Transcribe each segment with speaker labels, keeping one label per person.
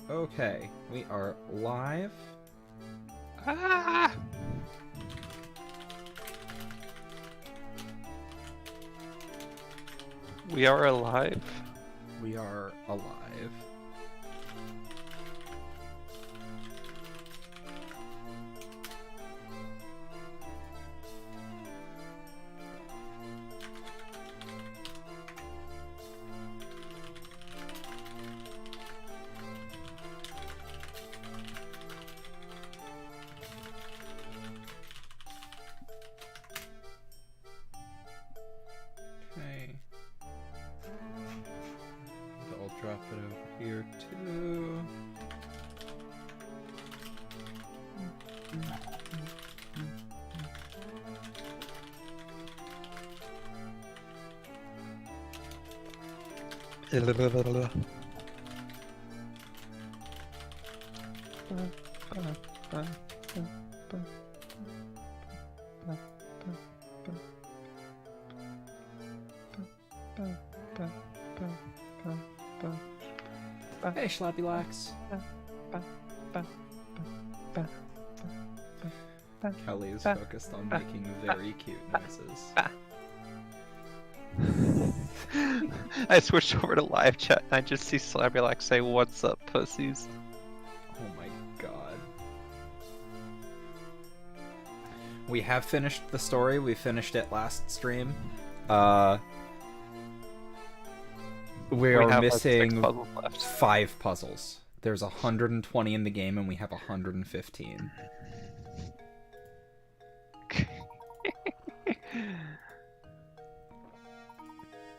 Speaker 1: Okay, we are live.
Speaker 2: Ah! We are alive.
Speaker 1: We are alive. Okay. I'll drop it over here too. Hey, Schlappy Lax. Kelly is focused on making very cute noises.
Speaker 2: I switched over to live chat and I just see Slabrallax say, "What's up, pussies?"
Speaker 1: Oh my god. We have finished the story. We finished it last stream. We are
Speaker 2: have,
Speaker 1: missing
Speaker 2: like, 6 puzzles left.
Speaker 1: 5 puzzles. There's 120 in the game and we have 115.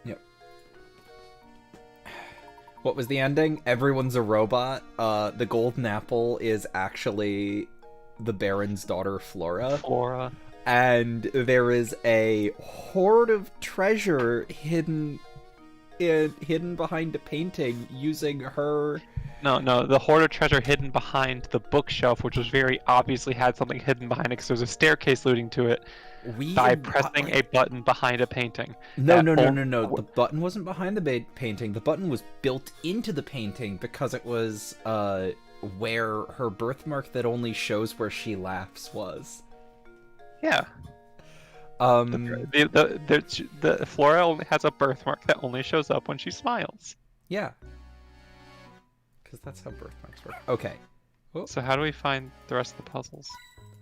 Speaker 1: Yep. What was the ending? Everyone's a robot. The golden apple is actually the Baron's daughter, Flora. And there is a hoard of treasure hidden behind a painting using her.
Speaker 2: No, the hoard of treasure hidden behind the bookshelf, which was very obviously had something hidden behind it because there's a staircase leading to it by pressing a button behind a painting.
Speaker 1: No. The button wasn't behind the painting. The button was built into the painting because it was where her birthmark that only shows where she laughs was.
Speaker 2: Yeah. The Flora only has a birthmark that only shows up when she smiles.
Speaker 1: Yeah. Because that's how birthmarks work. Okay.
Speaker 2: Oh. So how do we find the rest of the puzzles?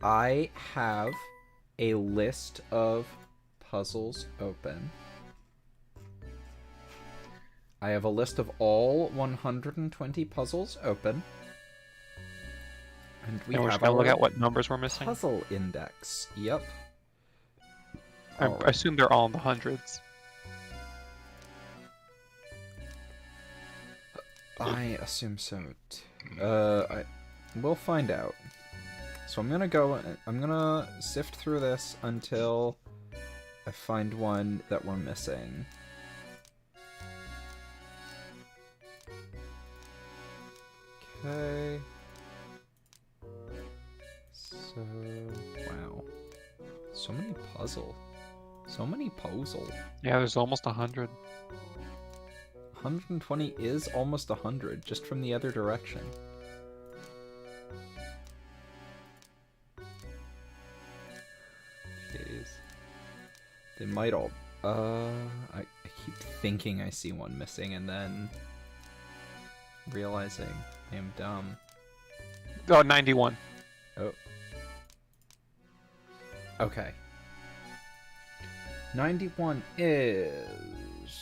Speaker 1: I have a list of puzzles open. I have a list of all 120 puzzles open. And
Speaker 2: we're just gonna look at what numbers we're missing.
Speaker 1: Puzzle index. Yep.
Speaker 2: I assume they're all in the hundreds.
Speaker 1: I assume so too. We'll find out. So I'm gonna sift through this until I find one that we're missing. Okay. So, wow. So many puzzle. So many puzzle.
Speaker 2: Yeah, there's almost 100.
Speaker 1: 120 is almost 100, just from the other direction. Jeez. They might all... I keep thinking I see one missing, and then realizing I am dumb.
Speaker 2: Oh, 91.
Speaker 1: Oh. Okay. 91 is...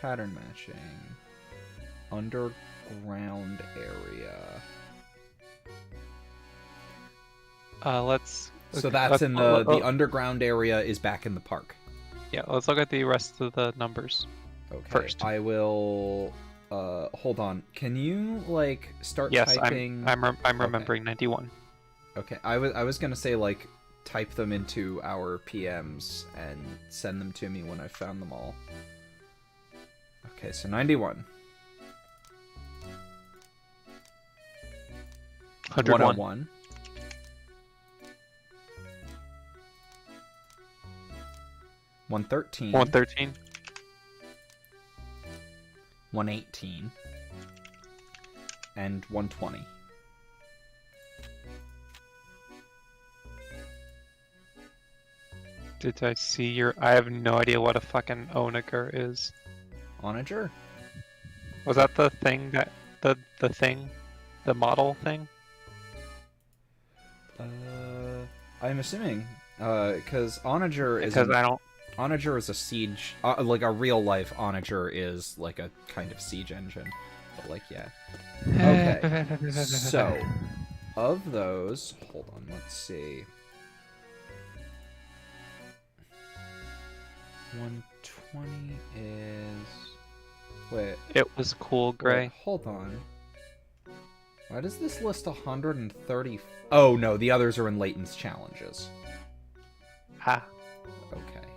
Speaker 1: pattern matching. Underground area.
Speaker 2: Let's...
Speaker 1: So that's in the underground area is back in the park.
Speaker 2: Yeah, let's look at the rest of the numbers.
Speaker 1: Okay.
Speaker 2: First.
Speaker 1: I will... hold on. Can you, like, start typing...
Speaker 2: Yes, I'm remembering 91.
Speaker 1: Okay, I was gonna say, like, type them into our PMs and send them to me when I've found them all. Okay, so 91. 101. 113.
Speaker 2: 113.
Speaker 1: 118. and 120.
Speaker 2: Did I see your... I have no idea what a fucking onager is.
Speaker 1: Onager?
Speaker 2: Was that the thing that... the thing? The model thing?
Speaker 1: I'm assuming, because Onager is...
Speaker 2: Because I don't...
Speaker 1: Onager is a siege... like, a real-life Onager is, like, a kind of siege engine. But, like, yeah. Okay. So, of those... Hold on, let's see. 120 is... Wait.
Speaker 2: It was cool, Gray.
Speaker 1: Wait, hold on. Why does this list 130... Oh, no, the others are in Layton's challenges.
Speaker 2: Ah.
Speaker 1: Okay.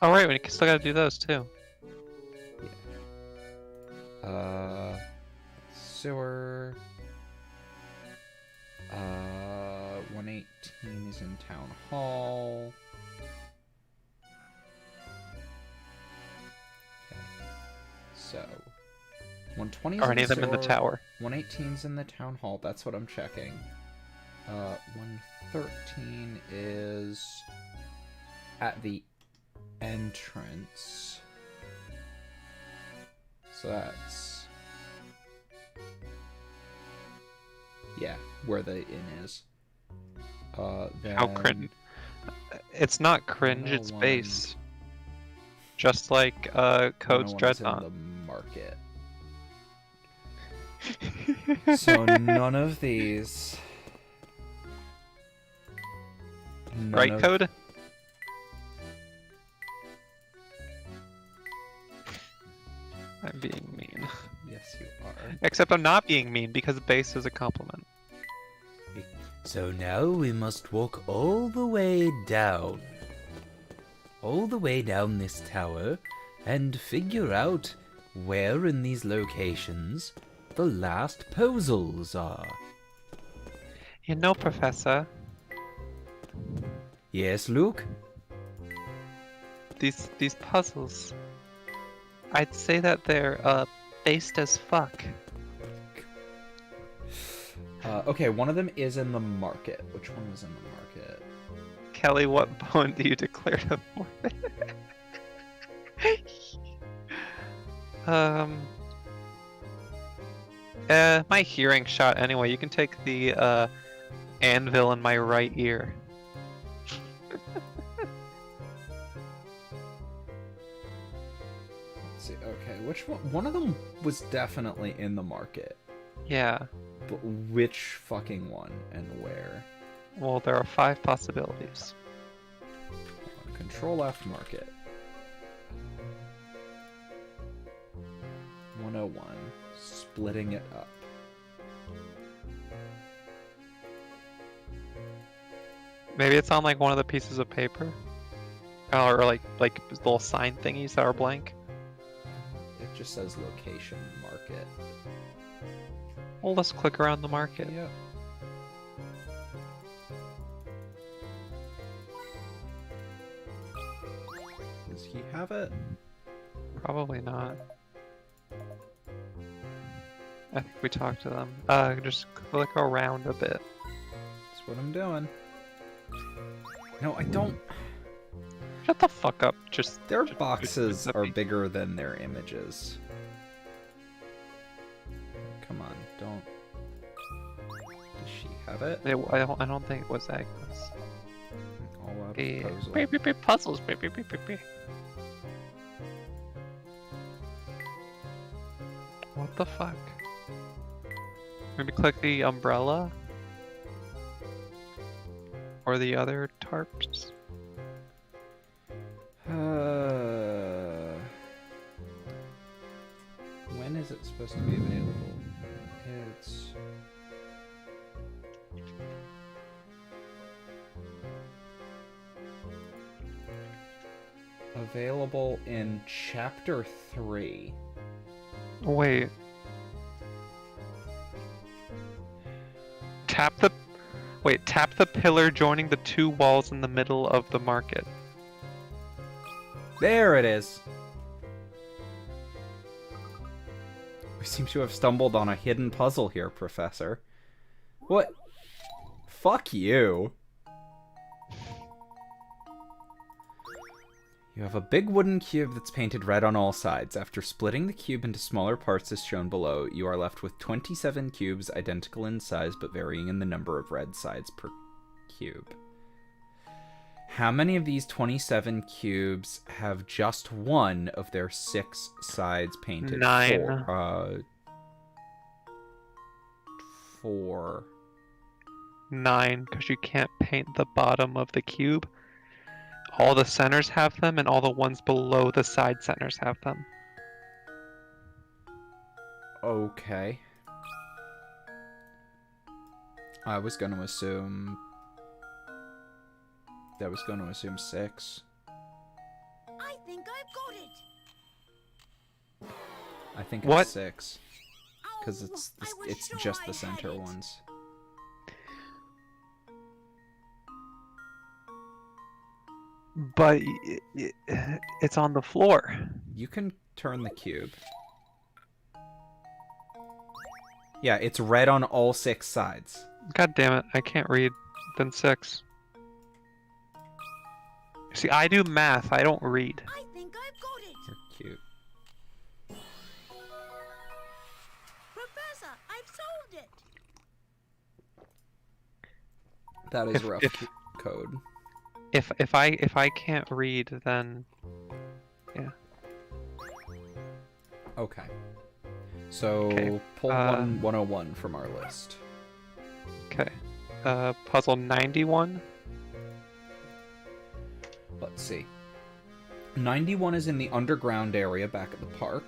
Speaker 2: Oh, right, we still gotta do those, too.
Speaker 1: Yeah. Sewer... 118 is in Town Hall. Okay. So... 120 is
Speaker 2: Are any of them in the tower?
Speaker 1: 118's in the Town Hall, that's what I'm checking. 113 is at the entrance. So that's... yeah, where the inn is. Then...
Speaker 2: How cringe. It's not cringe, it's base. Just like Code's Dreadnought.
Speaker 1: In the market. So none of these.
Speaker 2: Right, Code? I'm being mean.
Speaker 1: Yes, you are.
Speaker 2: Except I'm not being mean because base is a compliment.
Speaker 3: So now we must walk all the way down. All the way down this tower and figure out where in these locations the last puzzles are.
Speaker 2: You know, Professor.
Speaker 3: Yes, Luke?
Speaker 2: These puzzles. I'd say that they're based as fuck.
Speaker 1: Okay, one of them is in the market. Which one was in the market?
Speaker 2: Kelly, what bone do you declare to forfeit? My hearing shot anyway. You can take the anvil in my right ear.
Speaker 1: Let's see. Okay, which one? One of them was definitely in the market.
Speaker 2: Yeah.
Speaker 1: But which fucking one and where?
Speaker 2: Well, there are 5 possibilities.
Speaker 1: Control F market. 101. Splitting it up.
Speaker 2: Maybe it's on like one of the pieces of paper, or like little sign thingies that are blank.
Speaker 1: It just says location market.
Speaker 2: Well, let's click around the market.
Speaker 1: Yep. Does he have it?
Speaker 2: Probably not. I think we talked to them. Just click around a bit.
Speaker 1: That's what I'm doing. No, I don't.
Speaker 2: Shut the fuck up. Just
Speaker 1: Their boxes are bigger than their images. Come on, don't. Does she have it?
Speaker 2: I don't think it was Agnes.
Speaker 1: All out of puzzle.
Speaker 2: Puzzles. What the fuck? Maybe click the umbrella? Or the other tarps?
Speaker 1: When is it supposed to be available? It's... available in Chapter 3.
Speaker 2: Wait. Tap the pillar joining the 2 walls in the middle of the market.
Speaker 1: There it is. We seem to have stumbled on a hidden puzzle here, Professor. What? Fuck you. You have a big wooden cube that's painted red on all sides. After splitting the cube into smaller parts as shown below, you are left with 27 cubes identical in size but varying in the number of red sides per cube. How many of these 27 cubes have just one of their 6 sides painted?
Speaker 2: 9.
Speaker 1: 4.
Speaker 2: 9, because you can't paint the bottom of the cube. All the centers have them, and all the ones below the side centers have them.
Speaker 1: Okay. I was going to assume... I was going to assume 6.
Speaker 4: I think I've got it.
Speaker 1: I think
Speaker 2: What?
Speaker 1: it's 6. Because it's just the center ones.
Speaker 2: But it's on the floor.
Speaker 1: You can turn the cube. Yeah, it's red on all 6 sides.
Speaker 2: God damn it, I can't read. Then 6. See, I do math, I don't read.
Speaker 4: I think I've got it.
Speaker 1: You're cute.
Speaker 4: Professor, I've solved it.
Speaker 1: That is rough code.
Speaker 2: If I can't read, then yeah.
Speaker 1: Okay. So
Speaker 2: Okay,
Speaker 1: pull 101 from our list.
Speaker 2: Okay. Puzzle 91.
Speaker 1: Let's see. 91 is in the underground area back at the park.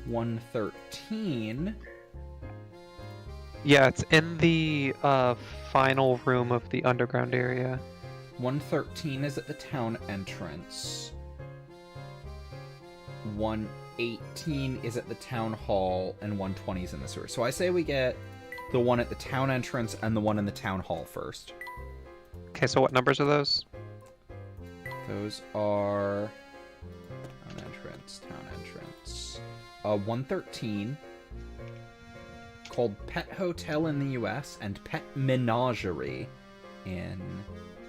Speaker 1: 113.
Speaker 2: Yeah, it's in the final room of the underground area.
Speaker 1: 113 is at the town entrance. 118 is at the town hall, and 120 is in the sewer. So I say we get the one at the town entrance and the one in the town hall first.
Speaker 2: Okay, so what numbers are those?
Speaker 1: Those are town entrance. 113, called Pet Hotel in the US and Pet Menagerie in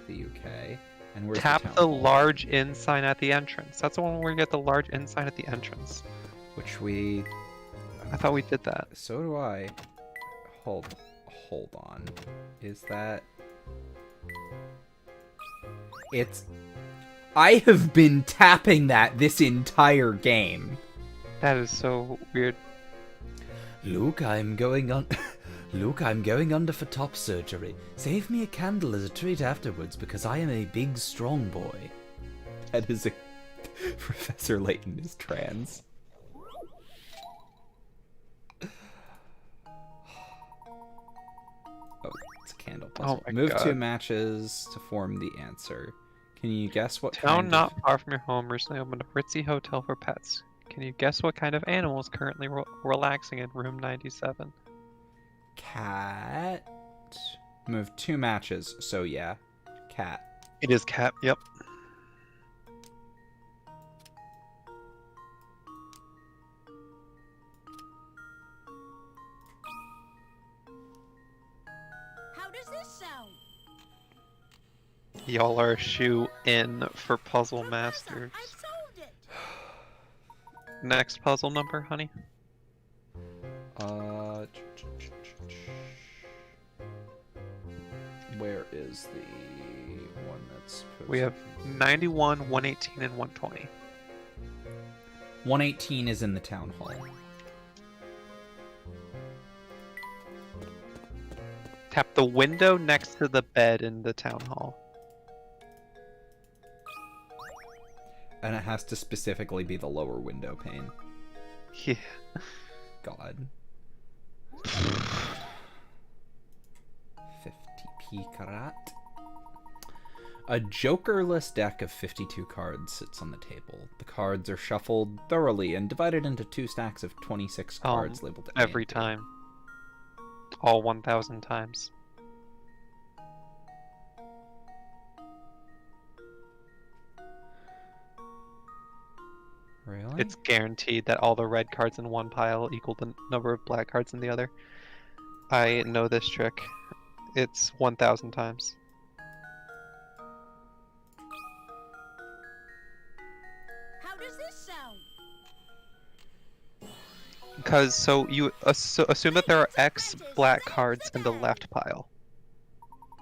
Speaker 1: the UK. And where's
Speaker 2: Tap
Speaker 1: the town
Speaker 2: the
Speaker 1: hall?
Speaker 2: large inn sign at the entrance. That's the one where you get the large inn sign at the entrance.
Speaker 1: Which we...
Speaker 2: I thought we did that.
Speaker 1: So do I. Hold on. Is that... It's... I have been tapping that this entire game.
Speaker 2: That is so weird.
Speaker 3: Luke, I'm going on. Luke, I'm going under for top surgery. Save me a candle as a treat afterwards, because I am a big, strong boy.
Speaker 1: That is a... Professor Layton is trans. Oh, it's a candle puzzle.
Speaker 2: Oh my
Speaker 1: Move
Speaker 2: God.
Speaker 1: 2 matches to form the answer. Can you guess what
Speaker 2: Town
Speaker 1: kind
Speaker 2: not
Speaker 1: of...
Speaker 2: far from your home recently opened a ritzy hotel for pets. Can you guess what kind of animal is currently relaxing in room 97?
Speaker 1: Cat. Move 2 matches, so yeah. Cat.
Speaker 2: It is cat, yep.
Speaker 4: How does this sound?
Speaker 2: Y'all are a shoe in for Puzzle Masters.
Speaker 4: I've solved it.
Speaker 2: Next puzzle number, honey?
Speaker 1: Where is the one that's supposed
Speaker 2: We have 91, 118, and 120.
Speaker 1: 118 is in the town hall.
Speaker 2: Tap the window next to the bed in the town hall.
Speaker 1: And it has to specifically be the lower window pane.
Speaker 2: Yeah.
Speaker 1: God. 50p karat. A jokerless deck of 52 cards sits on the table. The cards are shuffled thoroughly and divided into 2 stacks of 26 cards labeled A
Speaker 2: Every
Speaker 1: and B.
Speaker 2: time. All 1,000 times.
Speaker 1: Really?
Speaker 2: it's guaranteed that all the red cards in one pile equal the number of black cards in the other. I know this trick. It's 1,000 times.
Speaker 4: How does this sound?
Speaker 2: Because so you assume that there are X black cards in the left pile.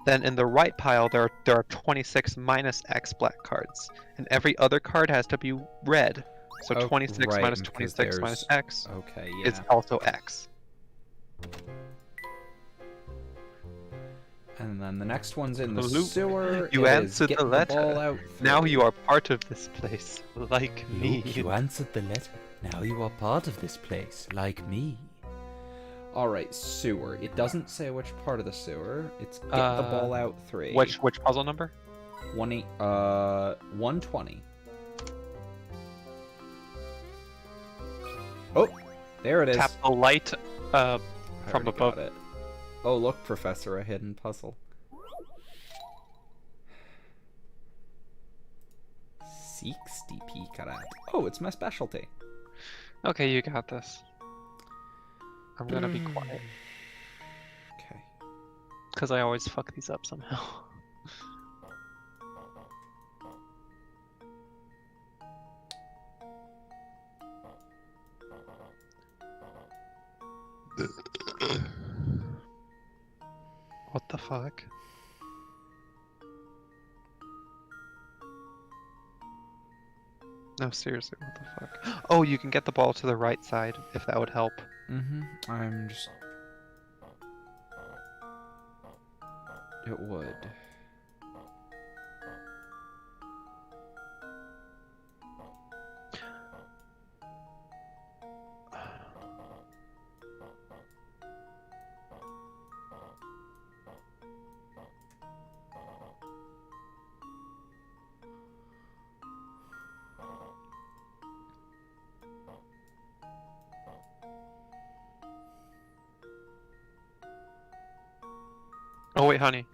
Speaker 2: Then in the right pile there are 26 minus X black cards, and every other card has to be red. So 26
Speaker 1: right,
Speaker 2: minus
Speaker 1: because
Speaker 2: 26 minus X
Speaker 1: Okay, yeah.
Speaker 2: is also X.
Speaker 1: And then the next one's in the
Speaker 2: Loop.
Speaker 1: sewer.
Speaker 2: You
Speaker 1: It is
Speaker 2: answered
Speaker 1: get
Speaker 2: the letter.
Speaker 1: ball out
Speaker 2: Now
Speaker 1: three.
Speaker 2: you are part of this place, like me.
Speaker 3: Luke, you answered the letter. Now you are part of this place, like me.
Speaker 1: Alright, sewer. It doesn't say which part of the sewer. It's get the ball out 3.
Speaker 2: Which puzzle number?
Speaker 1: 120. Oh, there it is.
Speaker 2: Tap the light
Speaker 1: I
Speaker 2: from
Speaker 1: already
Speaker 2: above.
Speaker 1: got it. Oh, look, Professor, a hidden puzzle. 60p carat. Oh, it's my specialty.
Speaker 2: Okay, you got this. I'm gonna be quiet,
Speaker 1: Okay.
Speaker 2: because I always fuck these up somehow. What the fuck? No, seriously, what the fuck? Oh, you can get the ball to the right side, if that would help.
Speaker 1: I'm just... It would.
Speaker 2: Oh wait, honey.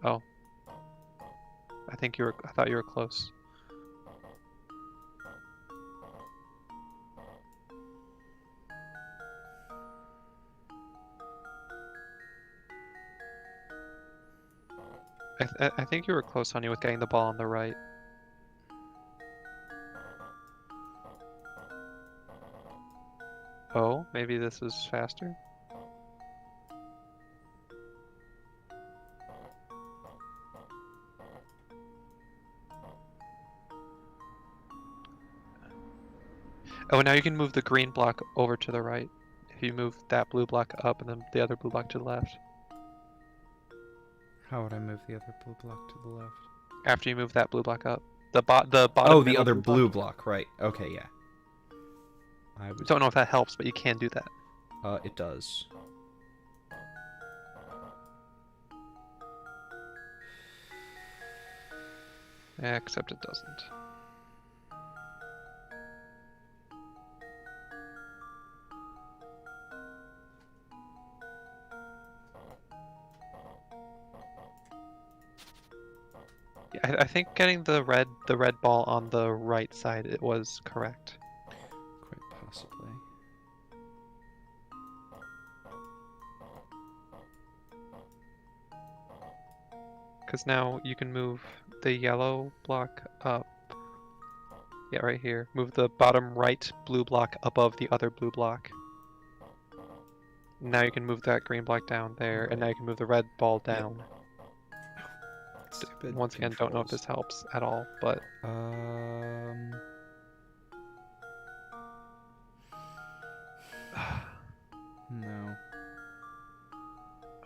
Speaker 2: Oh. I thought you were close. I think you were close, honey, with getting the ball on the right. Oh, maybe this is faster? Oh, now you can move the green block over to the right. If you move that blue block up and then the other blue block to the left.
Speaker 1: How would I move the other blue block to the left?
Speaker 2: After you move that blue block up. The bottom
Speaker 1: Oh, the
Speaker 2: middle
Speaker 1: other blue
Speaker 2: block.
Speaker 1: block, right. Okay, yeah. I was...
Speaker 2: Don't know if that helps, but you can do that.
Speaker 1: It does.
Speaker 2: Except it doesn't. Yeah, I think getting the red ball on the right side it was correct.
Speaker 1: Quite possibly.
Speaker 2: Because now you can move the yellow block up. Yeah, right here. Move the bottom right blue block above the other blue block. Now you can move that green block down there, and now you can move the red ball down.
Speaker 1: Stupid
Speaker 2: Once again, don't know if
Speaker 1: controls.
Speaker 2: this helps at all, but
Speaker 1: No.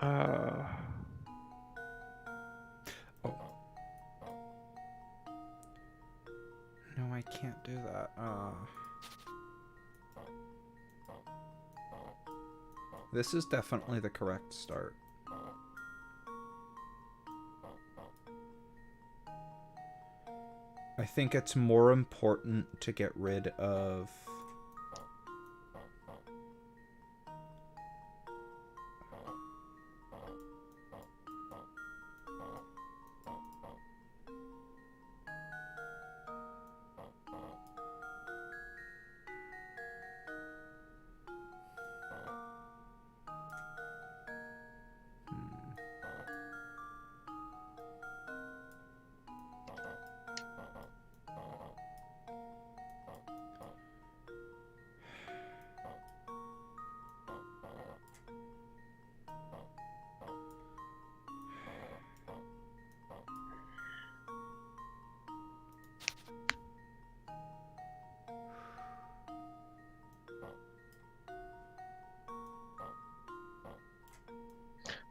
Speaker 2: uh,
Speaker 1: Oh. No, I can't do that. This is definitely the correct start. I think it's more important to get rid of...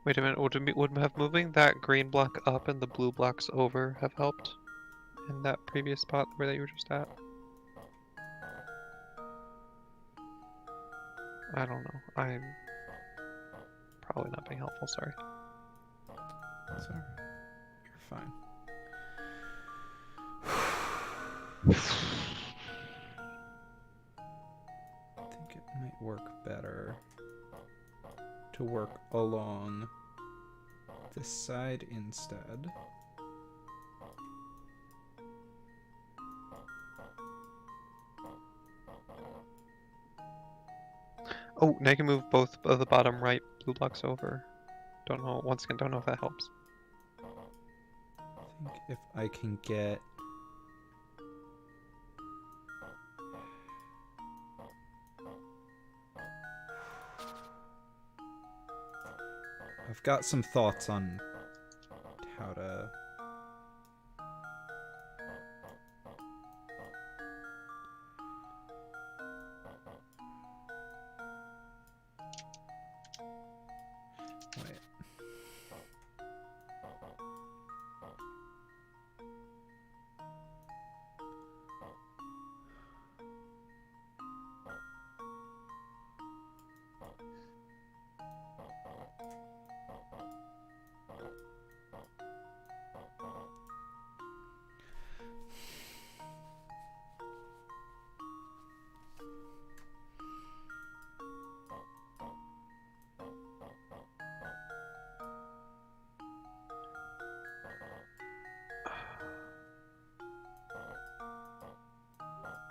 Speaker 2: Wait a minute, would have moving that green block up and the blue blocks over have helped in that previous spot where you were just at? I don't know. I'm probably not being helpful, sorry.
Speaker 1: Sorry. You're fine. I think it might work better to work along this side instead.
Speaker 2: Oh, now you can move both of the bottom right blue blocks over. Don't know, once again, don't know if that helps.
Speaker 1: I think if I can get... I've got some thoughts on how to... Wait.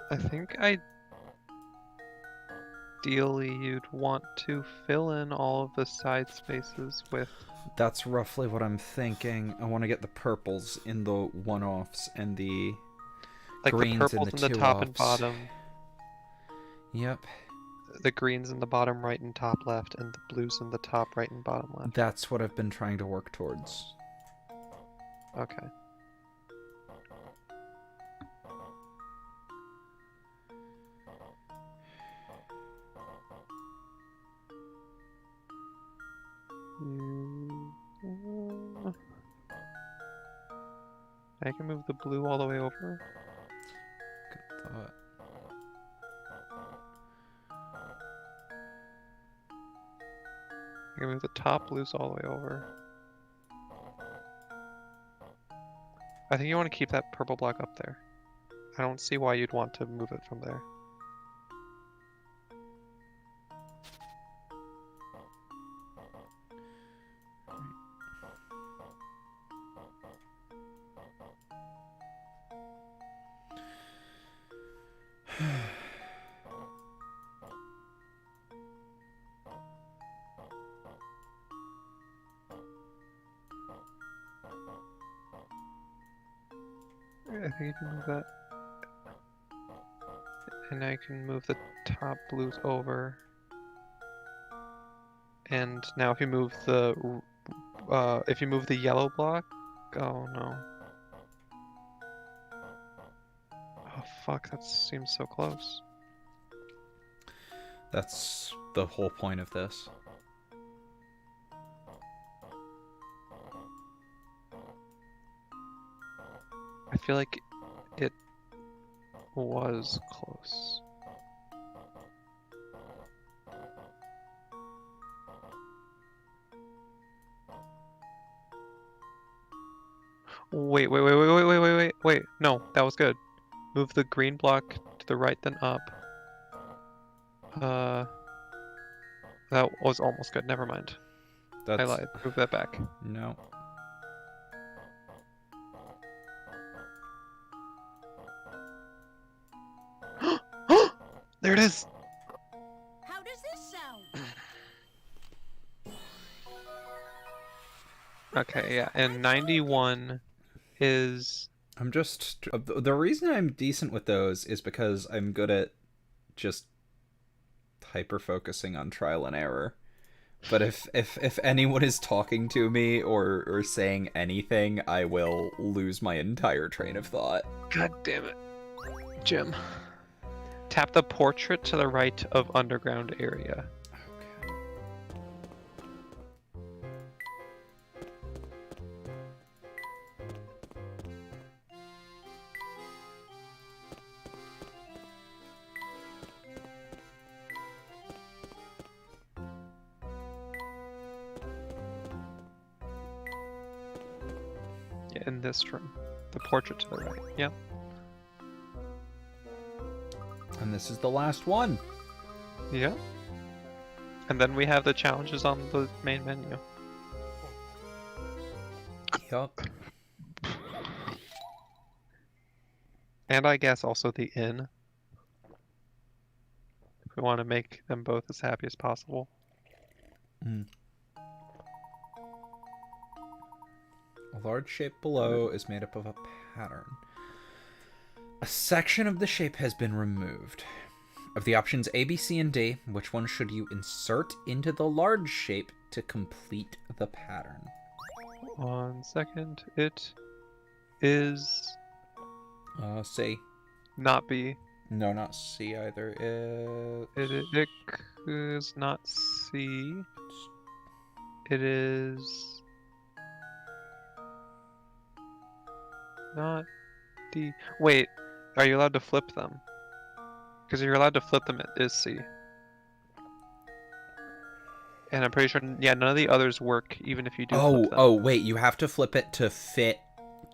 Speaker 2: I think ideally you'd want to fill in all of the side spaces with...
Speaker 1: That's roughly what I'm thinking. I want to get the purples in the one-offs and the
Speaker 2: like
Speaker 1: greens
Speaker 2: the purples
Speaker 1: in
Speaker 2: in the top and
Speaker 1: two-offs.
Speaker 2: bottom.
Speaker 1: Yep.
Speaker 2: The greens in the bottom right and top left, and the blues in the top right and bottom left.
Speaker 1: That's what I've been trying to work towards.
Speaker 2: Okay. I can move the blue all the way over.
Speaker 1: Good thought.
Speaker 2: I can move the top blues all the way over. I think you want to keep that purple block up there. I don't see why you'd want to move it from there. I think you can move that. And I can move the top blues over. And now if you move the yellow block, oh no. Oh fuck, that seems so close.
Speaker 1: That's the whole point of this.
Speaker 2: I feel like it was close. Wait. No, that was good. Move the green block to the right, then up. That was almost good. Never mind.
Speaker 1: That's...
Speaker 2: I lied. Move that back.
Speaker 1: No.
Speaker 2: There it is!
Speaker 4: How does this sound?
Speaker 2: Okay, yeah, and 91 is...
Speaker 1: I'm just... The reason I'm decent with those is because I'm good at just hyper-focusing on trial and error. But if anyone is talking to me or saying anything, I will lose my entire train of thought.
Speaker 2: God damn it. Jim. Tap the portrait to the right of underground area.
Speaker 1: Okay.
Speaker 2: in this room. The portrait to the right. Yep.
Speaker 1: And this is the last one.
Speaker 2: Yeah. And then we have the challenges on the main menu.
Speaker 1: Yup.
Speaker 2: And I guess also the inn. If we want to make them both as happy as possible.
Speaker 1: A large shape below is made up of a pattern. A section of the shape has been removed. Of the options A, B, C, and D, which one should you insert into the large shape to complete the pattern?
Speaker 2: 1 second. It is
Speaker 1: C.
Speaker 2: not B.
Speaker 1: No, not C either.
Speaker 2: It is not C. It is not D. Wait, are you allowed to flip them? Because if you're allowed to flip them, it is C. And I'm pretty sure, yeah, none of the others work, even if you do flip them.
Speaker 1: Oh, wait, you have to flip it to fit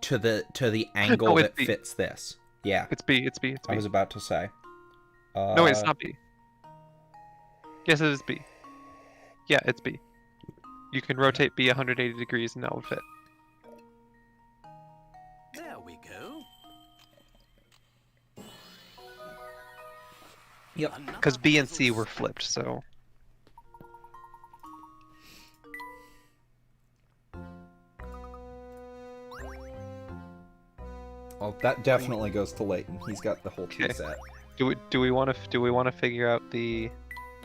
Speaker 1: to the angle that
Speaker 2: B.
Speaker 1: fits this. Yeah.
Speaker 2: It's B, it's B, it's B.
Speaker 1: I was about to say.
Speaker 2: No, wait, it's not B. Yes, it is B. Yeah, it's B. You can rotate B 180 degrees and that will fit.
Speaker 4: There we go.
Speaker 1: Yep.
Speaker 2: Because B and C were flipped, so...
Speaker 1: Well, that definitely goes to Layton. He's got the whole tea
Speaker 2: Okay.
Speaker 1: set.
Speaker 2: Do we want to figure out the...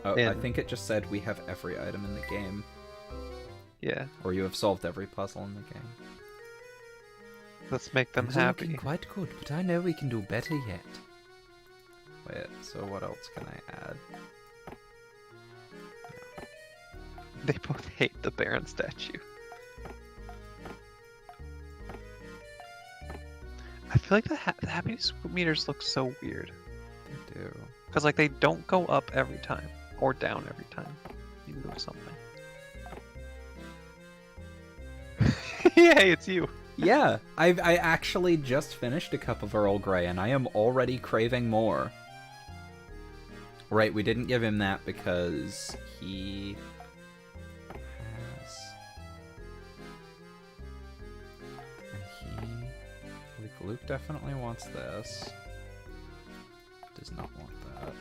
Speaker 1: Oh, I
Speaker 2: In.
Speaker 1: think it just said we have every item in the game.
Speaker 2: Yeah,
Speaker 1: Or you have solved every puzzle in the game.
Speaker 2: let's make them
Speaker 3: Things are
Speaker 2: happy.
Speaker 3: looking quite good, but I know we can do better yet.
Speaker 1: Wait, so what else can I add?
Speaker 2: They both hate the Baron statue. I feel like the happiness meters look so weird.
Speaker 1: They do.
Speaker 2: Because, like, they don't go up every time. Or down every time. You move something. Yay, it's you!
Speaker 1: Yeah, I actually just finished a cup of Earl Grey, and I am already craving more. Right, we didn't give him that because he has... And he... Like, Luke definitely wants this. Does not want that.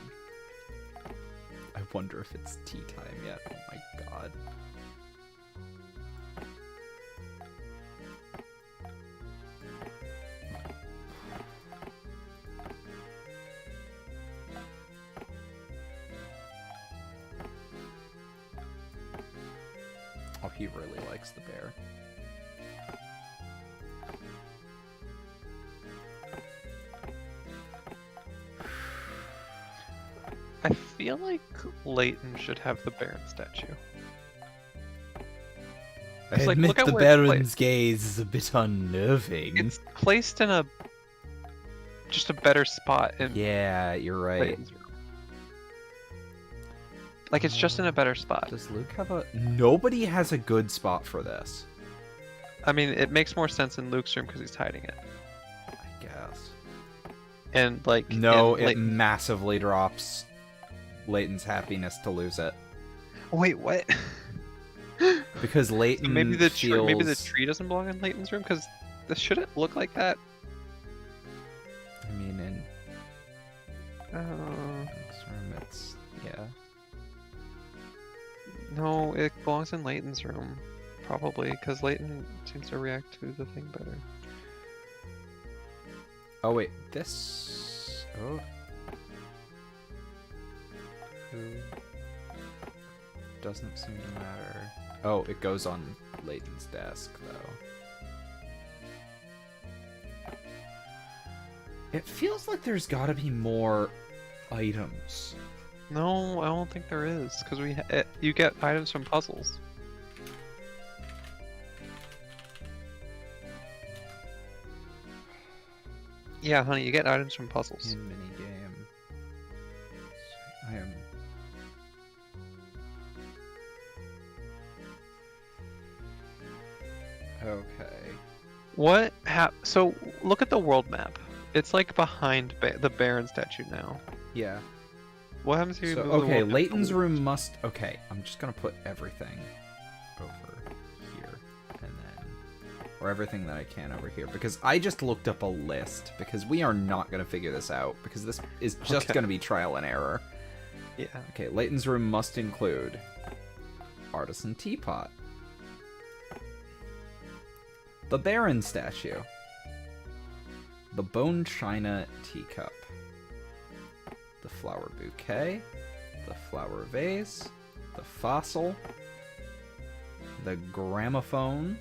Speaker 1: I wonder if it's tea time yet. Oh my god. Oh, he really likes the bear.
Speaker 2: I feel like Layton should have the Baron statue.
Speaker 3: I
Speaker 2: It's like,
Speaker 3: admit
Speaker 2: look at
Speaker 3: the
Speaker 2: where it's
Speaker 3: Baron's gaze is a bit unnerving.
Speaker 2: It's placed in just a better spot in
Speaker 1: Yeah, you're right.
Speaker 2: Layton's room. Like, it's just in a better spot.
Speaker 1: Does Luke have a... Nobody has a good spot for this.
Speaker 2: I mean, it makes more sense in Luke's room because he's hiding it.
Speaker 1: I guess.
Speaker 2: And, like...
Speaker 1: No,
Speaker 2: in
Speaker 1: it
Speaker 2: Layton...
Speaker 1: massively drops Layton's happiness to lose it.
Speaker 2: Wait, what?
Speaker 1: Because Layton
Speaker 2: So maybe the
Speaker 1: feels...
Speaker 2: tree doesn't belong in Layton's room because this shouldn't look like that.
Speaker 1: I mean, in
Speaker 2: Uh,
Speaker 1: Luke's room, it's... Yeah.
Speaker 2: no, it belongs in Layton's room, probably because Layton seems to react to the thing better.
Speaker 1: Oh, wait. This... Oh. Who... Doesn't seem to matter. Oh, it goes on Layton's desk, though. It feels like there's gotta be more items.
Speaker 2: No, I don't think there is because you get items from puzzles. Yeah, honey, you get items from puzzles.
Speaker 1: In minigame. I am... Okay.
Speaker 2: What? So look at the world map. It's like behind the Baron statue now.
Speaker 1: Yeah.
Speaker 2: What happens if you
Speaker 1: So,
Speaker 2: move the
Speaker 1: okay,
Speaker 2: world map
Speaker 1: Layton's
Speaker 2: forward?
Speaker 1: room must... Okay, I'm just gonna put everything over here. And then... Or everything that I can over here. Because I just looked up a list. Because we are not gonna figure this out. Because this is just gonna be trial and error.
Speaker 2: Yeah.
Speaker 1: Okay, Layton's room must include... Artisan teapot. The Baron statue. The bone china teacup. The flower bouquet. The flower vase. The fossil. The gramophone.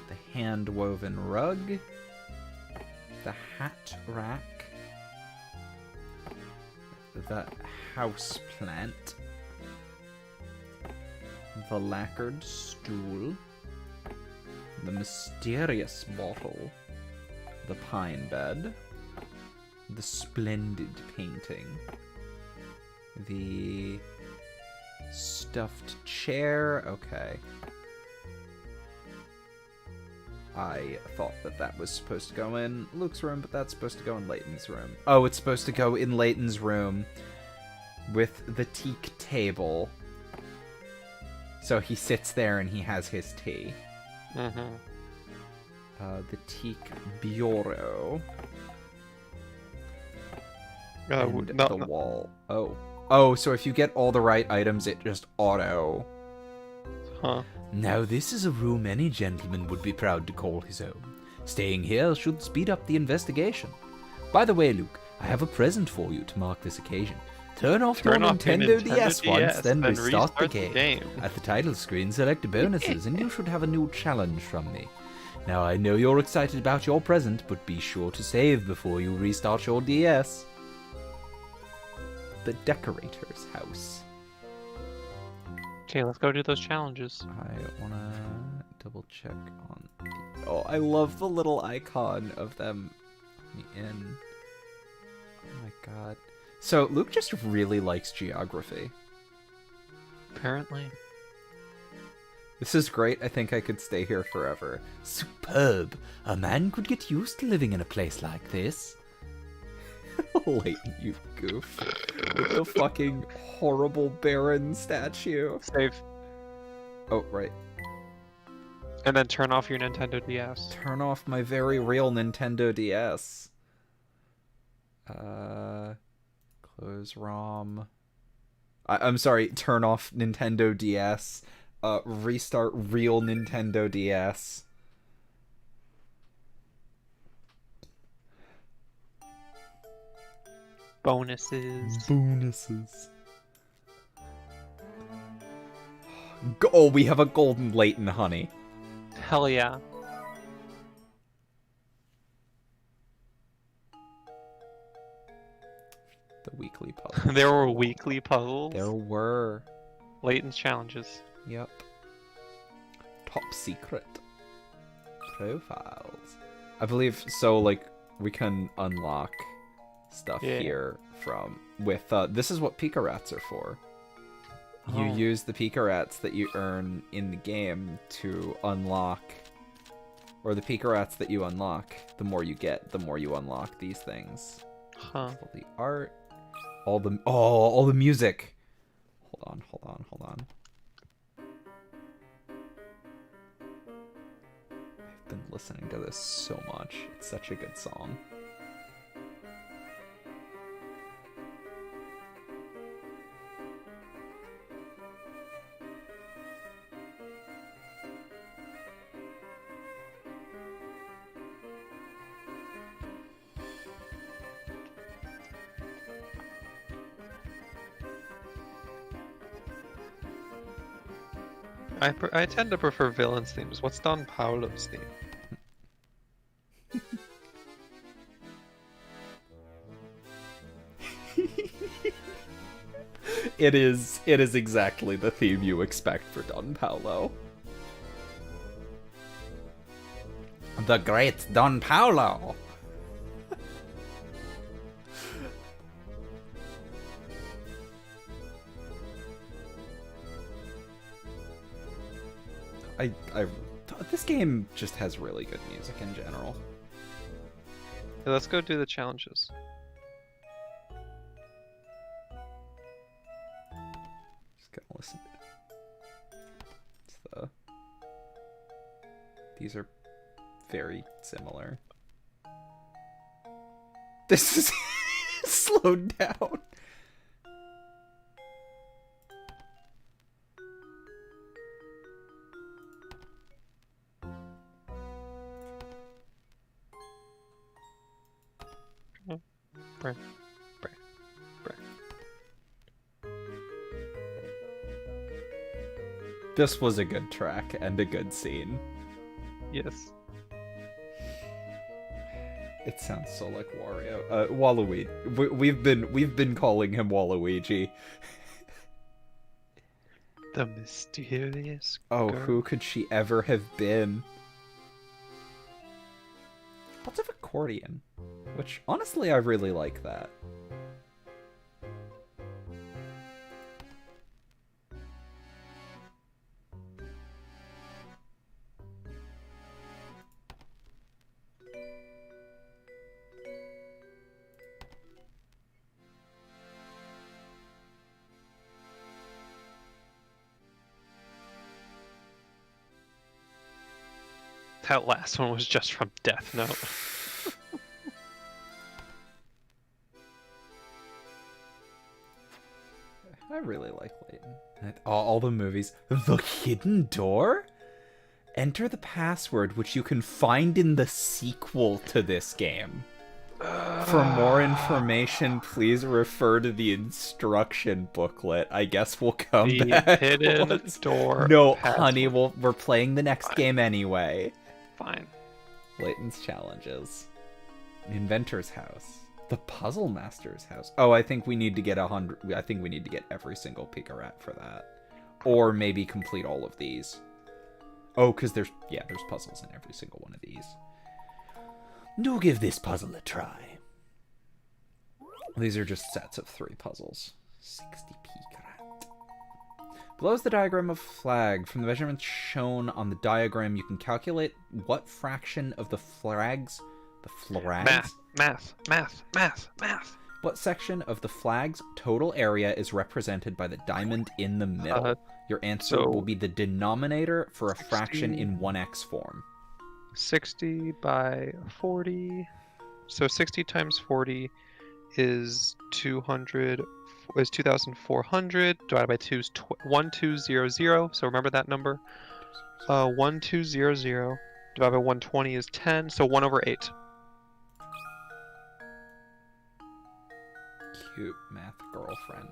Speaker 1: The hand-woven rug. The hat rack. The house plant. The lacquered stool. The mysterious bottle. The pine bed. The splendid painting. The stuffed chair. Okay. I thought that was supposed to go in Luke's room, but that's supposed to go in Layton's room. Oh, it's supposed to go in Layton's room with the teak table. So he sits there and he has his tea.
Speaker 2: Mm-hmm.
Speaker 1: The teak bureau. And
Speaker 2: No,
Speaker 1: the
Speaker 2: no.
Speaker 1: wall. Oh. Oh, so if you get all the right items, it just auto.
Speaker 2: Huh.
Speaker 3: Now this is a room any gentleman would be proud to call his own. Staying here should speed up the investigation. By the way, Luke, I have a present for you to mark this occasion. Turn off your Nintendo DS once, then restart the game. At the title screen, select bonuses, and you should have a new challenge from me. Now, I know you're excited about your present, but be sure to save before you restart your DS.
Speaker 1: The decorator's house.
Speaker 2: Okay, let's go do those challenges.
Speaker 1: I wanna double check on the... Oh, I love the little icon of them in... Oh my god. So, Luke just really likes geography.
Speaker 2: Apparently.
Speaker 1: This is great. I think I could stay here forever.
Speaker 3: Superb. A man could get used to living in a place like this.
Speaker 1: Layton, you goof. With the fucking horrible Baron statue.
Speaker 2: Save.
Speaker 1: Oh, right.
Speaker 2: And then turn off your Nintendo DS.
Speaker 1: Turn off my very real Nintendo DS. Close ROM. I'm sorry, turn off Nintendo DS. Restart real Nintendo DS.
Speaker 2: Bonuses.
Speaker 1: Oh, we have a golden Layton honey.
Speaker 2: Hell yeah.
Speaker 1: The weekly puzzle.
Speaker 2: There were weekly puzzles.
Speaker 1: There were.
Speaker 2: Layton's challenges.
Speaker 1: Yep. Top secret. Profiles. I believe so, like, we can unlock stuff here from with this is what Pika Rats are for. You use the Pika Rats that you earn in the game to unlock, or the Pika Rats that you unlock, the more you get, the more you unlock these things.
Speaker 2: Huh.
Speaker 1: All the art, all the music. Hold on. I've been listening to this so much. It's such a good song.
Speaker 2: I tend to prefer villains' themes. What's Don Paolo's theme?
Speaker 1: It is exactly the theme you expect for Don Paolo. The great Don Paolo. This game just has really good music in general.
Speaker 2: Yeah, let's go do the challenges.
Speaker 1: Just gonna listen. These are very similar. This is slowed down.
Speaker 2: Brr, brr, brr.
Speaker 1: This was a good track and a good scene.
Speaker 2: Yes.
Speaker 1: It sounds so like Wario. Waluigi. We've been calling him Waluigi.
Speaker 2: The mysterious
Speaker 1: Oh,
Speaker 2: girl.
Speaker 1: who could she ever have been? Lots of accordion, which honestly I really like that.
Speaker 2: That last one was just from Death Note.
Speaker 1: I really like Layton. All the movies. The Hidden Door? Enter the password, which you can find in the sequel to this game. For more information, please refer to the instruction booklet. I guess we'll come
Speaker 2: The
Speaker 1: back.
Speaker 2: hidden door.
Speaker 1: No,
Speaker 2: password.
Speaker 1: honey, we're playing the next game anyway.
Speaker 2: Fine.
Speaker 1: Layton's challenges. Inventor's house. The Puzzle Master's house. Oh, I think we need to get 100. I think we need to get every single Pika Rat for that. Or maybe complete all of these. Oh, because there's puzzles in every single one of these.
Speaker 3: Do give this puzzle a try.
Speaker 1: These are just sets of 3 puzzles. 60 Pika Rat. Below is the diagram of flag. From the measurements shown on the diagram, you can calculate what fraction of the flags... The flags?
Speaker 2: Math.
Speaker 1: What section of the flag's total area is represented by the diamond in the middle? Your answer will be the denominator for a fraction in 1x form.
Speaker 2: 60 by 40. So 60 times 40 is 2,400. Divided by 2 is 1200. So remember that number. 1200 divided by 120 is 10. So 1/8.
Speaker 1: Cute math girlfriend.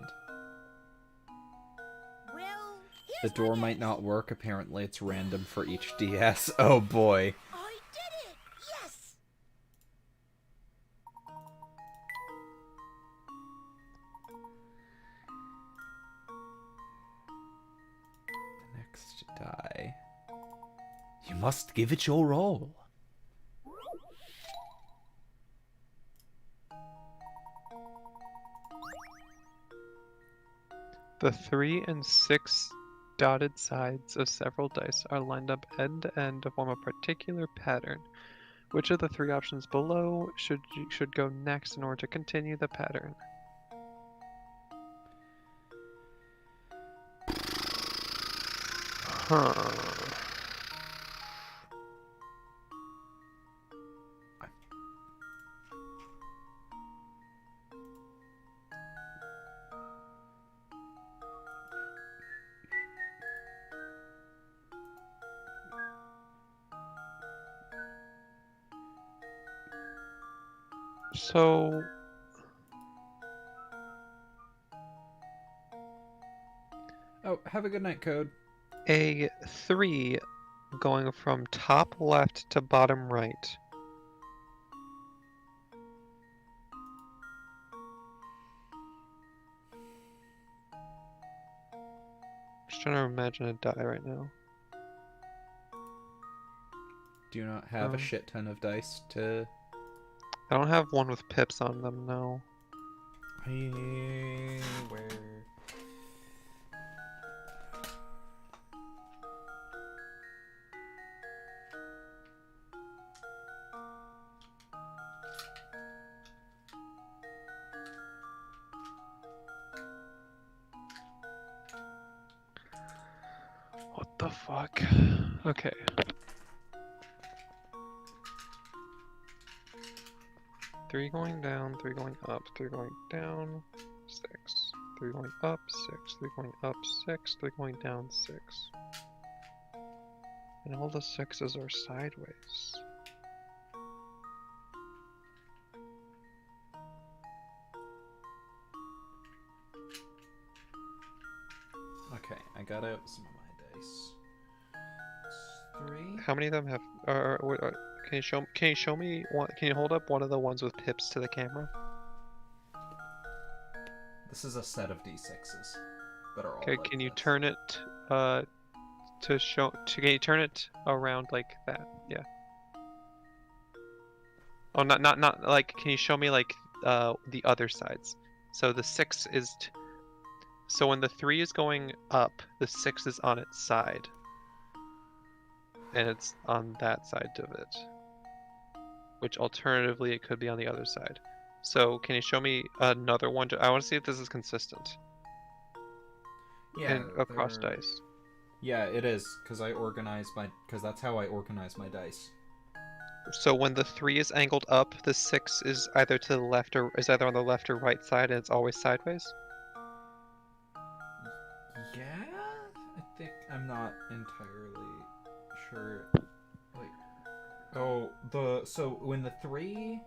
Speaker 5: Well,
Speaker 1: The door might not work. Apparently it's random for each DS. Oh boy.
Speaker 5: I did it! Yes!
Speaker 1: The next die.
Speaker 3: You must give it your all.
Speaker 2: The 3 and 6 dotted sides of several dice are lined up end to end to form a particular pattern. Which of the 3 options below should go next in order to continue the pattern? Huh. So
Speaker 1: Oh, have a good night, Code.
Speaker 2: a 3 going from top left to bottom right. Just trying to imagine a die right now.
Speaker 1: Do you not have a shit ton of dice to...
Speaker 2: I don't have one with pips on them, no.
Speaker 1: Where...
Speaker 2: the fuck? Okay. Three going down, three going up, three going down, 6. Three going up, 6. Three going up, 6. Three going down, 6. And all the 6s are sideways.
Speaker 1: Okay, I got out some of my dice. It's 3.
Speaker 2: How many of them have? Can you show me one? Can you hold up one of the ones with pips to the camera?
Speaker 1: This is a set of d6s that are all.
Speaker 2: Okay,
Speaker 1: like
Speaker 2: can you
Speaker 1: this.
Speaker 2: turn it to show? Can you turn it around like that? Yeah. Oh, not like. Can you show me like the other sides? So the 6 is. So when the 3 is going up, the 6 is on its side. And it's on that side of it. Which alternatively it could be on the other side. So can you show me another one? I want to see if this is consistent.
Speaker 1: Yeah,
Speaker 2: Across
Speaker 1: they're-
Speaker 2: dice.
Speaker 1: Yeah, it is because because that's how I organize my dice.
Speaker 2: So when the 3 is angled up, the 6 is either to the left or is either on the left or right side, and it's always sideways.
Speaker 1: Yeah, I think I'm not entirely sure. Like, so when the 3.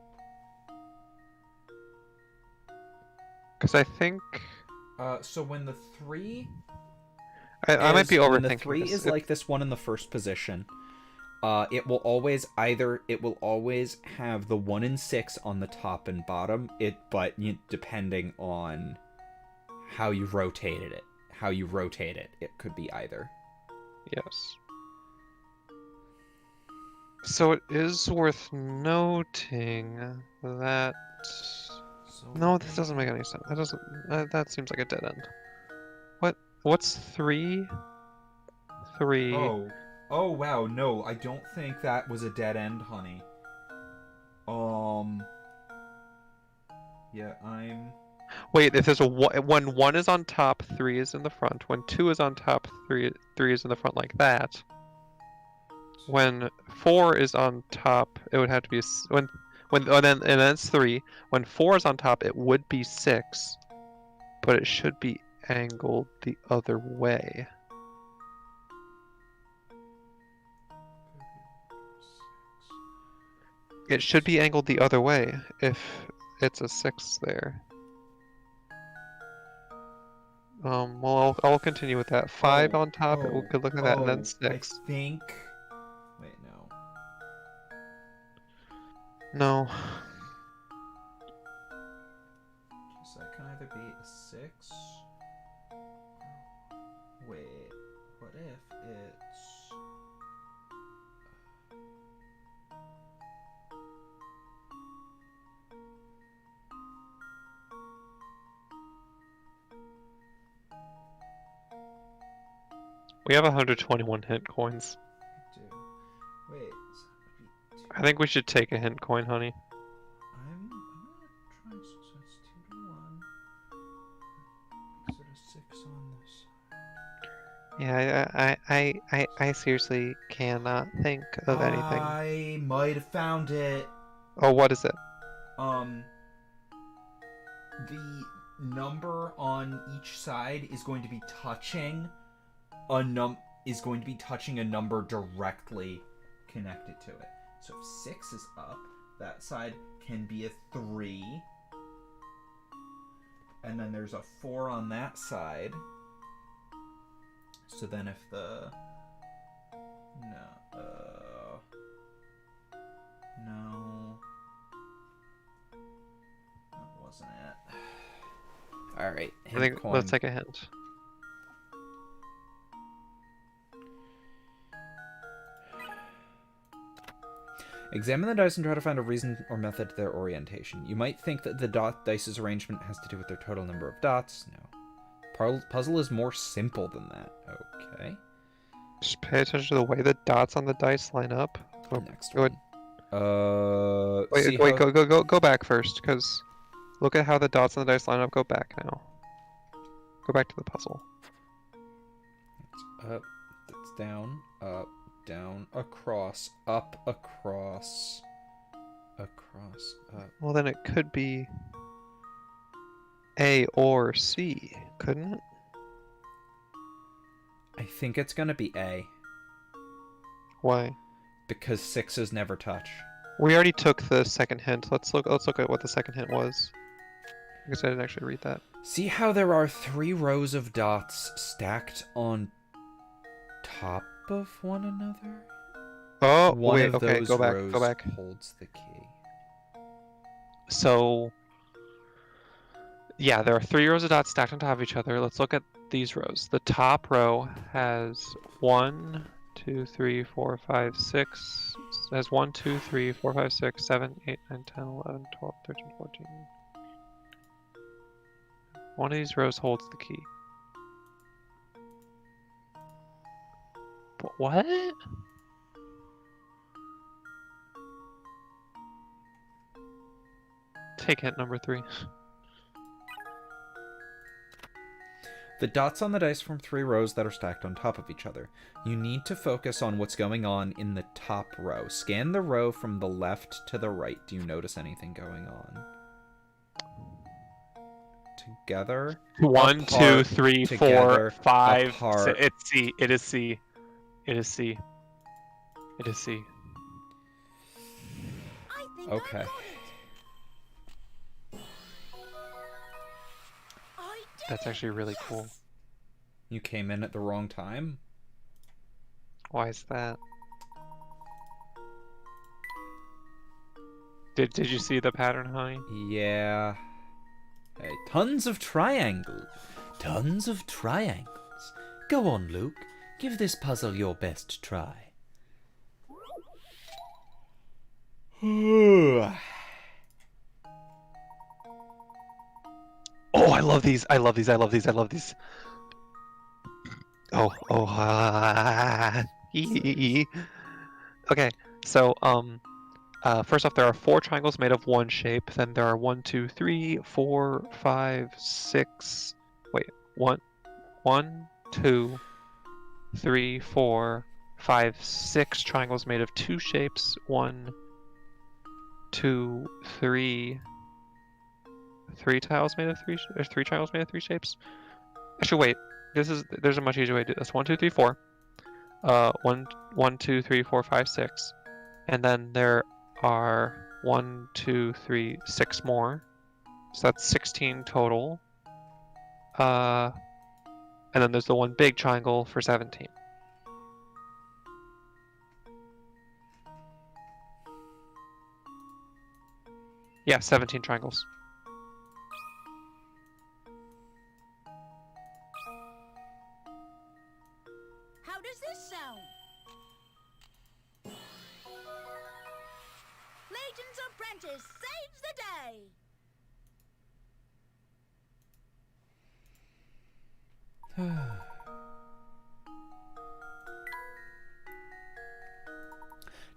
Speaker 2: Because I think
Speaker 1: So when the 3.
Speaker 2: I might be overthinking
Speaker 1: When the 3
Speaker 2: this.
Speaker 1: is like this one in the first position. It will always have the 1 and 6 on the top and bottom. Depending on how you rotate it, it could be either.
Speaker 2: Yes. So it is worth noting that. No, this doesn't make any sense. That doesn't. That seems like a dead end. What's 3? 3.
Speaker 1: Oh wow, no, I don't think that was a dead end, honey. Yeah, I'm.
Speaker 2: Wait, if there's when 1 is on top, 3 is in the front. When 2 is on top, 3 is in the front like that. When 4 is on top, it would have to be then it's 3. When 4 is on top, it would be 6, but it should be angled the other way. It should be angled the other way if it's a 6 there. Well, I'll continue with that. 5 on top, we could look at that, and then 6.
Speaker 1: I think. Wait, no.
Speaker 2: No.
Speaker 1: So that can either be a 6. Wait, what if it's.
Speaker 2: We have 121 hint coins.
Speaker 1: Do. Wait, so that would be 2.
Speaker 2: I think we should take a hint coin, honey.
Speaker 1: I'm gonna try. So it's 2 to 1. Is it a 6 on this side?
Speaker 2: Yeah, I seriously cannot think of anything.
Speaker 1: I might have found it.
Speaker 2: Oh, what is it?
Speaker 1: The number on each side is going to be touching a number directly connected to it. So if 6 is up, that side can be a 3. And then there's a 4 on that side. So then if the... No. That wasn't it. Alright,
Speaker 2: I think let's take a hint.
Speaker 1: Examine the dice and try to find a reason or method to their orientation. You might think that the dice's arrangement has to do with their total number of dots. No. Puzzle is more simple than that. Okay.
Speaker 2: Just pay attention to the way the dots on the dice line up.
Speaker 1: Next
Speaker 2: go
Speaker 1: one.
Speaker 2: Go back first, because look at how the dots on the dice line up. Go back now. Go back to the puzzle.
Speaker 1: That's up. That's down, up, down, across, up, across, across, up.
Speaker 2: Well, then it could be A or C, couldn't it?
Speaker 1: I think it's gonna be A.
Speaker 2: Why?
Speaker 1: Because 6s never touch.
Speaker 2: We already took the second hint. Let's look at what the second hint was. I guess I didn't actually read that.
Speaker 1: See how there are 3 rows of dots stacked on top of one another?
Speaker 2: Oh,
Speaker 1: One
Speaker 2: wait,
Speaker 1: of
Speaker 2: okay,
Speaker 1: those
Speaker 2: go
Speaker 1: rows
Speaker 2: back.
Speaker 1: holds the key.
Speaker 2: So, yeah, there are 3 rows of dots stacked on top of each other. Let's look at these rows. The top row has 1, 2, 3, 4, 5, 6. Has 1, 2, 3, 4, 5, 6, 7, 8, 9, 10, 11, 12, 13, 14. One of these rows holds the key. What? Take hint number 3.
Speaker 1: The dots on the dice form 3 rows that are stacked on top of each other. You need to focus on what's going on in the top row. Scan the row from the left to the right. Do you notice anything going on? Together.
Speaker 2: 1, 2, 3, 4,
Speaker 1: together,
Speaker 2: 5.
Speaker 1: apart.
Speaker 2: It's C. It is C. It is C. It is C.
Speaker 5: I think
Speaker 1: Okay.
Speaker 5: I got it. I did
Speaker 2: That's
Speaker 5: it.
Speaker 2: actually really cool.
Speaker 5: Yes.
Speaker 1: You came in at the wrong time?
Speaker 2: Why is that? Did you see the pattern, honey?
Speaker 1: Yeah. Hey, tons of triangles.
Speaker 3: Tons of triangles. Go on, Luke. Give this puzzle your best try.
Speaker 2: Oh, I love these. I love these. I love these. I love these. Oh, okay, so first off, there are 4 triangles made of one shape. Then there are 1, 2, 3, 4, 5, 6. Wait, 1, 2, 3, 4, 5, 6 triangles made of 2 shapes. 1, 2, 3. 3 tiles made of 3. There's 3 triangles made of 3 shapes. Actually, wait. There's a much easier way to do this. 1, 2, 3, 4. 1, 2, 3, 4, 5, 6. And then there are 1, 2, 3, 6 more. So that's 16 total. And then there's the one big triangle for 17. Yeah, 17 triangles.
Speaker 5: How does this sound? Layton's apprentice saves the day.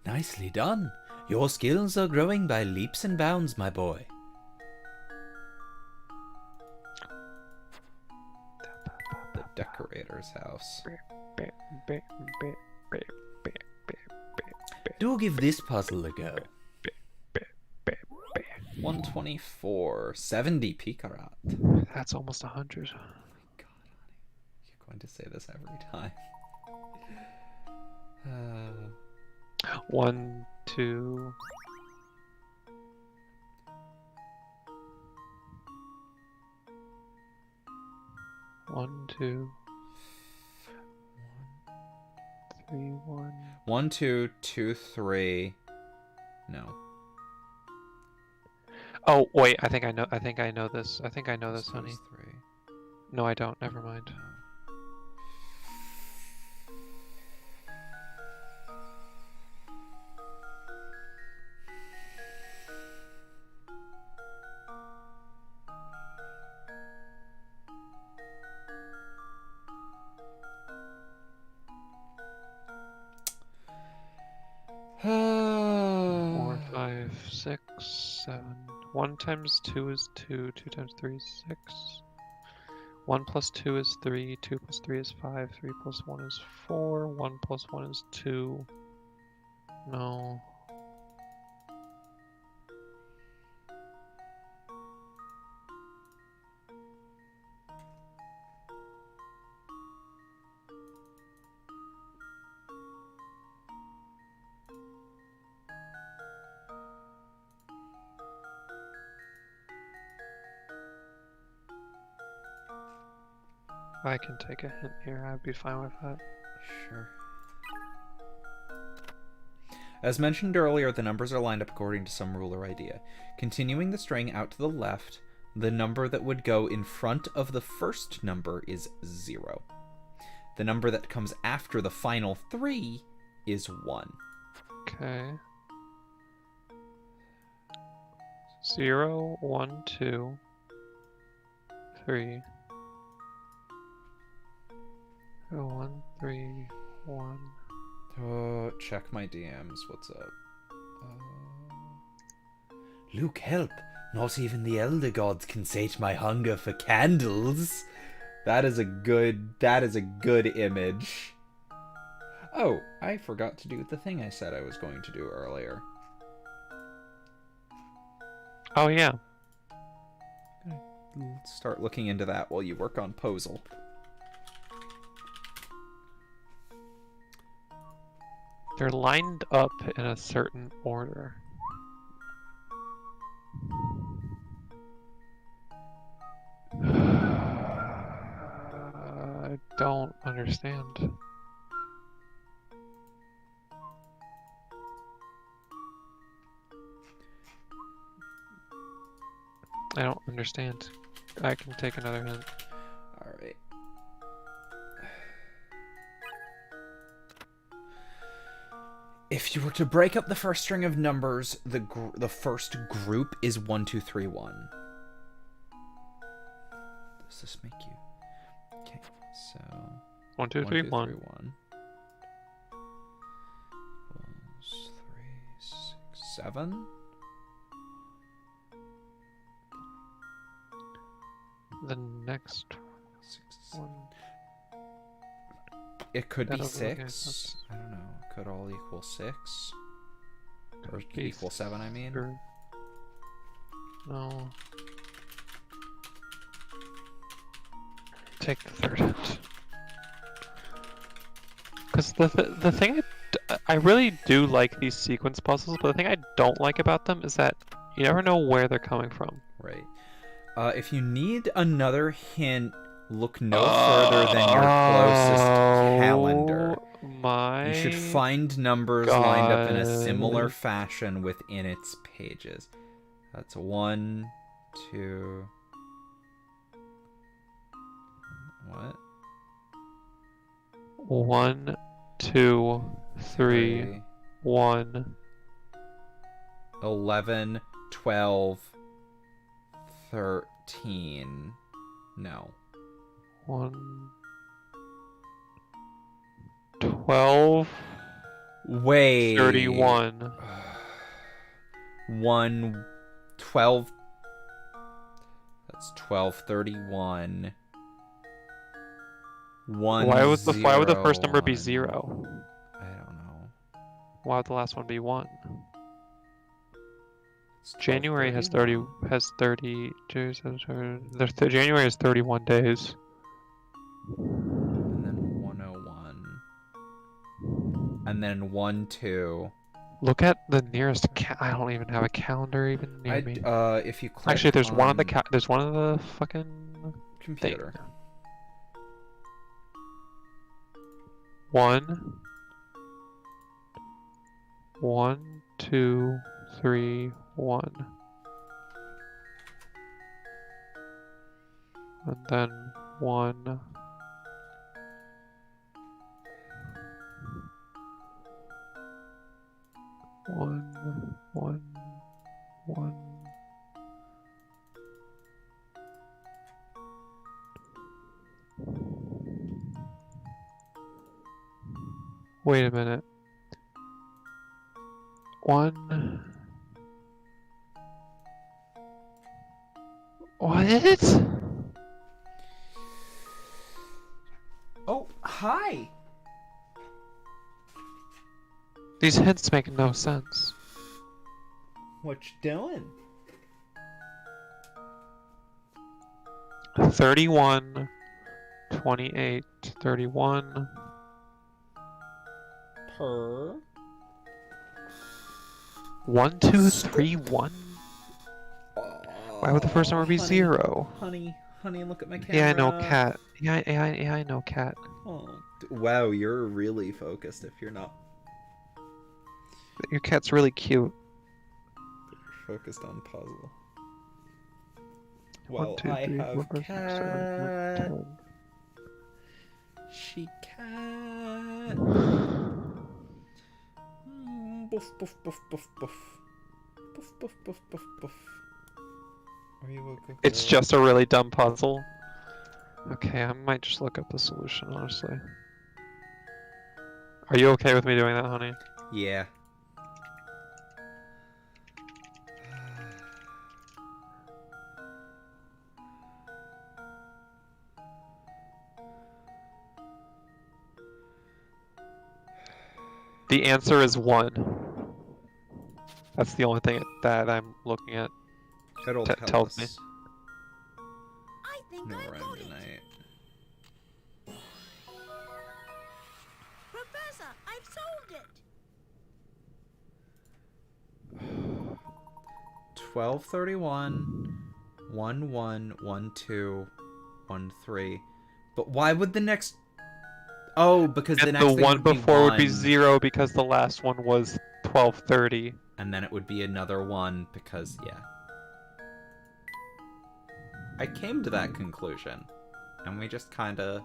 Speaker 3: Nicely done. Your skills are growing by leaps and bounds, my boy.
Speaker 1: The decorator's house.
Speaker 3: Do give this puzzle a go.
Speaker 1: 124. 70 picarat.
Speaker 2: That's almost 100.
Speaker 1: God, honey. You're going to say this every time.
Speaker 2: 1, 2. One, 2. 3, 1.
Speaker 1: 1, 2, 2, 3. No.
Speaker 2: Oh wait, I think I know this. I think I know this,
Speaker 1: This
Speaker 2: honey.
Speaker 1: is 3.
Speaker 2: No, I don't. Never mind.
Speaker 1: No.
Speaker 2: 4, 5, 6, 7. 1 times 2 is 2. 2 times 3 is 6. 1 plus 2 is 3, 2 plus 3 is 5, 3 plus 1 is 4, 1 plus 1 is 2. No. I can take a hint here, I'd be fine with that.
Speaker 1: Sure. As mentioned earlier, the numbers are lined up according to some rule or idea. Continuing the string out to the left, the number that would go in front of the first number is 0. The number that comes after the final 3 is 1.
Speaker 2: Okay. 0, 1, 2, 3. 1, 3, 1.
Speaker 1: Check my DMs. What's up?
Speaker 3: Luke, help! Not even the elder gods can sate my hunger for candles.
Speaker 1: That is a good image. Oh, I forgot to do the thing I said I was going to do earlier.
Speaker 2: Oh yeah.
Speaker 1: Let's start looking into that while you work on Posel.
Speaker 2: They're lined up in a certain order. I don't understand. I don't understand. I can take another hint.
Speaker 1: Alright. If you were to break up the first string of numbers, the first group is 1, 2, 3, 1. Does this make you? Okay, so
Speaker 2: 1, 2, 3, 1.
Speaker 1: 1. Equals 3, 6, 7.
Speaker 2: The next
Speaker 1: 6,
Speaker 2: one.
Speaker 1: It could
Speaker 2: That
Speaker 1: be
Speaker 2: doesn't look
Speaker 1: 6. I don't know. It could all equal 6. Or
Speaker 2: be
Speaker 1: equal 7, I mean.
Speaker 2: Sure. No. Take the third hint. Because the thing I really do like these sequence puzzles, but the thing I don't like about them is that you never know where they're coming from.
Speaker 1: Right. If you need another hint, look no further than your closest calendar.
Speaker 2: My
Speaker 1: You should find numbers lined up in a similar fashion within its pages. That's 1, 2. What?
Speaker 2: 1, 2, 3, 1.
Speaker 1: 11, 12, 13. No.
Speaker 2: 1, 12,
Speaker 1: Wait.
Speaker 2: 31.
Speaker 1: 1, 12. That's 12, 31. 1,
Speaker 2: Why would the first number be
Speaker 1: 1.
Speaker 2: 0?
Speaker 1: I don't know.
Speaker 2: Why would the last one be 1?
Speaker 1: It's
Speaker 2: January has
Speaker 1: 12:31.
Speaker 2: 30. January has 31 days.
Speaker 1: And then 101. And then 1, 2.
Speaker 2: Look at the nearest. I don't even have a calendar even near me.
Speaker 1: If you click
Speaker 2: Actually, there's one on the
Speaker 1: on
Speaker 2: there's one on the fucking
Speaker 1: computer.
Speaker 2: thing. 1, 1, 2, 3, 1. And then 1. One, one, one. Wait a minute. 1. What?
Speaker 1: hi.
Speaker 2: These hints make no sense.
Speaker 1: What you doing?
Speaker 2: 31, 28, 31.
Speaker 1: Per.
Speaker 2: 1, 2, 3, 1. Why would the first number be
Speaker 1: honey,
Speaker 2: 0?
Speaker 1: Honey, look at my camera.
Speaker 2: Yeah, I know, cat. Yeah, I know, cat.
Speaker 1: Oh, wow, you're really focused if you're not
Speaker 2: Your cat's really cute.
Speaker 1: focused on puzzle.
Speaker 2: 1,
Speaker 1: Well,
Speaker 2: 2,
Speaker 1: I
Speaker 2: 3, 4,
Speaker 1: have
Speaker 2: 5, 6, 7, 8,
Speaker 1: cat.
Speaker 2: 9, 10.
Speaker 1: She cat. Boof, boof, boof, boof, boof. Boof, boof, boof, boof, boof. Are you a good
Speaker 2: It's
Speaker 1: girl?
Speaker 2: just a really dumb puzzle. Okay, I might just look up the solution, honestly. Are you okay with me doing that, honey?
Speaker 1: Yeah.
Speaker 2: The answer is 1. That's the only thing that I'm looking at.
Speaker 1: It'll tell
Speaker 2: tells
Speaker 1: us.
Speaker 5: I think
Speaker 1: No
Speaker 5: I
Speaker 1: rhyme
Speaker 5: got it.
Speaker 1: tonight.
Speaker 5: Professor, I've solved it.
Speaker 1: 1231 11 12 13. But why would the next? Oh, because the
Speaker 2: And
Speaker 1: next
Speaker 2: the
Speaker 1: thing
Speaker 2: one
Speaker 1: would be
Speaker 2: before would be
Speaker 1: 1,
Speaker 2: 0 because the last one was 1230.
Speaker 1: and then it would be another 1 because yeah. I came to that conclusion, and we just kind of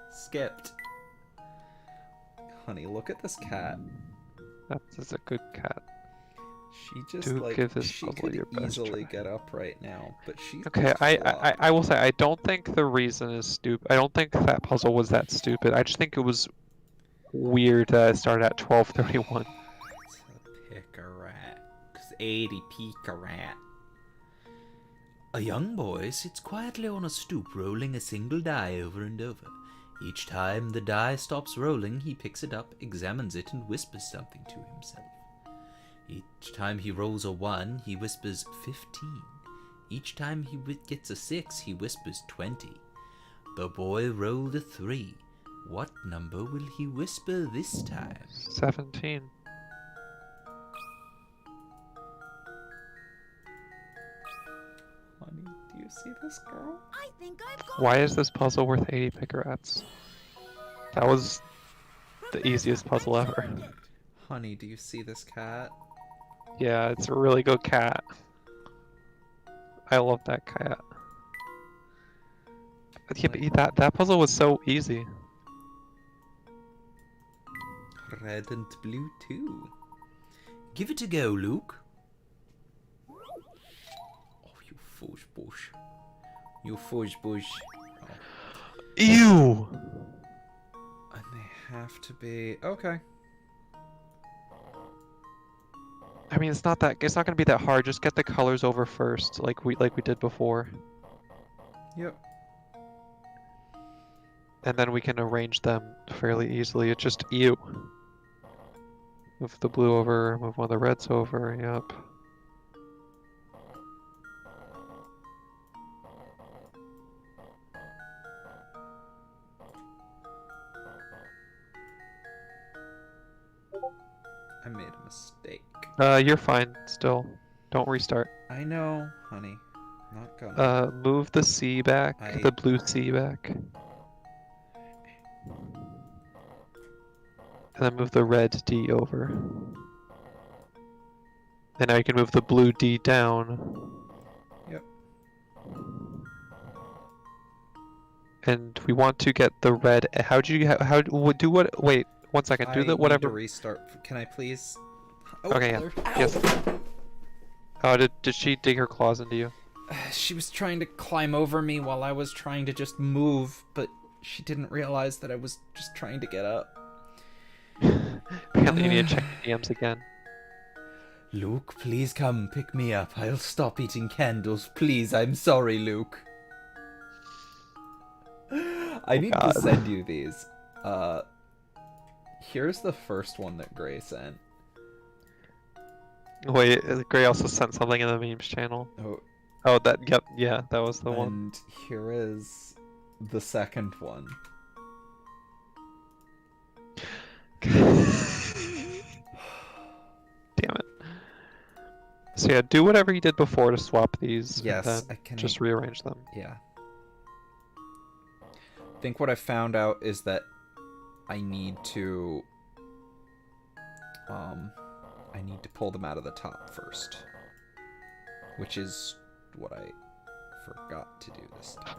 Speaker 1: skipped. Honey, look at this cat.
Speaker 2: That is a good cat.
Speaker 1: She just
Speaker 2: Do
Speaker 1: like
Speaker 2: give this
Speaker 1: she
Speaker 2: puzzle
Speaker 1: could
Speaker 2: your best
Speaker 1: easily
Speaker 2: try.
Speaker 1: get up right now, but she's
Speaker 2: Okay,
Speaker 1: just
Speaker 2: I
Speaker 1: flopped.
Speaker 2: will say I don't think the reason is stupid. I don't think that puzzle was that stupid. I just think it was weird that it started at 1231.
Speaker 1: It's a pick a rat. 'Cause 80 peek a rat.
Speaker 3: A young boy sits quietly on a stoop, rolling a single die over and over. Each time the die stops rolling, he picks it up, examines it, and whispers something to himself. Each time he rolls a 1, he whispers 15. Each time he gets a 6, he whispers 20. The boy rolled a 3. What number will he whisper this time?
Speaker 2: 17.
Speaker 1: Honey, do you see this girl?
Speaker 5: I think I've got
Speaker 2: Why
Speaker 5: it.
Speaker 2: is this puzzle worth 80 pickerats? That was the easiest puzzle ever.
Speaker 1: Honey, do you see this cat?
Speaker 2: Yeah, it's a really good cat. I love that cat. Yeah, but that puzzle was so easy.
Speaker 1: Red and blue too.
Speaker 3: Give it a go, Luke.
Speaker 1: Oh, you fudge bush. You fudge bush. Oh.
Speaker 2: Ew!
Speaker 1: And they have to be okay.
Speaker 2: I mean, it's not gonna be that hard. Just get the colors over first, like we did before,
Speaker 1: Yep.
Speaker 2: and then we can arrange them fairly easily. It's just ew. Move the blue over, move one of the reds over. Yep.
Speaker 1: I made a mistake.
Speaker 2: You're fine still. Don't restart.
Speaker 1: I know, honey. Not gonna.
Speaker 2: Move the C back, the blue C back. And then move the red D over. And now you can move the blue D down.
Speaker 1: Yep.
Speaker 2: And we want to get the red. How do you do what? Wait, 1 second. Do
Speaker 1: I
Speaker 2: the
Speaker 1: need to
Speaker 2: whatever.
Speaker 1: restart. Can I please? Oh,
Speaker 2: Okay, yeah.
Speaker 1: there-
Speaker 2: Yes.
Speaker 1: Ow!
Speaker 2: Oh, did she dig her claws into you?
Speaker 1: She was trying to climb over me while I was trying to just move, but she didn't realize that I was just trying to get up.
Speaker 2: Apparently, you need to check the DMs again.
Speaker 3: Luke, please come pick me up. I'll stop eating candles. Please, I'm sorry, Luke.
Speaker 1: I need
Speaker 2: God.
Speaker 1: to send you these. Here's the first one that Gray sent.
Speaker 2: Wait, Gray also sent something in the memes channel.
Speaker 1: Oh,
Speaker 2: Oh, yep, yeah, that was the one.
Speaker 1: and here is the second one.
Speaker 2: Damn it. So yeah, do whatever you did before to swap these,
Speaker 1: Yes,
Speaker 2: and
Speaker 1: I
Speaker 2: then
Speaker 1: can.
Speaker 2: just rearrange them.
Speaker 1: Yeah. I think what I found out is that I need to pull them out of the top first, which is what I forgot to do this time.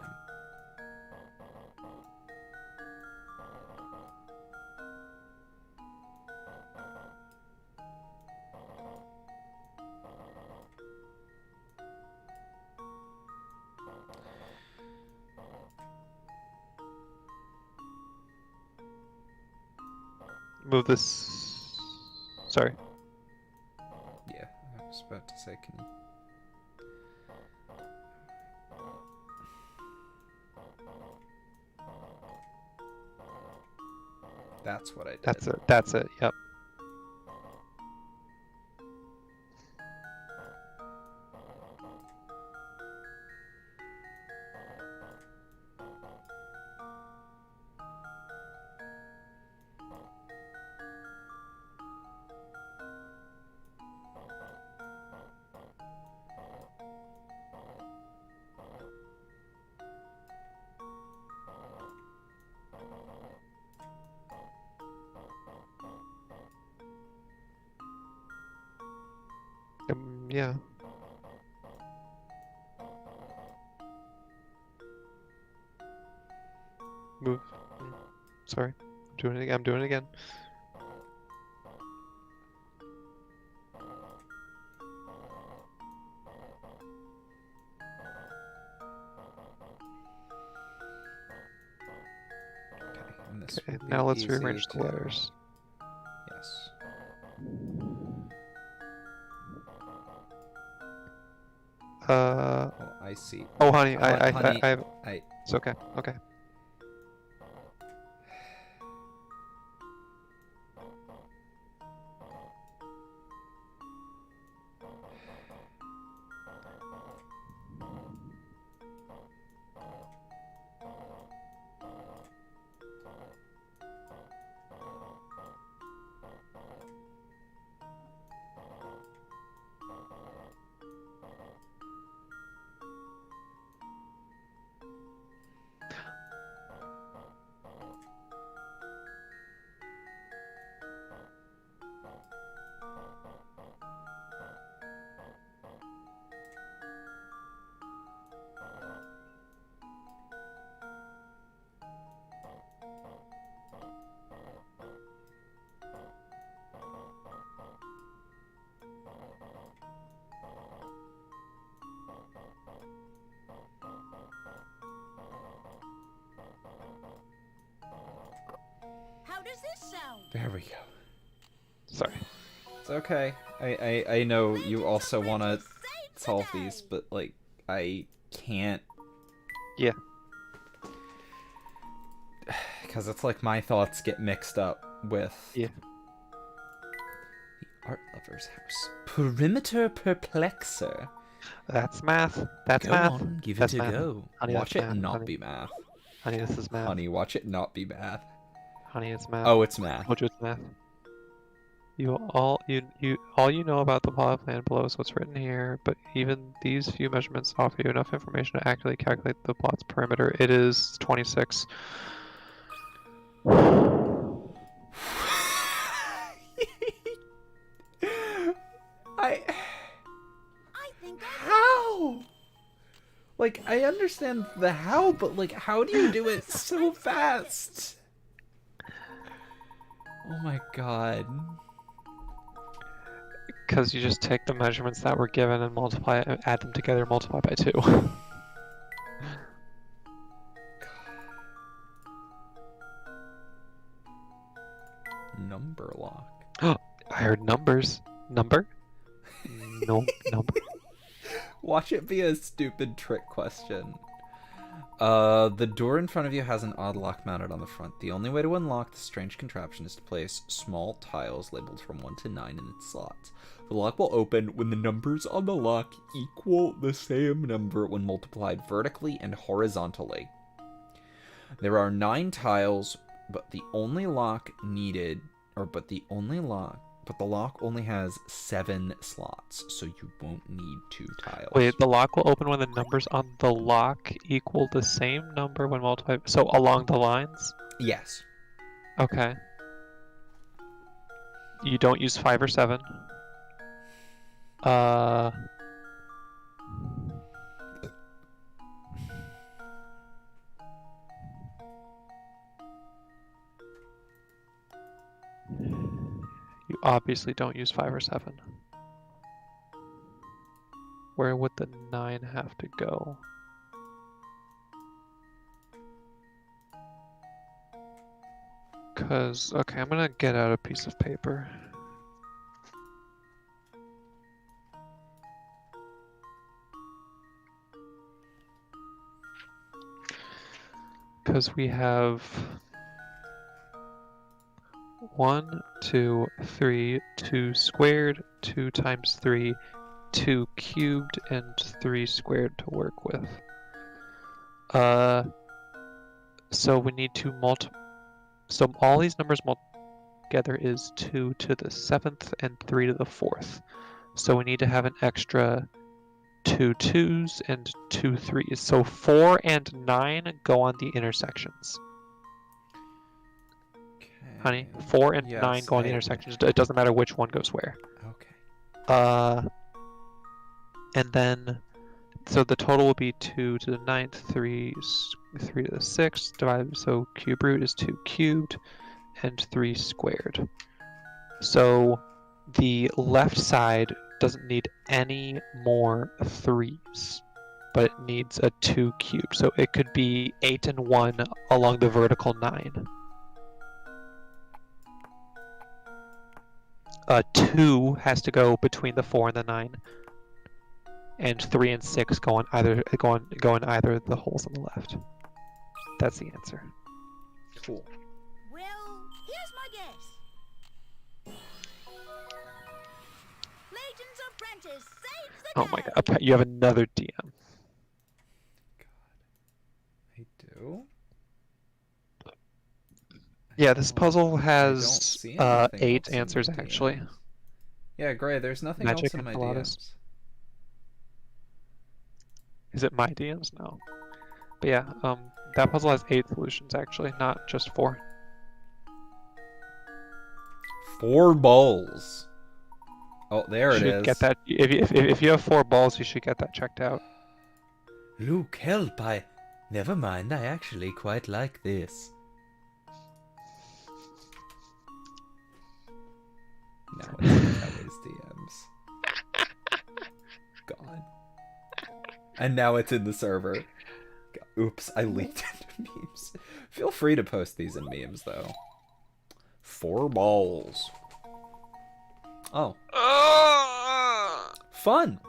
Speaker 2: Move this. Sorry.
Speaker 1: Yeah, I was about to say, can you... That's what I did.
Speaker 2: That's it. That's it. Yep. Yeah. Move. Sorry. I'm doing it again. I'm doing it again.
Speaker 1: Okay, and this
Speaker 2: Okay,
Speaker 1: will be
Speaker 2: now let's
Speaker 1: easy
Speaker 2: rearrange the
Speaker 1: to-
Speaker 2: letters.
Speaker 1: Yes. Oh, I see.
Speaker 2: Oh, honey,
Speaker 1: Honey,
Speaker 2: I. It's okay. Okay.
Speaker 5: How does this sound?
Speaker 1: there we go.
Speaker 2: Sorry.
Speaker 1: It's okay. I know
Speaker 5: Layton,
Speaker 1: you also
Speaker 5: something
Speaker 1: want to
Speaker 5: to say
Speaker 1: solve
Speaker 5: today.
Speaker 1: these, but, like, I can't.
Speaker 2: Yeah.
Speaker 1: Because it's like my thoughts get mixed up with
Speaker 2: Yeah.
Speaker 1: the art lover's house. Perimeter perplexer.
Speaker 2: That's math. That's
Speaker 3: Go
Speaker 2: math.
Speaker 3: on, give
Speaker 2: That's
Speaker 3: it a
Speaker 2: math.
Speaker 3: go.
Speaker 2: Honey,
Speaker 1: Watch
Speaker 2: that's
Speaker 1: it
Speaker 2: math.
Speaker 1: not
Speaker 2: honey.
Speaker 1: be math.
Speaker 2: Honey, this is math.
Speaker 1: Honey, watch it not be math.
Speaker 2: Honey, it's math.
Speaker 1: Oh, it's math.
Speaker 2: Told you it's math. All you know about the plot plan below is what's written here, but even these few measurements offer you enough information to accurately calculate the plot's perimeter. It is 26.
Speaker 1: I...
Speaker 5: I think I
Speaker 1: How? Like, I understand the how, but, like, how do you do it so fast? Oh my god.
Speaker 2: Because you just take the measurements that were given and multiply, add them together, multiply by 2.
Speaker 1: Number lock.
Speaker 2: I heard numbers. Number? No, number.
Speaker 1: Watch it be a stupid trick question. The door in front of you has an odd lock mounted on the front. The only way to unlock the strange contraption is to place small tiles labeled from 1 to 9 in its slots. The lock will open when the numbers on the lock equal the same number when multiplied vertically and horizontally. There are 9 tiles, but the lock only has 7 slots, so you won't need 2 tiles.
Speaker 2: Wait, the lock will open when the numbers on the lock equal the same number when multiplied. So along the lines?
Speaker 1: Yes.
Speaker 2: Okay. You don't use 5 or 7. You obviously don't use 5 or 7. Where would the 9 have to go? Okay, I'm gonna get out a piece of paper. Because we have 1, 2, 3, 2 squared, 2 times 3, 2 cubed, and 3 squared to work with. So we need to so all these numbers together is 2 to the 7th and 3 to the 4th. So we need to have an extra 2 2s and 2 3s. So 4 and 9 go on the intersections.
Speaker 1: Okay.
Speaker 2: Honey, 4 and
Speaker 1: Yes,
Speaker 2: 9 go on the intersections. It doesn't matter which one goes where.
Speaker 1: Okay.
Speaker 2: And then, so the total will be 2 to the 9th, 3 to the 6th, divided, so cube root is 2 cubed, and 3 squared. So the left side doesn't need any more 3s, but it needs a 2 cubed. So it could be 8 and 1 along the vertical 9. 2 has to go between the 4 and the 9. And 3 and 6 go in either of the holes on the left. That's the answer.
Speaker 1: Cool.
Speaker 5: Well, here's my guess. Layton's apprentice saves the
Speaker 2: Oh my
Speaker 5: day.
Speaker 2: god, you have another DM.
Speaker 1: I do?
Speaker 2: Yeah, this puzzle
Speaker 1: I
Speaker 2: has
Speaker 1: don't see anything
Speaker 2: 8
Speaker 1: else in my
Speaker 2: answers
Speaker 1: DM.
Speaker 2: actually.
Speaker 1: Yeah, Gray, there's nothing
Speaker 2: Magic
Speaker 1: else in
Speaker 2: and
Speaker 1: my
Speaker 2: Pilates.
Speaker 1: DMs.
Speaker 2: Is it my DMs? No. But yeah, that puzzle has 8 solutions actually, not just 4.
Speaker 1: 4 balls. Oh, there
Speaker 2: You
Speaker 1: it
Speaker 2: should
Speaker 1: is.
Speaker 2: get that. If you have 4 balls, you should get that checked out.
Speaker 3: Luke, help, Never mind, I actually quite like this.
Speaker 1: Now it's in Kelly's DMs. God. And now it's in the server. God, oops, I leaked into memes. Feel free to post these in memes, though. 4 balls. Oh. Fun!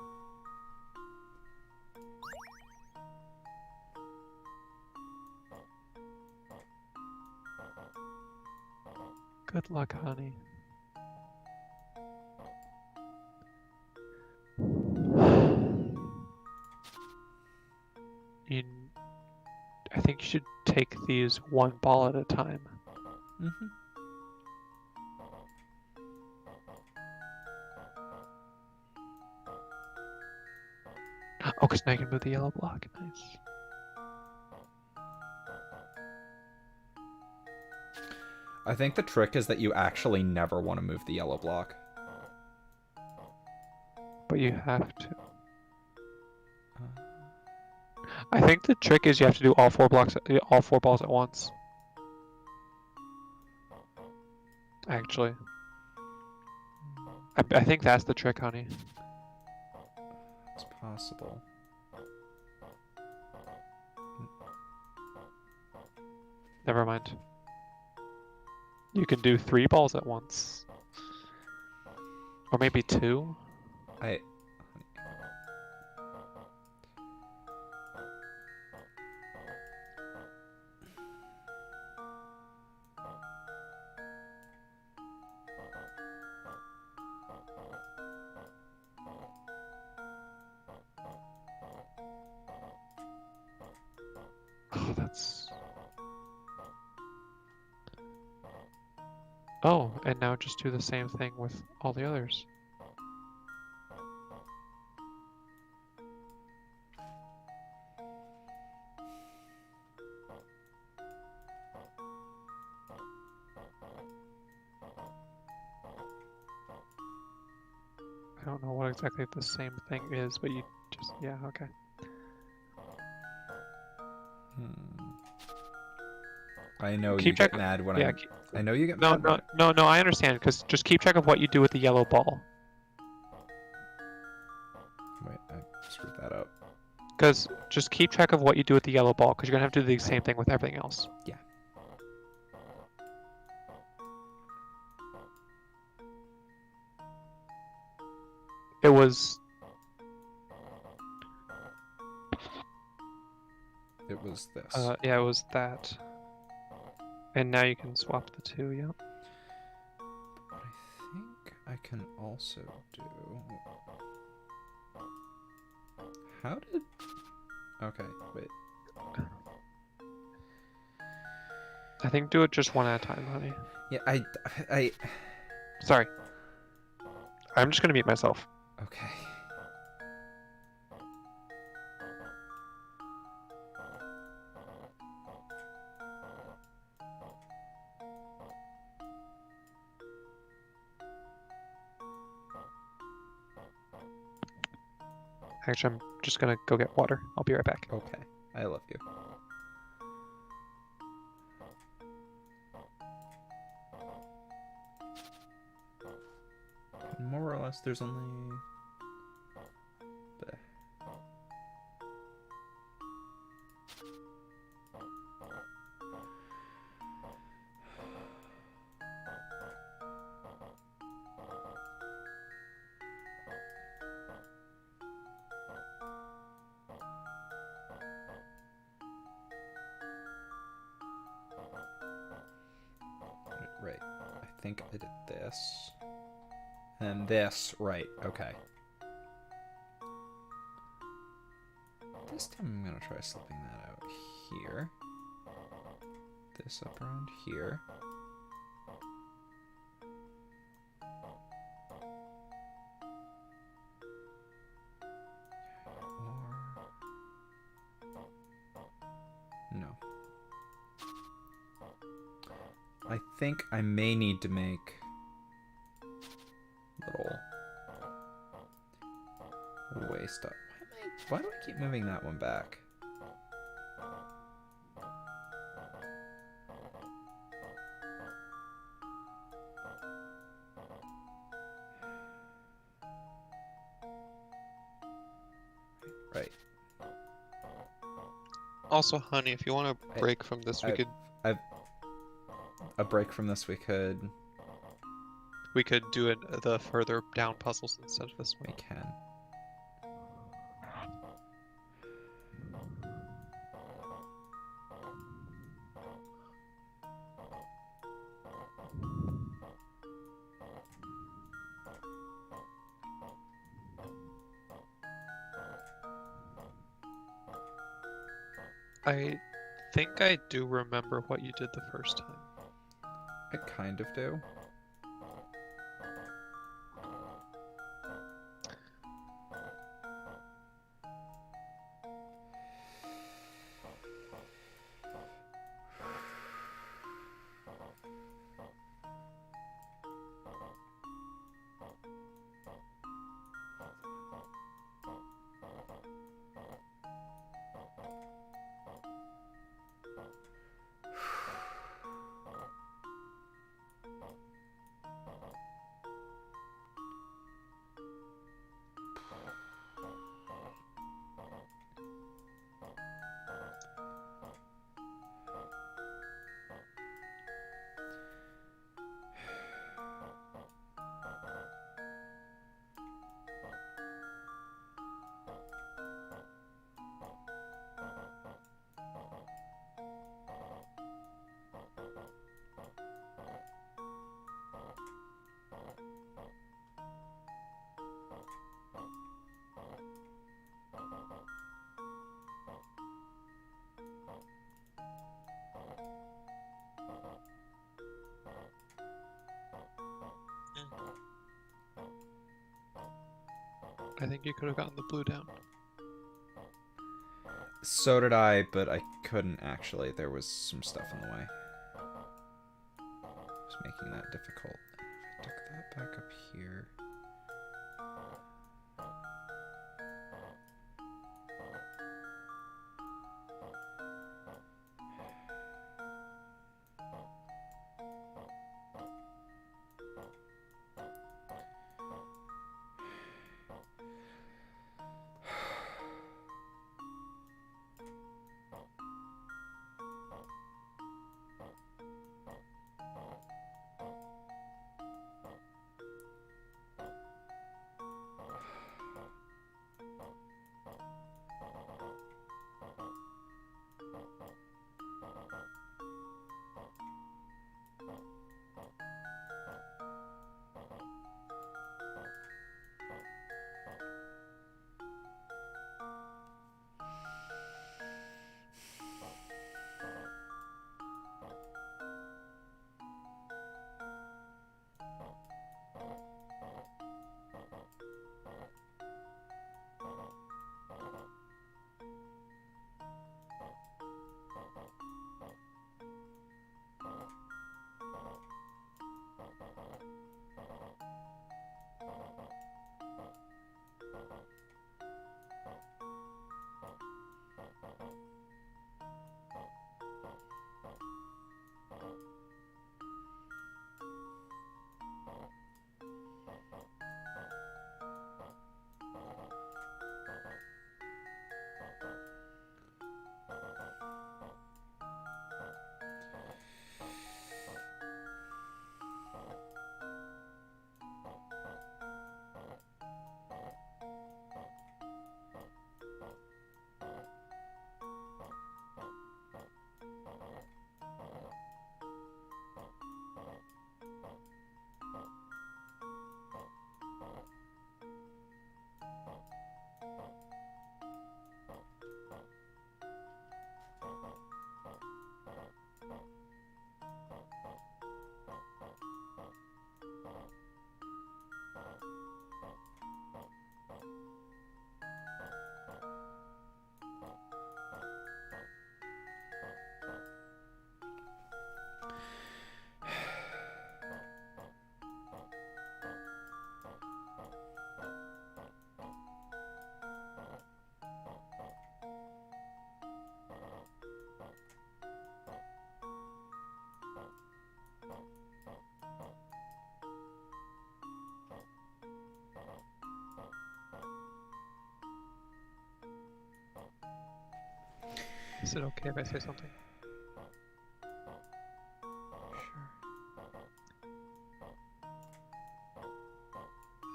Speaker 2: Good luck, honey. I think you should take these 1 ball at a time.
Speaker 1: Mm-hmm.
Speaker 2: Oh, because now you can move the yellow block. Nice.
Speaker 1: I think the trick is that you actually never want to move the yellow block.
Speaker 2: But you have to. I think the trick is you have to do all 4 balls at once. Actually. I think that's the trick, honey.
Speaker 1: It's possible.
Speaker 2: Never mind. You can do 3 balls at once. Or maybe 2? Oh, and now just do the same thing with all the others. I don't know what exactly the same thing is, but you just, yeah, okay.
Speaker 1: I know
Speaker 2: Keep
Speaker 1: you get
Speaker 2: track-
Speaker 1: mad when
Speaker 2: yeah,
Speaker 1: I know you get
Speaker 2: No,
Speaker 1: mad.
Speaker 2: no, I understand, because just keep track of what you do with the yellow ball.
Speaker 1: Wait, I screwed that up.
Speaker 2: Because just keep track of what you do with the yellow ball, because you're going to have to do the same thing with everything else.
Speaker 1: Yeah.
Speaker 2: It was
Speaker 1: this.
Speaker 2: yeah, it was that. And now you can swap the two, yeah.
Speaker 1: What I think I can also do... How did... Okay, wait.
Speaker 2: I think do it just one at a time, honey.
Speaker 1: Yeah, I...
Speaker 2: Sorry. I'm just gonna mute myself.
Speaker 1: Okay.
Speaker 2: Actually, I'm just gonna go get water. I'll be right back.
Speaker 1: Okay. I love you. More or less, there's only... Bleh. Right. I think I did this. And this. Right. Okay. This time I'm going to try slipping that out here. This up around here. Or... No. I think I may need to make little waste up. Why do I keep moving that one back? Right.
Speaker 2: Also, honey, if you want to break from this, we could
Speaker 1: a break from this. We could
Speaker 2: do it the further down puzzles instead of this one.
Speaker 1: We can.
Speaker 2: I think I do remember what you did the first time.
Speaker 1: I kind of do.
Speaker 2: think you could have gotten the blue down.
Speaker 1: So did I, but I couldn't actually. There was some stuff in the way. It was making that difficult. If I took that back up here.
Speaker 2: Is it okay if I say something?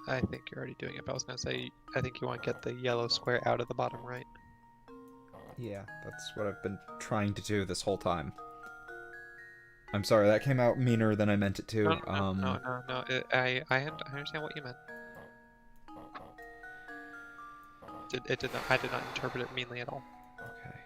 Speaker 2: I think you're already doing it, but I was gonna say, I think you want to get the yellow square out of the bottom right.
Speaker 1: Yeah, that's what I've been trying to do this whole time. I'm sorry, that came out meaner than I meant it to.
Speaker 2: No. I understand what you meant. It did not. I did not interpret it meanly at all.
Speaker 1: Okay.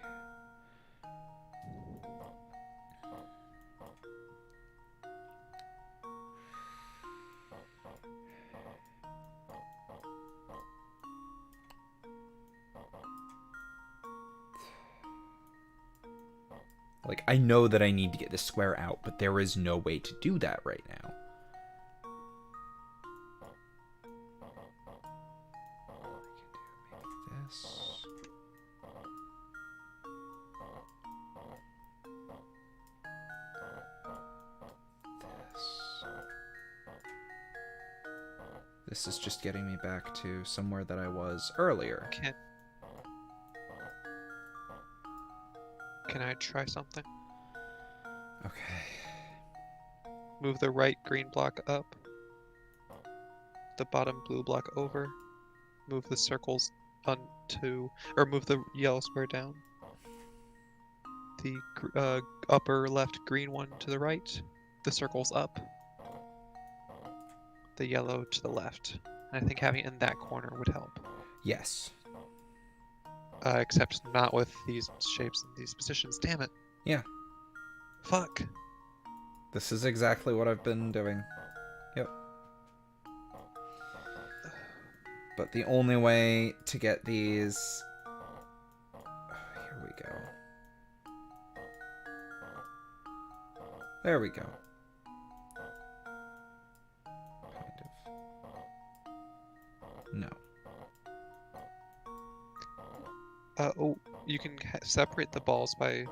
Speaker 1: Like, I know that I need to get this square out, but there is no way to do that right now. I can do maybe this. This is just getting me back to somewhere that I was earlier.
Speaker 2: Can I try something?
Speaker 1: Okay.
Speaker 2: Move the right green block up. The bottom blue block over. Move the circles move the yellow square down. The upper left green one to the right. The circles up. The yellow to the left. And I think having it in that corner would help.
Speaker 1: Yes.
Speaker 2: Except not with these shapes and these positions. Damn it.
Speaker 1: Yeah.
Speaker 2: Fuck.
Speaker 1: This is exactly what I've been doing. Yep. But the only way to get these... Here we go. There we go. Kind of. No.
Speaker 2: Oh, you can separate the balls by...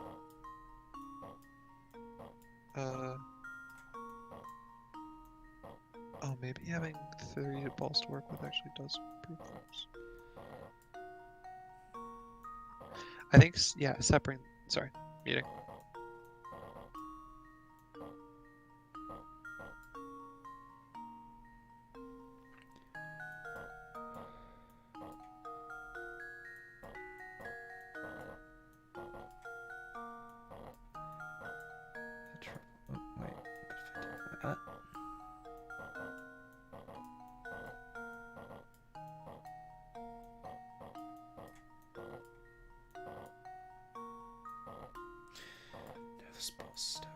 Speaker 2: Oh, maybe having 3 balls to work with actually does improve things. I think, yeah, separating... Sorry, muting.
Speaker 1: Oh, wait. That. No, this ball's stuck.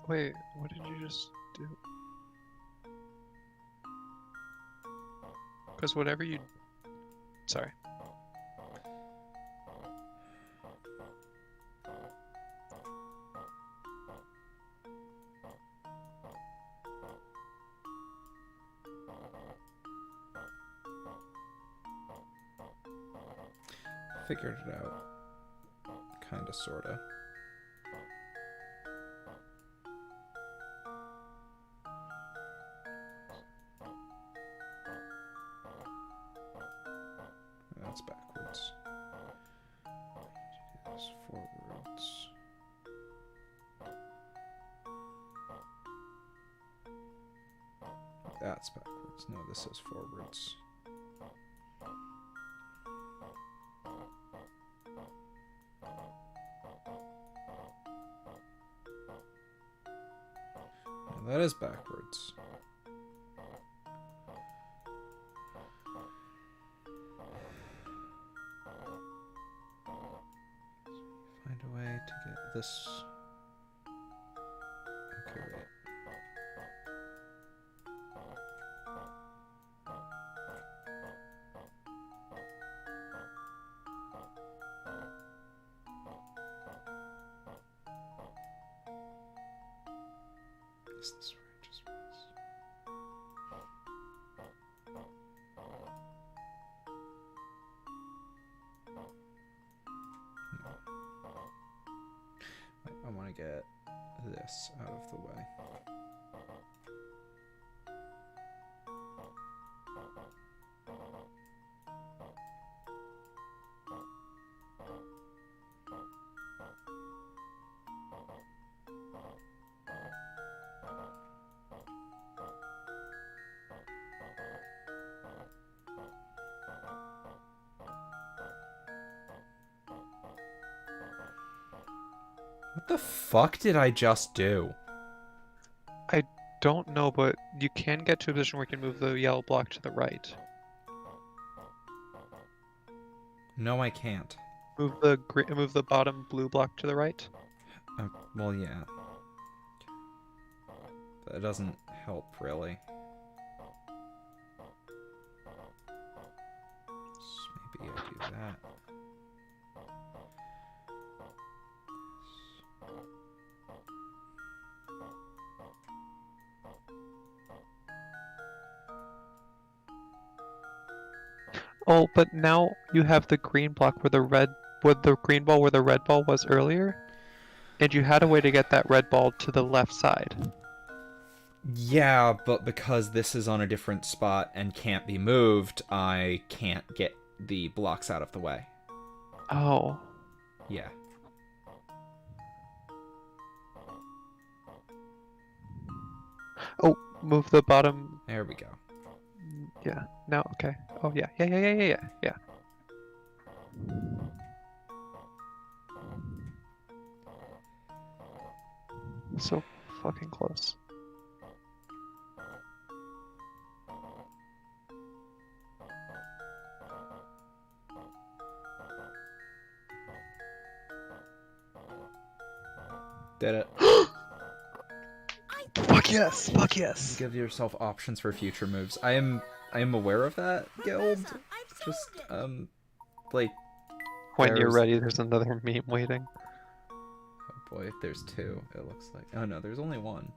Speaker 2: Wait, what did you just do? Because whatever you... Sorry.
Speaker 1: Figured it out. Kinda, sorta. That's backwards. Do this forwards. That's backwards. No, this is forwards. No, that is backwards. Find a way to get this. Okay, wait. Is this where it just was? No. Wait, I want to get this out of the way. What the fuck did I just do?
Speaker 2: I don't know, but you can get to a position where you can move the yellow block to the right.
Speaker 1: No, I can't.
Speaker 2: Move the bottom blue block to the right.
Speaker 1: Well, yeah. That doesn't help, really. So maybe I do that.
Speaker 2: Oh, but now you have the green block where the green ball where the red ball was earlier, and you had a way to get that red ball to the left side.
Speaker 1: Yeah, but because this is on a different spot and can't be moved, I can't get the blocks out of the way.
Speaker 2: Oh.
Speaker 1: Yeah.
Speaker 2: Oh, move the bottom.
Speaker 1: There we go.
Speaker 2: Yeah. No. Okay. Oh yeah. Yeah. So fucking close.
Speaker 1: Did it.
Speaker 2: Fuck yes. Fuck yes.
Speaker 1: Give yourself options for future moves. I am aware of that, Guild.
Speaker 5: Professor, I've
Speaker 1: Just
Speaker 5: solved it.
Speaker 1: like
Speaker 2: When you're
Speaker 1: there's-
Speaker 2: ready, there's another meme waiting.
Speaker 1: Oh boy, there's two, it looks like. Oh no, there's only one.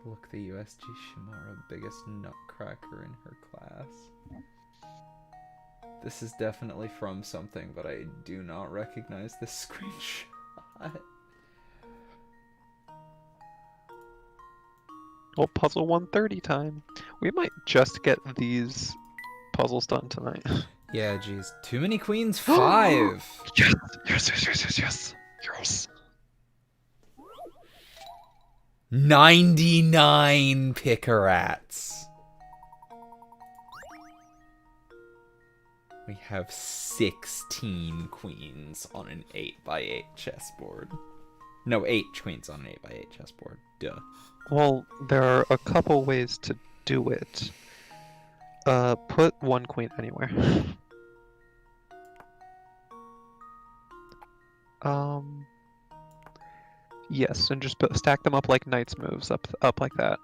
Speaker 1: Look, the USG Shimara, biggest nutcracker in her class. This is definitely from something, but I do not recognize this screenshot.
Speaker 2: Well, puzzle 130 time. We might just get these puzzles done tonight.
Speaker 1: Yeah, geez. Too many queens. 5!
Speaker 2: Yes.
Speaker 1: 99 Pickerats. We have 16 queens on an 8x8 chessboard. No, 8 queens on an 8x8 chessboard. Duh.
Speaker 2: Well, there are a couple ways to do it. Put one queen anywhere. Yes, and just stack them up like knight's moves, up like that.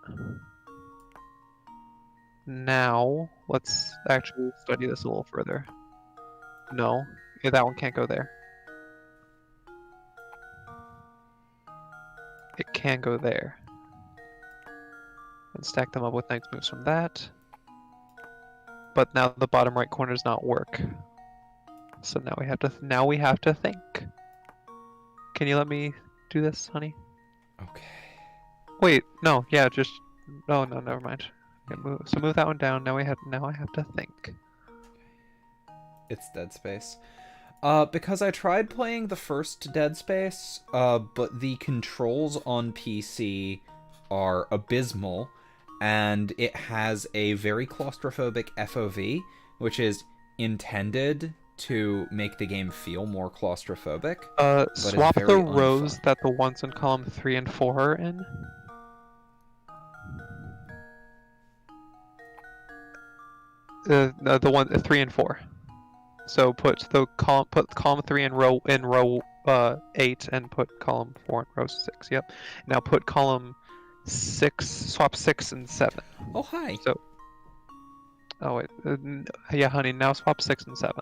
Speaker 2: Now, let's actually study this a little further. No, yeah, that one can't go there. It can go there. And stack them up with knight's moves from that. But now the bottom right corner does not work. So now we have to think. Can you let me do this, honey?
Speaker 1: Okay.
Speaker 2: Wait, no, yeah, just no, never mind. Yeah, move that one down. Now I have to think.
Speaker 1: It's Dead Space. Because I tried playing the first Dead Space, but the controls on PC are abysmal, and it has a very claustrophobic FOV, which is intended to make the game feel more claustrophobic.
Speaker 2: Swap
Speaker 1: very
Speaker 2: the rows
Speaker 1: unfun.
Speaker 2: that the ones in column 3 and 4 are in. No, the one 3 and 4. So put column 3 in row 8 and put column 4 in row 6. Yep. Now put column 6, swap 6 and 7.
Speaker 1: Oh, hi.
Speaker 2: So oh wait, yeah, honey. Now swap 6 and 7.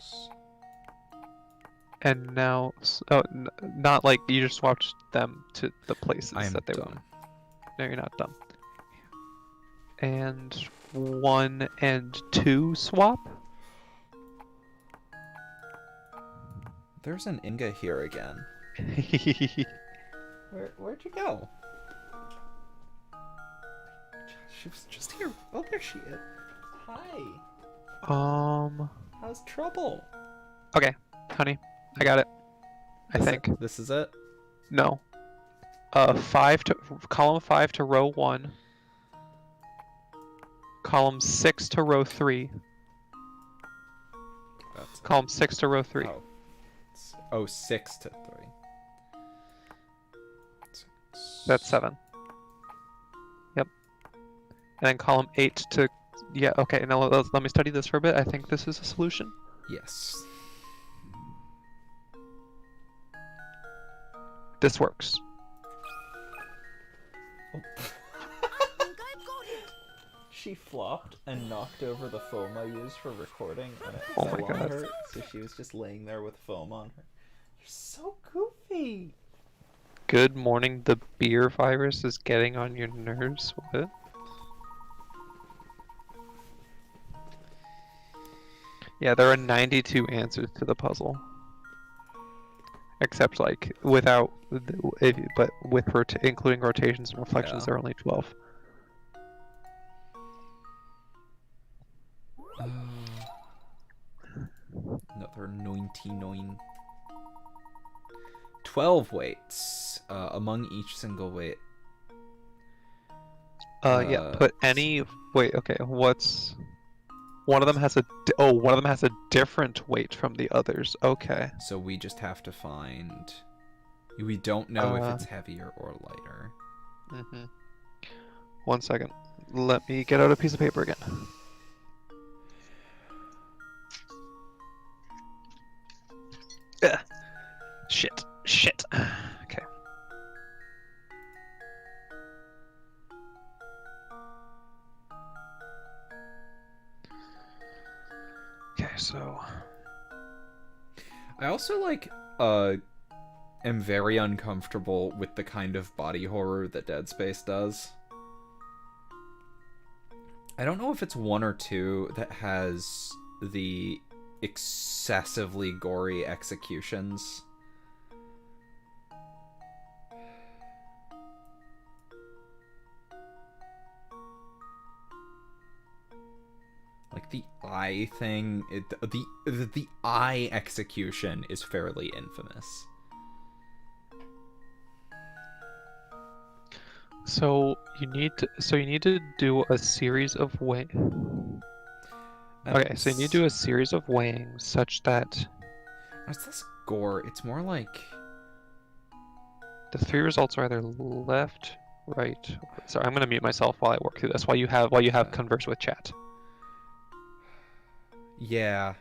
Speaker 1: 6.
Speaker 2: And now, not like you just swapped them to the places
Speaker 1: I am
Speaker 2: that they were.
Speaker 1: dumb.
Speaker 2: No, you're not dumb. And 1 and 2 swap.
Speaker 1: There's an Inga here again. Where'd you go? She was just here. Oh, there she is. Hi. How's trouble?
Speaker 2: Okay, honey, I got it. I think.
Speaker 1: This is it?
Speaker 2: No. 5 to column 5 to row 1. Column 6 to row 3.
Speaker 1: That's
Speaker 2: Column 6 to row 3.
Speaker 1: Oh. Oh, 6 to 3.
Speaker 2: That's 7. Yep. And then column 8 to... Yeah, okay, now let me study this for a bit. I think this is a solution.
Speaker 1: Yes.
Speaker 2: This works.
Speaker 5: I think I've got it.
Speaker 1: She flopped and knocked over the foam I used for recording, and it
Speaker 2: Oh
Speaker 1: fell
Speaker 2: my
Speaker 1: on
Speaker 2: God.
Speaker 1: her, so she was just laying there with foam on her. You're so goofy.
Speaker 2: Good morning, the beer virus is getting on your nerves. What? Yeah, there are 92 answers to the puzzle. except like but with including rotations and reflections,
Speaker 1: Yeah.
Speaker 2: there are only 12.
Speaker 1: Another 99. 12 weights among each single weight.
Speaker 2: Yeah. Put any. Wait. Okay. What's one of them has a one of them has a different weight from the others. Okay.
Speaker 1: So we just have to find. We don't know if it's heavier or lighter.
Speaker 2: Mm-hmm. 1 second. Let me get out a piece of paper again. Ugh. Shit. Okay. Okay, so
Speaker 1: I also am very uncomfortable with the kind of body horror that Dead Space does. I don't know if it's 1 or 2 that has the excessively gory executions. Like the eye thing, the eye execution is fairly infamous.
Speaker 2: So you need to do a series of Okay, so you need to do a series of weighings such that
Speaker 1: It's less gore. It's more like
Speaker 2: the 3 results are either left, right. Sorry, I'm gonna mute myself while I work through this. While you have converse with chat.
Speaker 1: yeah.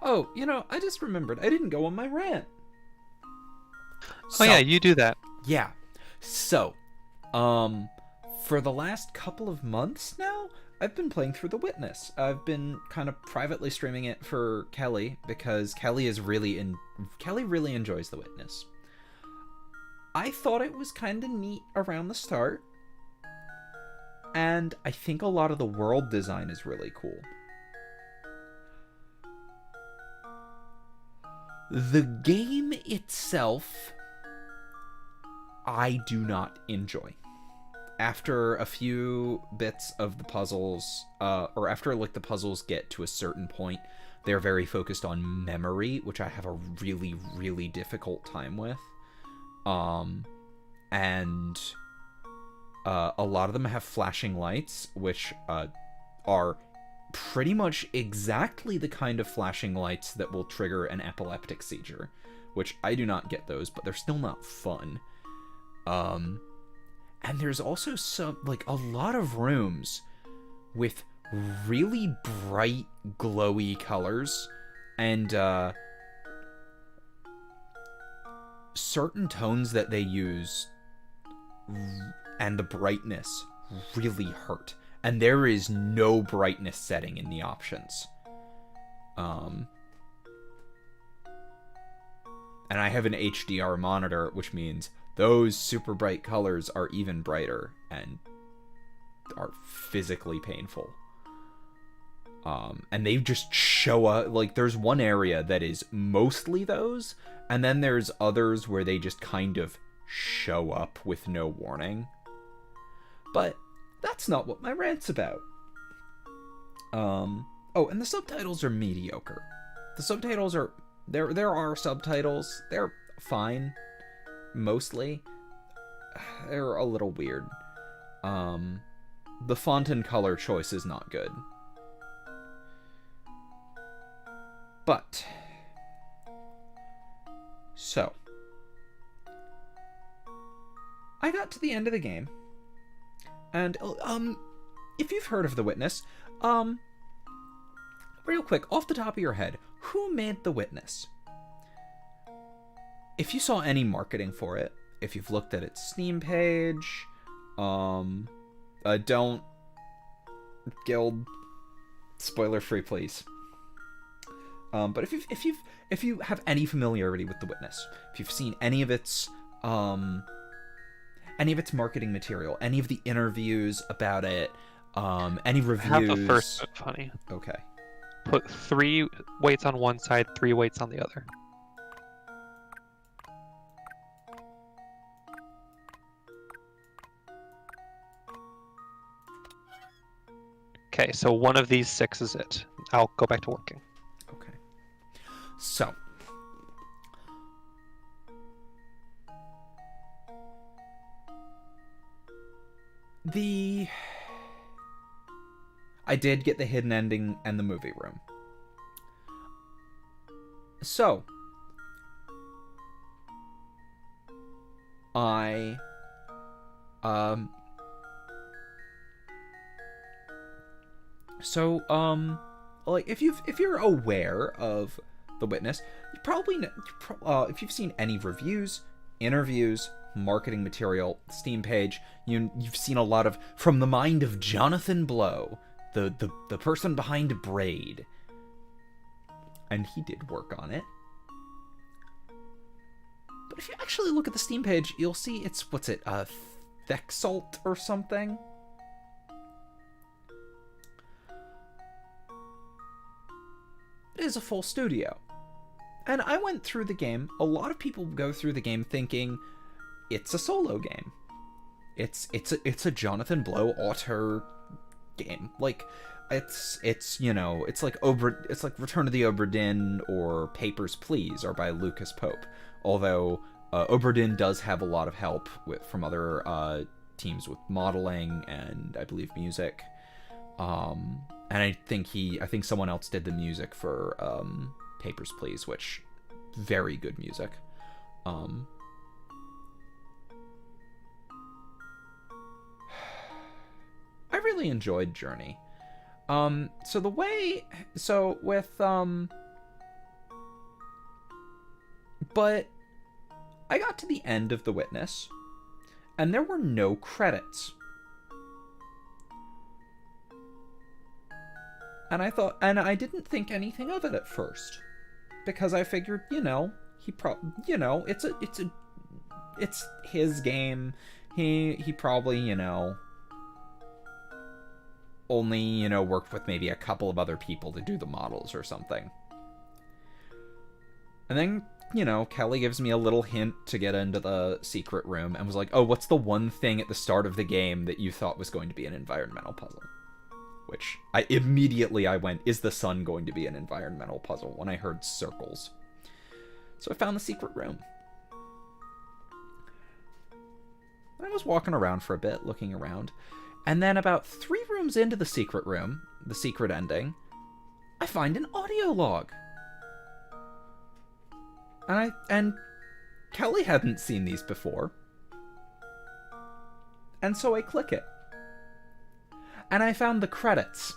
Speaker 1: Oh, I just remembered. I didn't go on my rant.
Speaker 2: Oh yeah, you do that.
Speaker 1: Yeah. So, for the last couple of months now, I've been playing through The Witness. I've been kind of privately streaming it for Kelly because Kelly really enjoys The Witness. I thought it was kind of neat around the start, and I think a lot of the world design is really cool. The game itself, I do not enjoy. After a few bits of the puzzles, or after the puzzles get to a certain point, they're very focused on memory, which I have a really, really difficult time with. And a lot of them have flashing lights, which are pretty much exactly the kind of flashing lights that will trigger an epileptic seizure, which I do not get those, but they're still not fun. And there's also a lot of rooms with really bright, glowy colors, and certain tones that they use and the brightness really hurt. And there is no brightness setting in the options. And I have an HDR monitor, which means those super bright colors are even brighter and are physically painful. And they just show up, there's one area that is mostly those, and then there's others where they just kind of show up with no warning. But that's not what my rant's about. Oh, and the subtitles are mediocre. The subtitles are... There are subtitles. They're fine. Mostly. They're a little weird. The font and color choice is not good. But... So... I got to the end of the game. And, if you've heard of The Witness, real quick, off the top of your head, who made The Witness? If you saw any marketing for it, if you've looked at its Steam page, don't Guild, spoiler free, please. But if you have any familiarity with The Witness, if you've seen any of its marketing material, any of the interviews about it, any reviews.
Speaker 2: Have the first bit funny.
Speaker 1: Okay.
Speaker 2: Put 3 weights on one side, 3 weights on the other. Okay, so one of these 6 is it. I'll go back to working.
Speaker 1: Okay. So. I did get the hidden ending and the movie room. So. Like if you're aware of The Witness, you probably know, if you've seen any reviews, interviews, marketing material, Steam page, you've seen a lot of from the mind of Jonathan Blow, the person behind Braid, and he did work on it. But if you actually look at the Steam page, you'll see it's Thexalt or something. It is a full studio. And I went through the game. A lot of people go through the game thinking it's a solo game. It's a Jonathan Blow auteur game. Like it's like Return of the Obra Dinn or Papers, Please are by Lucas Pope. Although Obra Dinn does have a lot of help from other teams with modeling and I believe music. And I think someone else did the music for Papers, Please, which very good music. I really enjoyed Journey. But I got to the end of The Witness, and there were no credits. And I didn't think anything of it at first, because I figured, it's his game. He probably, only, worked with maybe a couple of other people to do the models or something. And then, Kelly gives me a little hint to get into the secret room and was like, oh, what's the one thing at the start of the game that you thought was going to be an environmental puzzle? Which I went, is the sun going to be an environmental puzzle when I heard circles? So I found the secret room. And I was walking around for a bit, looking around. And then about 3 rooms into the secret room, the secret ending, I find an audio log. And Kelly hadn't seen these before. And so I click it. And I found the credits.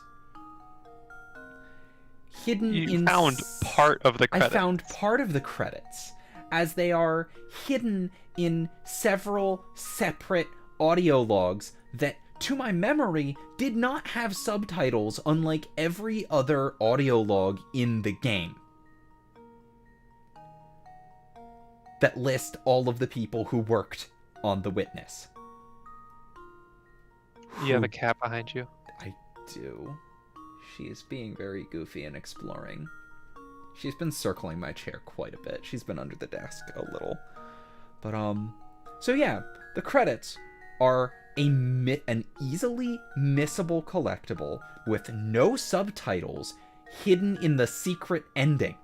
Speaker 2: You found part of the credits.
Speaker 1: I found part of the credits, as they are hidden in several separate audio logs that, to my memory, did not have subtitles, unlike every other audio log in the game. That list all of the people who worked on The Witness.
Speaker 2: You have a cat behind you?
Speaker 1: I do. She is being very goofy and exploring. She's been circling my chair quite a bit. She's been under the desk a little. But, so yeah, the credits are an easily missable collectible with no subtitles hidden in the secret ending.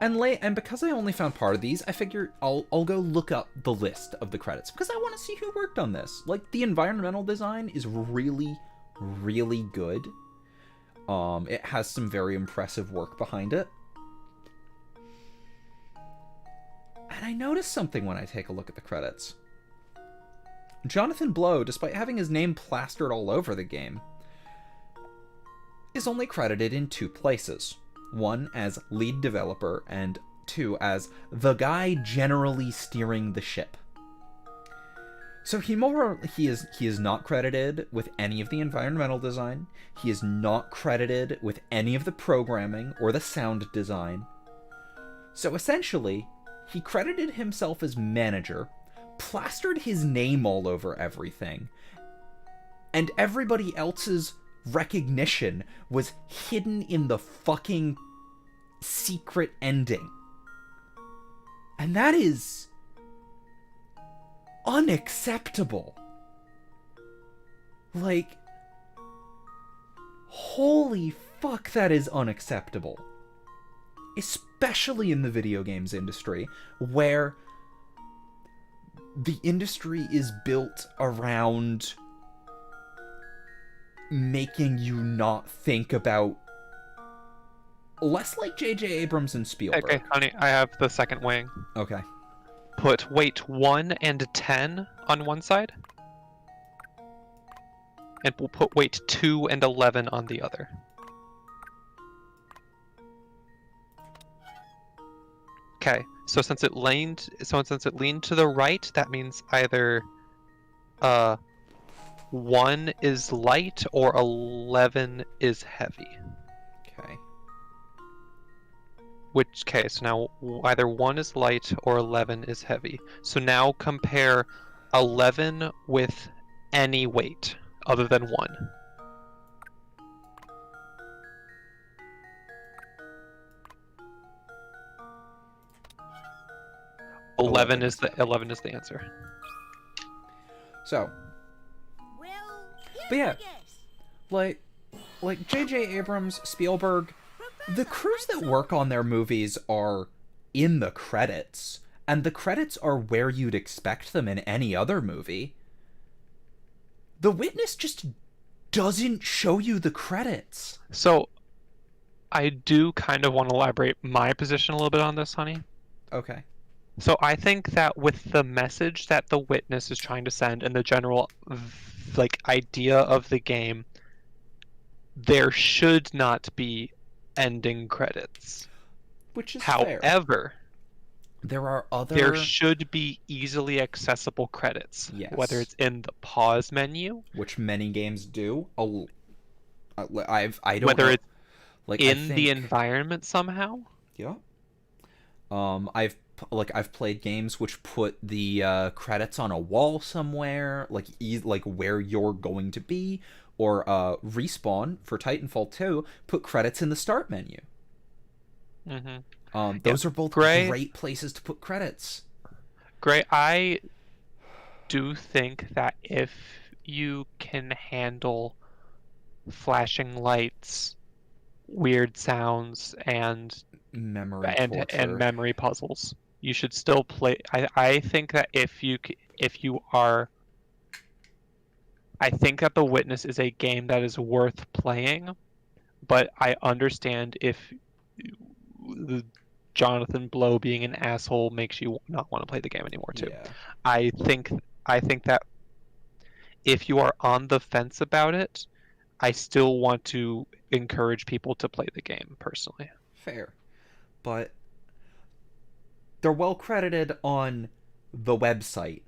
Speaker 1: And because I only found part of these, I figured I'll go look up the list of the credits, because I want to see who worked on this. Like, the environmental design is really, really good. It has some very impressive work behind it. And I noticed something when I take a look at the credits. Jonathan Blow, despite having his name plastered all over the game, is only credited in 2 places. 1 as lead developer, and 2 as the guy generally steering the ship. So he is not credited with any of the environmental design. He is not credited with any of the programming or the sound design. So essentially, he credited himself as manager, plastered his name all over everything, and everybody else's recognition was hidden in the fucking secret ending. And that is unacceptable. Like, holy fuck, that is unacceptable. Especially in the video games industry, where the industry is built around making you not think about, less like J.J. Abrams and Spielberg.
Speaker 2: Okay, honey, I have the second wing.
Speaker 1: Okay.
Speaker 2: Put weight 1 and 10 on one side. And we'll put weight 2 and 11 on the other. Okay, so since it leaned to the right, that means either 1 is light or 11 is heavy.
Speaker 1: Okay.
Speaker 2: Which case, now either 1 is light or 11 is heavy. So now compare 11 with any weight other than 1. Eleven is the answer.
Speaker 1: So,
Speaker 5: Well,
Speaker 1: but yeah,
Speaker 5: here's a guess.
Speaker 1: like J.J. Abrams, Spielberg, the crews that work on their movies are in the credits, and the credits are where you'd expect them in any other movie. The Witness just doesn't show you the credits.
Speaker 2: So, I do kind of want to elaborate my position a little bit on this, honey.
Speaker 1: Okay.
Speaker 2: So I think that with the message that the Witness is trying to send and the general idea of the game, there should not be ending credits.
Speaker 1: Which is fair.
Speaker 2: However, there should be easily accessible credits.
Speaker 1: Yes.
Speaker 2: Whether it's in the pause menu,
Speaker 1: which many games do. I don't
Speaker 2: whether
Speaker 1: know.
Speaker 2: it's
Speaker 1: like
Speaker 2: in the environment somehow.
Speaker 1: Yeah. I've played games which put the credits on a wall somewhere, like where you're going to be, or Respawn for Titanfall 2 put credits in the start menu.
Speaker 2: Mm-hmm.
Speaker 1: Those are both great places to put credits.
Speaker 2: Great. I do think that if you can handle flashing lights, weird sounds, and memory puzzles, you should still play. I think that I think that The Witness is a game that is worth playing, but I understand if Jonathan Blow being an asshole makes you not want to play the game anymore too.
Speaker 1: Yeah.
Speaker 2: I think that if you are on the fence about it, I still want to encourage people to play the game personally.
Speaker 1: Fair. But they're well credited on the website,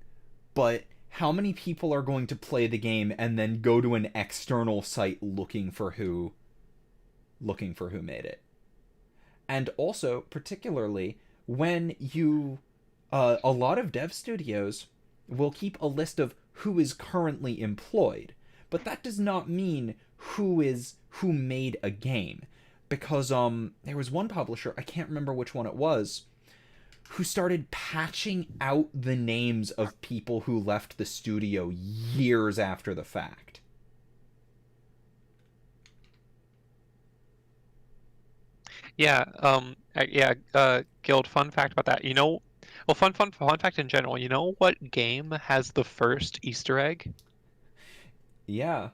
Speaker 1: but how many people are going to play the game and then go to an external site looking for who made it? And also, particularly, when you a lot of dev studios will keep a list of who is currently employed, but that does not mean who made a game. Because there was one publisher, I can't remember which one it was, who started patching out the names of people who left the studio years after the fact.
Speaker 2: Yeah, Guild, fun fact about that. Fun fact in general, you know what game has the first Easter egg?
Speaker 1: Yeah.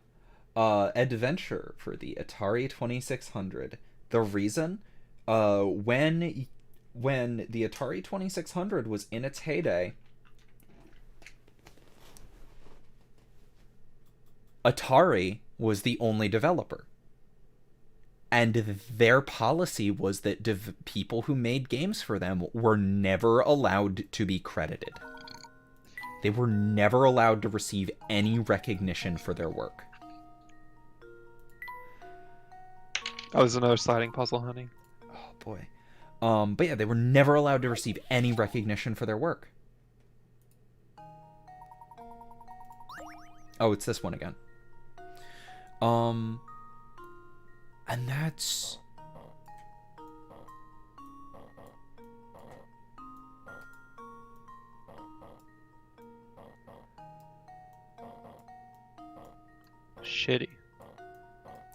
Speaker 1: Adventure for the Atari 2600. The reason, when the Atari 2600 was in its heyday, Atari was the only developer. And their policy was that people who made games for them were never allowed to be credited. They were never allowed to receive any recognition for their work.
Speaker 2: Oh, there's another sliding puzzle, honey.
Speaker 1: Oh, boy. But yeah, they were never allowed to receive any recognition for their work. Oh, it's this one again. And that's...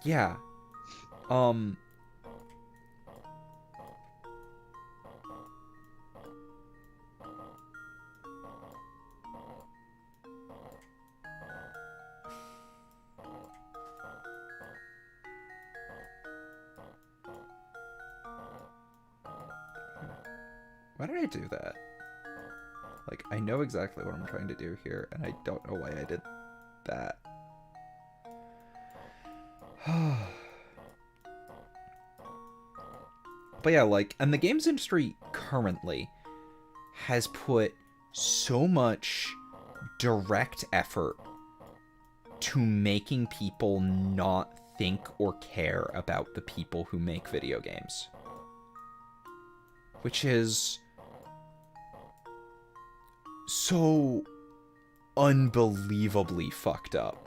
Speaker 1: Yeah. Why did I do that? Like, I know exactly what I'm trying to do here, and I don't know why I did that. But yeah, like, and the games industry currently has put so much direct effort to making people not think or care about the people who make video games. Which is so unbelievably fucked up.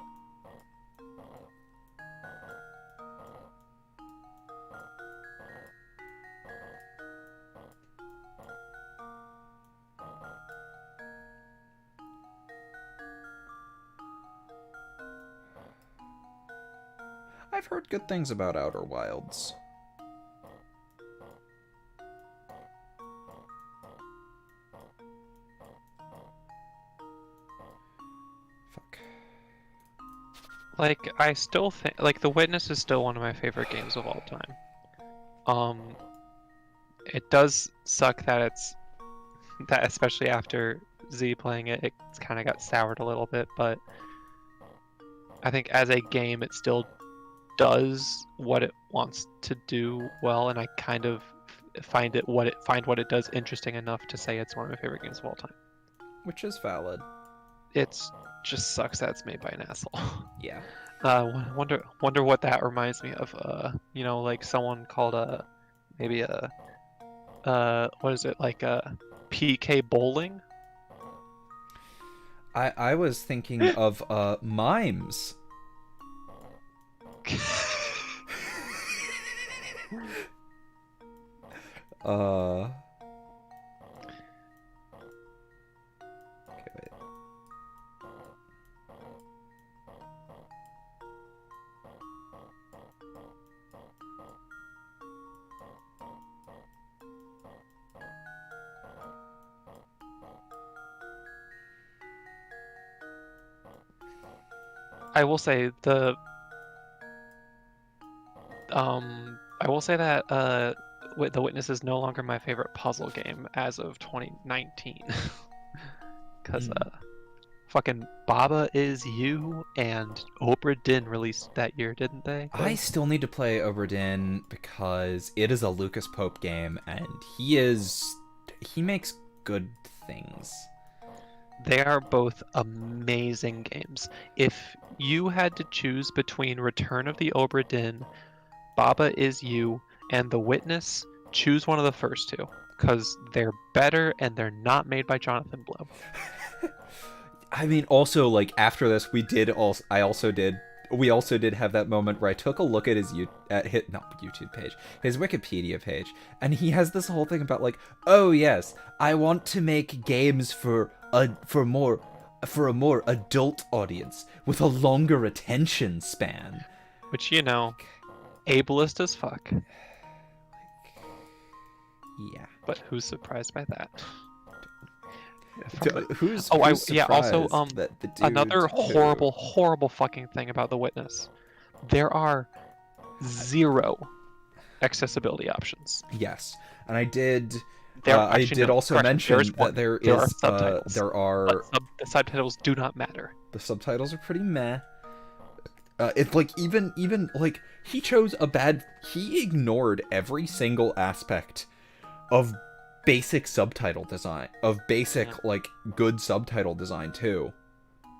Speaker 1: I've heard good things about Outer Wilds. Fuck.
Speaker 2: Like, I still think, like, The Witness is still one of my favorite games of all time. It does suck that especially after Z playing it, it's kind of got soured a little bit, but I think as a game, it still does what it wants to do well, and I kind of find what it does interesting enough to say it's one of my favorite games of all time.
Speaker 1: Which is valid.
Speaker 2: It's just sucks that it's made by an asshole.
Speaker 1: Yeah.
Speaker 2: Wonder what that reminds me of. You know, like someone called maybe what is it, like PK Bowling?
Speaker 1: I was thinking of Mimes. Okay, wait.
Speaker 2: I will say that The Witness is no longer my favorite puzzle game as of 2019. Because fucking Baba Is You and Obra Dinn released that year, didn't they?
Speaker 1: I still need to play Obra Dinn because it is a Lucas Pope game, and he makes good things.
Speaker 2: They are both amazing games. If you had to choose between Return of the Obra Dinn, Baba Is You, and The Witness, choose one of the first two, because they're better and they're not made by Jonathan Blow.
Speaker 1: I mean, also, like, after this, we also did have that moment where I took a look at his YouTube page, his Wikipedia page, and he has this whole thing about, like, oh yes, I want to make games for a more adult audience with a longer attention span.
Speaker 2: Which, you know, ableist as fuck.
Speaker 1: Yeah.
Speaker 2: But who's surprised by that?
Speaker 1: Who's
Speaker 2: yeah. Also,
Speaker 1: that the dude
Speaker 2: another horrible fucking thing about The Witness. There are 0 accessibility options.
Speaker 1: Yes, and I did also mention that there are subtitles.
Speaker 2: The subtitles do not matter.
Speaker 1: The subtitles are pretty meh. It's like even like he ignored every single aspect of basic subtitle design, like good subtitle design too.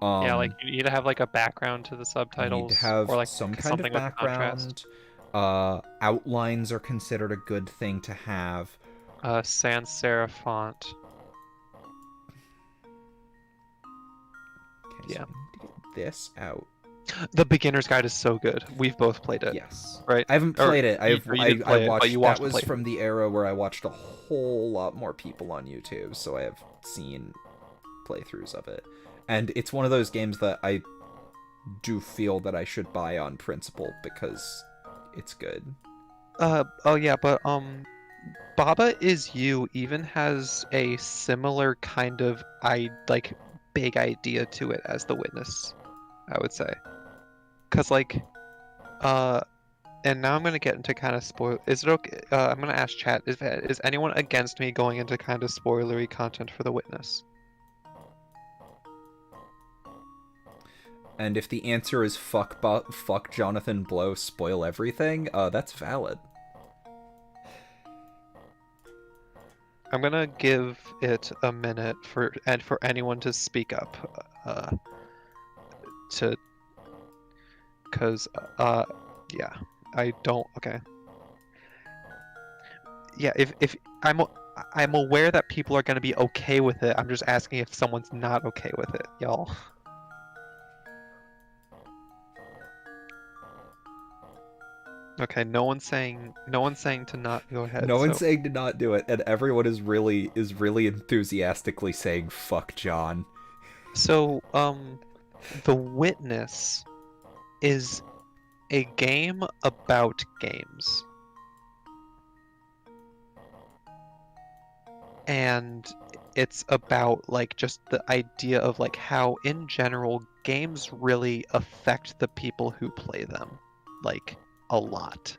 Speaker 2: Yeah, like you need to have like a background to the subtitles,
Speaker 1: you need to have
Speaker 2: or like
Speaker 1: some kind
Speaker 2: something
Speaker 1: of background. Outlines are considered a good thing to have.
Speaker 2: Sans serif font.
Speaker 1: Okay, so I need to get this out.
Speaker 2: The Beginner's Guide is so good. We've both played it.
Speaker 1: Yes.
Speaker 2: Right?
Speaker 1: I haven't played it. I watched
Speaker 2: you
Speaker 1: that was
Speaker 2: played
Speaker 1: from the era where I watched a whole lot more people on YouTube, so I have seen playthroughs of it. And it's one of those games that do feel that I should buy on principle because it's good.
Speaker 2: Oh yeah, but Baba Is You even has a similar kind of big idea to it as The Witness, I would say. 'Cause like uh and now I'm gonna get into kind of spoil. Is it okay? I'm gonna ask chat. Is anyone against me going into kind of spoilery content for The Witness?
Speaker 1: And if the answer is fuck Jonathan Blow, spoil everything, that's valid.
Speaker 2: I'm gonna give it a minute for anyone to speak up, cause yeah, I don't. Okay. Yeah, if I'm aware that people are gonna be okay with it. I'm just asking if someone's not okay with it, y'all. Okay, no one's saying to not go ahead.
Speaker 1: No one's
Speaker 2: so.
Speaker 1: saying to not do it, and everyone is really enthusiastically saying fuck John.
Speaker 2: So, The Witness is a game about games. And it's about like just the idea of like how in general games really affect the people who play them, like a lot.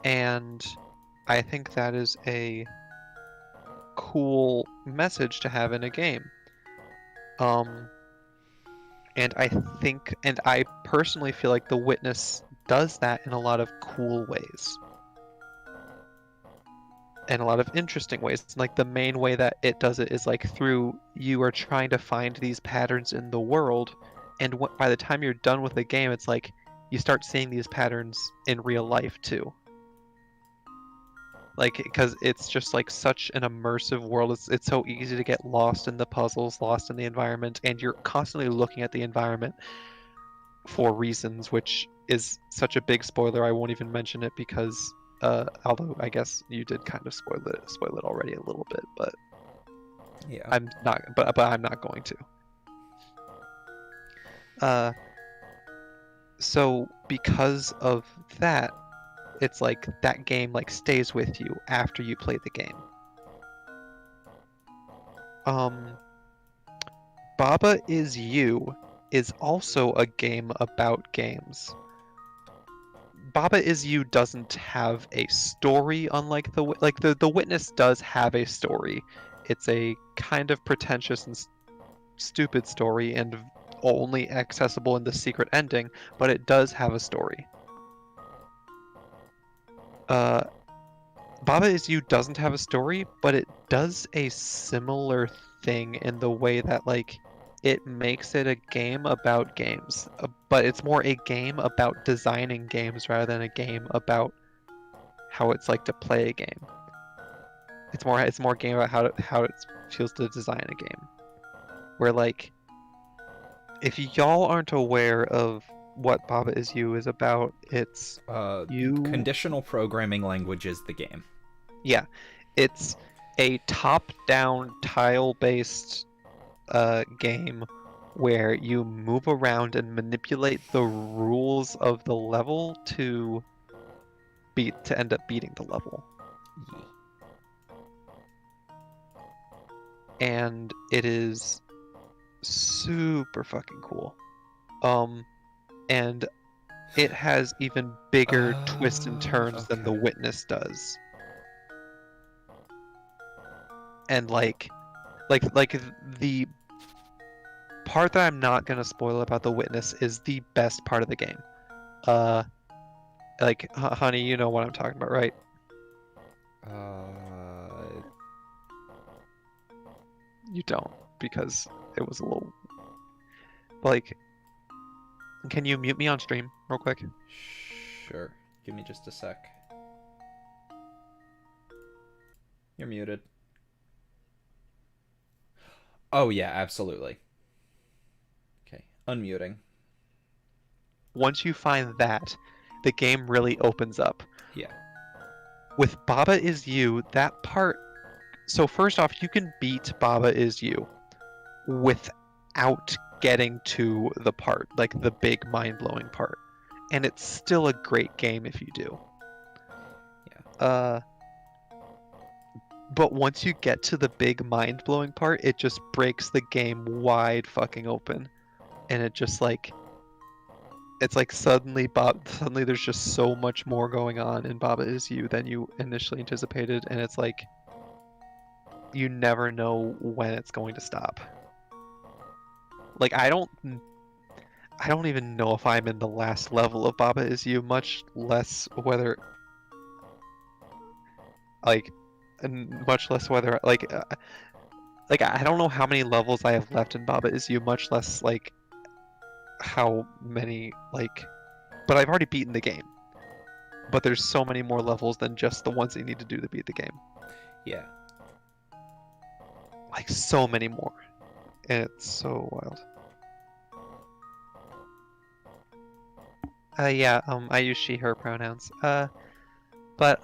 Speaker 2: And I think that is a cool message to have in a game. And I personally feel like The Witness does that in a lot of cool ways. In a lot of interesting ways. Like the main way that it does it is like through you are trying to find these patterns in the world, and by the time you're done with the game, it's like you start seeing these patterns in real life too. Like, because it's just like such an immersive world. It's so easy to get lost in the puzzles, lost in the environment, and you're constantly looking at the environment for reasons, which is such a big spoiler. I won't even mention it because, although I guess you did kind of spoil it already a little bit, but
Speaker 1: yeah,
Speaker 2: I'm not. But I'm not going to. So because of that, it's like that game like stays with you after you play the game. Baba Is You is also a game about games. Baba Is You doesn't have a story, unlike the Witness does have a story. It's a kind of pretentious and stupid story and only accessible in the secret ending, but it does have a story. Baba Is You doesn't have a story, but it does a similar thing in the way that like it makes it a game about games, but it's more a game about designing games rather than a game about how it's like to play a game. It's more a game about how it feels to design a game. Where like if y'all aren't aware of what Baba Is You is about, it's
Speaker 1: conditional programming language is the game.
Speaker 2: Yeah, it's a top-down tile-based game where you move around and manipulate the rules of the level to end up beating the level. And it is super fucking cool. And it has even bigger twists and turns than The Witness does. And like the part that I'm not gonna spoil about The Witness is the best part of the game. Honey, you know what I'm talking about, right? You don't, because it was a little... Like, can you mute me on stream real quick?
Speaker 1: Sure. Give me just a sec. You're muted. Oh yeah, absolutely. Okay, unmuting.
Speaker 2: Once you find that, the game really opens up.
Speaker 1: Yeah.
Speaker 2: With Baba Is You, that part... So first off, you can beat Baba Is You without getting to the part, like the big mind-blowing part. And it's still a great game if you do.
Speaker 1: Yeah.
Speaker 2: But once you get to the big mind-blowing part, it just breaks the game wide fucking open. And it just like it's like suddenly there's just so much more going on in Baba Is You than you initially anticipated, and it's like you never know when it's going to stop. Like I don't even know if I'm in the last level of Baba Is You, much less whether like like I don't know how many levels I have left in Baba Is You, much less like how many like, but I've already beaten the game. But there's so many more levels than just the ones that you need to do to beat the game.
Speaker 1: Yeah.
Speaker 2: Like so many more. And it's so wild. Yeah, I use she, her pronouns. But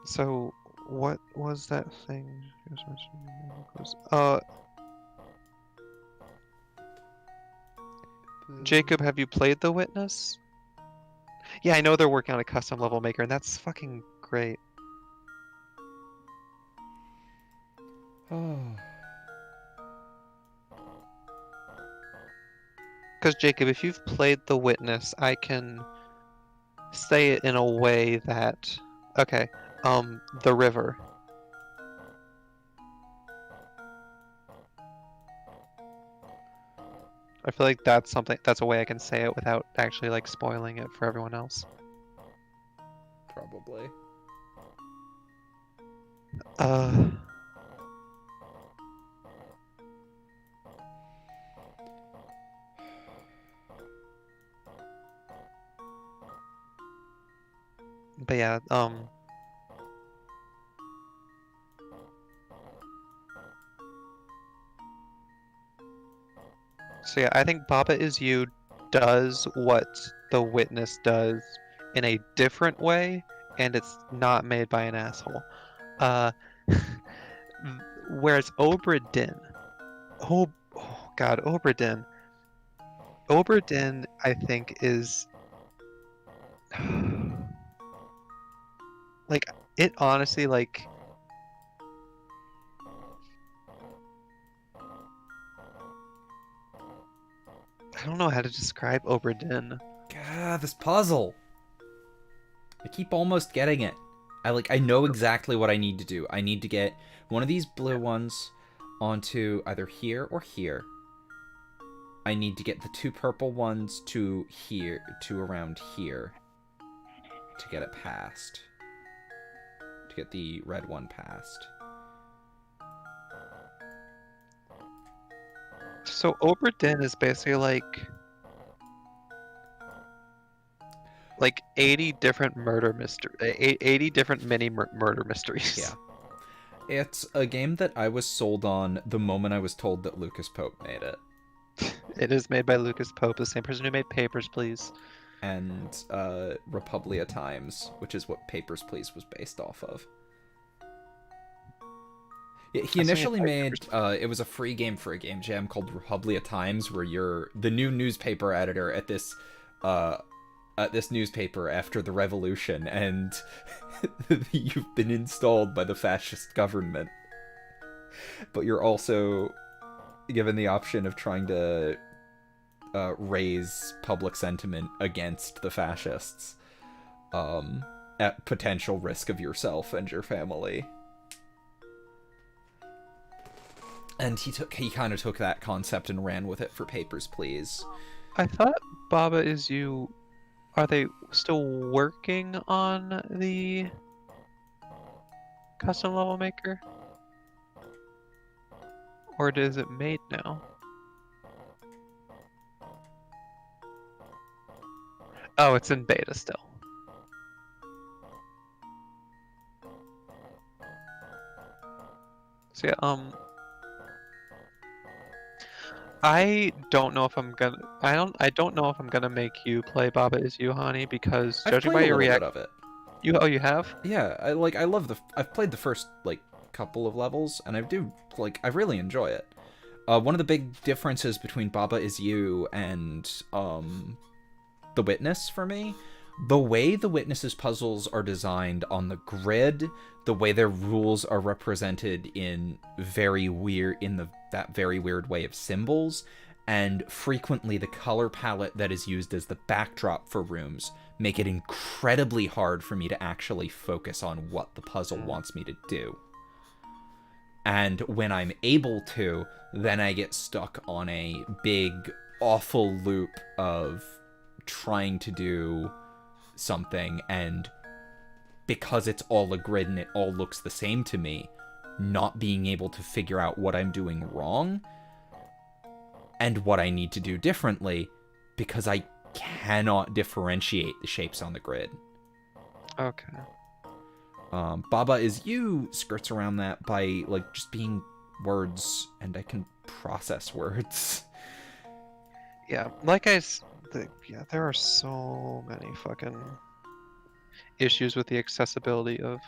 Speaker 2: so what was that thing? Jacob, have you played The Witness? Yeah, I know they're working on a custom level maker, and that's fucking great.
Speaker 1: Oh.
Speaker 2: Because Jacob, if you've played The Witness, I can say it in a way that... Okay, The River. I feel like that's a way I can say it without actually like spoiling it for everyone else.
Speaker 1: Probably.
Speaker 2: But yeah, so yeah, I think Baba Is You does what The Witness does in a different way, and it's not made by an asshole. Whereas Obra Dinn, oh god, Obra Dinn, I think is like it honestly like. I don't know how to describe Obra Dinn.
Speaker 1: God, this puzzle. I keep almost getting it. I know exactly what I need to do. I need to get one of these blue ones onto either here or here. I need to get the two purple ones to here, to around here, to get it past. To get the red one past.
Speaker 2: So Obra Dinn is basically like 80 different 80 different mini murder mysteries.
Speaker 1: Yeah. It's a game that I was sold on the moment I was told that Lucas Pope made it.
Speaker 2: It is made by Lucas Pope, the same person who made Papers, Please.
Speaker 1: And Republia Times, which is what Papers, Please was based off of. Yeah, he initially made, it was a free game for a game jam called Republia Times, where you're the new newspaper editor at this newspaper after the revolution, and you've been installed by the fascist government. But you're also given the option of trying to raise public sentiment against the fascists, at potential risk of yourself and your family. And he kind of took that concept and ran with it for Papers, Please.
Speaker 2: I thought Baba Is You... Are they still working on the custom level maker? Or is it made now? Oh, it's in beta still. So yeah, I don't know if I'm gonna. I don't know if I'm gonna make you play Baba Is You, Hani, because judging by your reaction
Speaker 1: of it.
Speaker 2: You have?
Speaker 1: Yeah, I've played the first couple of levels, and I really enjoy it. one of the big differences between Baba Is You and The Witness for me, the way The Witness's puzzles are designed on the grid, the way their rules are represented in that very weird way of symbols, and frequently the color palette that is used as the backdrop for rooms make it incredibly hard for me to actually focus on what the puzzle wants me to do. And when I'm able to, then I get stuck on a big, awful loop of trying to do something, and because it's all a grid and it all looks the same to me, not being able to figure out what I'm doing wrong and what I need to do differently, because I cannot differentiate the shapes on the grid.
Speaker 2: Okay.
Speaker 1: Baba Is You skirts around that by like just being words, and I can process words.
Speaker 2: Yeah, there are so many fucking issues with the accessibility of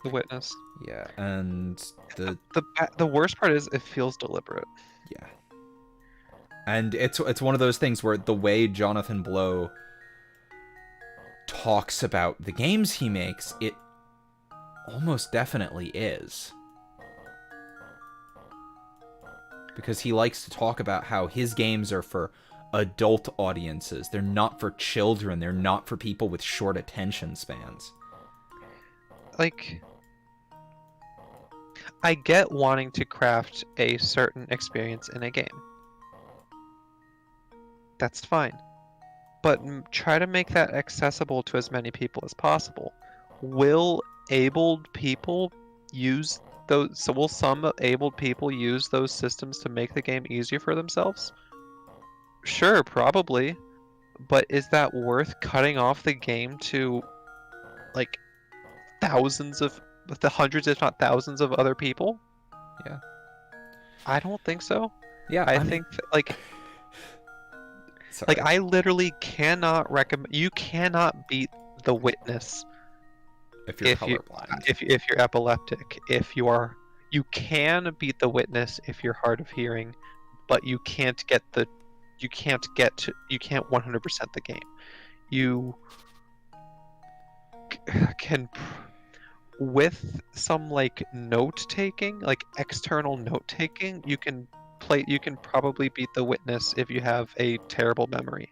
Speaker 2: The Witness.
Speaker 1: Yeah, and
Speaker 2: The worst part is it feels deliberate.
Speaker 1: yeah. And it's one of those things where the way Jonathan Blow talks about the games he makes, it almost definitely is. Because he likes to talk about how his games are for adult audiences. They're not for children. They're not for people with short attention spans.
Speaker 2: Like, I get wanting to craft a certain experience in a game. That's fine. But try to make that accessible to as many people as possible. Will abled people use those? So will some abled people use those systems to make the game easier for themselves? Sure, probably. But is that worth cutting off the game to, like, the hundreds, if not thousands, of other people?
Speaker 1: Yeah.
Speaker 2: I don't think so.
Speaker 1: Yeah,
Speaker 2: I think
Speaker 1: Sorry.
Speaker 2: I literally cannot recommend. You cannot beat The Witness
Speaker 1: if you're colorblind.
Speaker 2: if you're epileptic. You can beat The Witness if you're hard of hearing, but you can't 100% the game. You can, with some like note taking, like external note taking, you can probably beat The Witness if you have a terrible memory.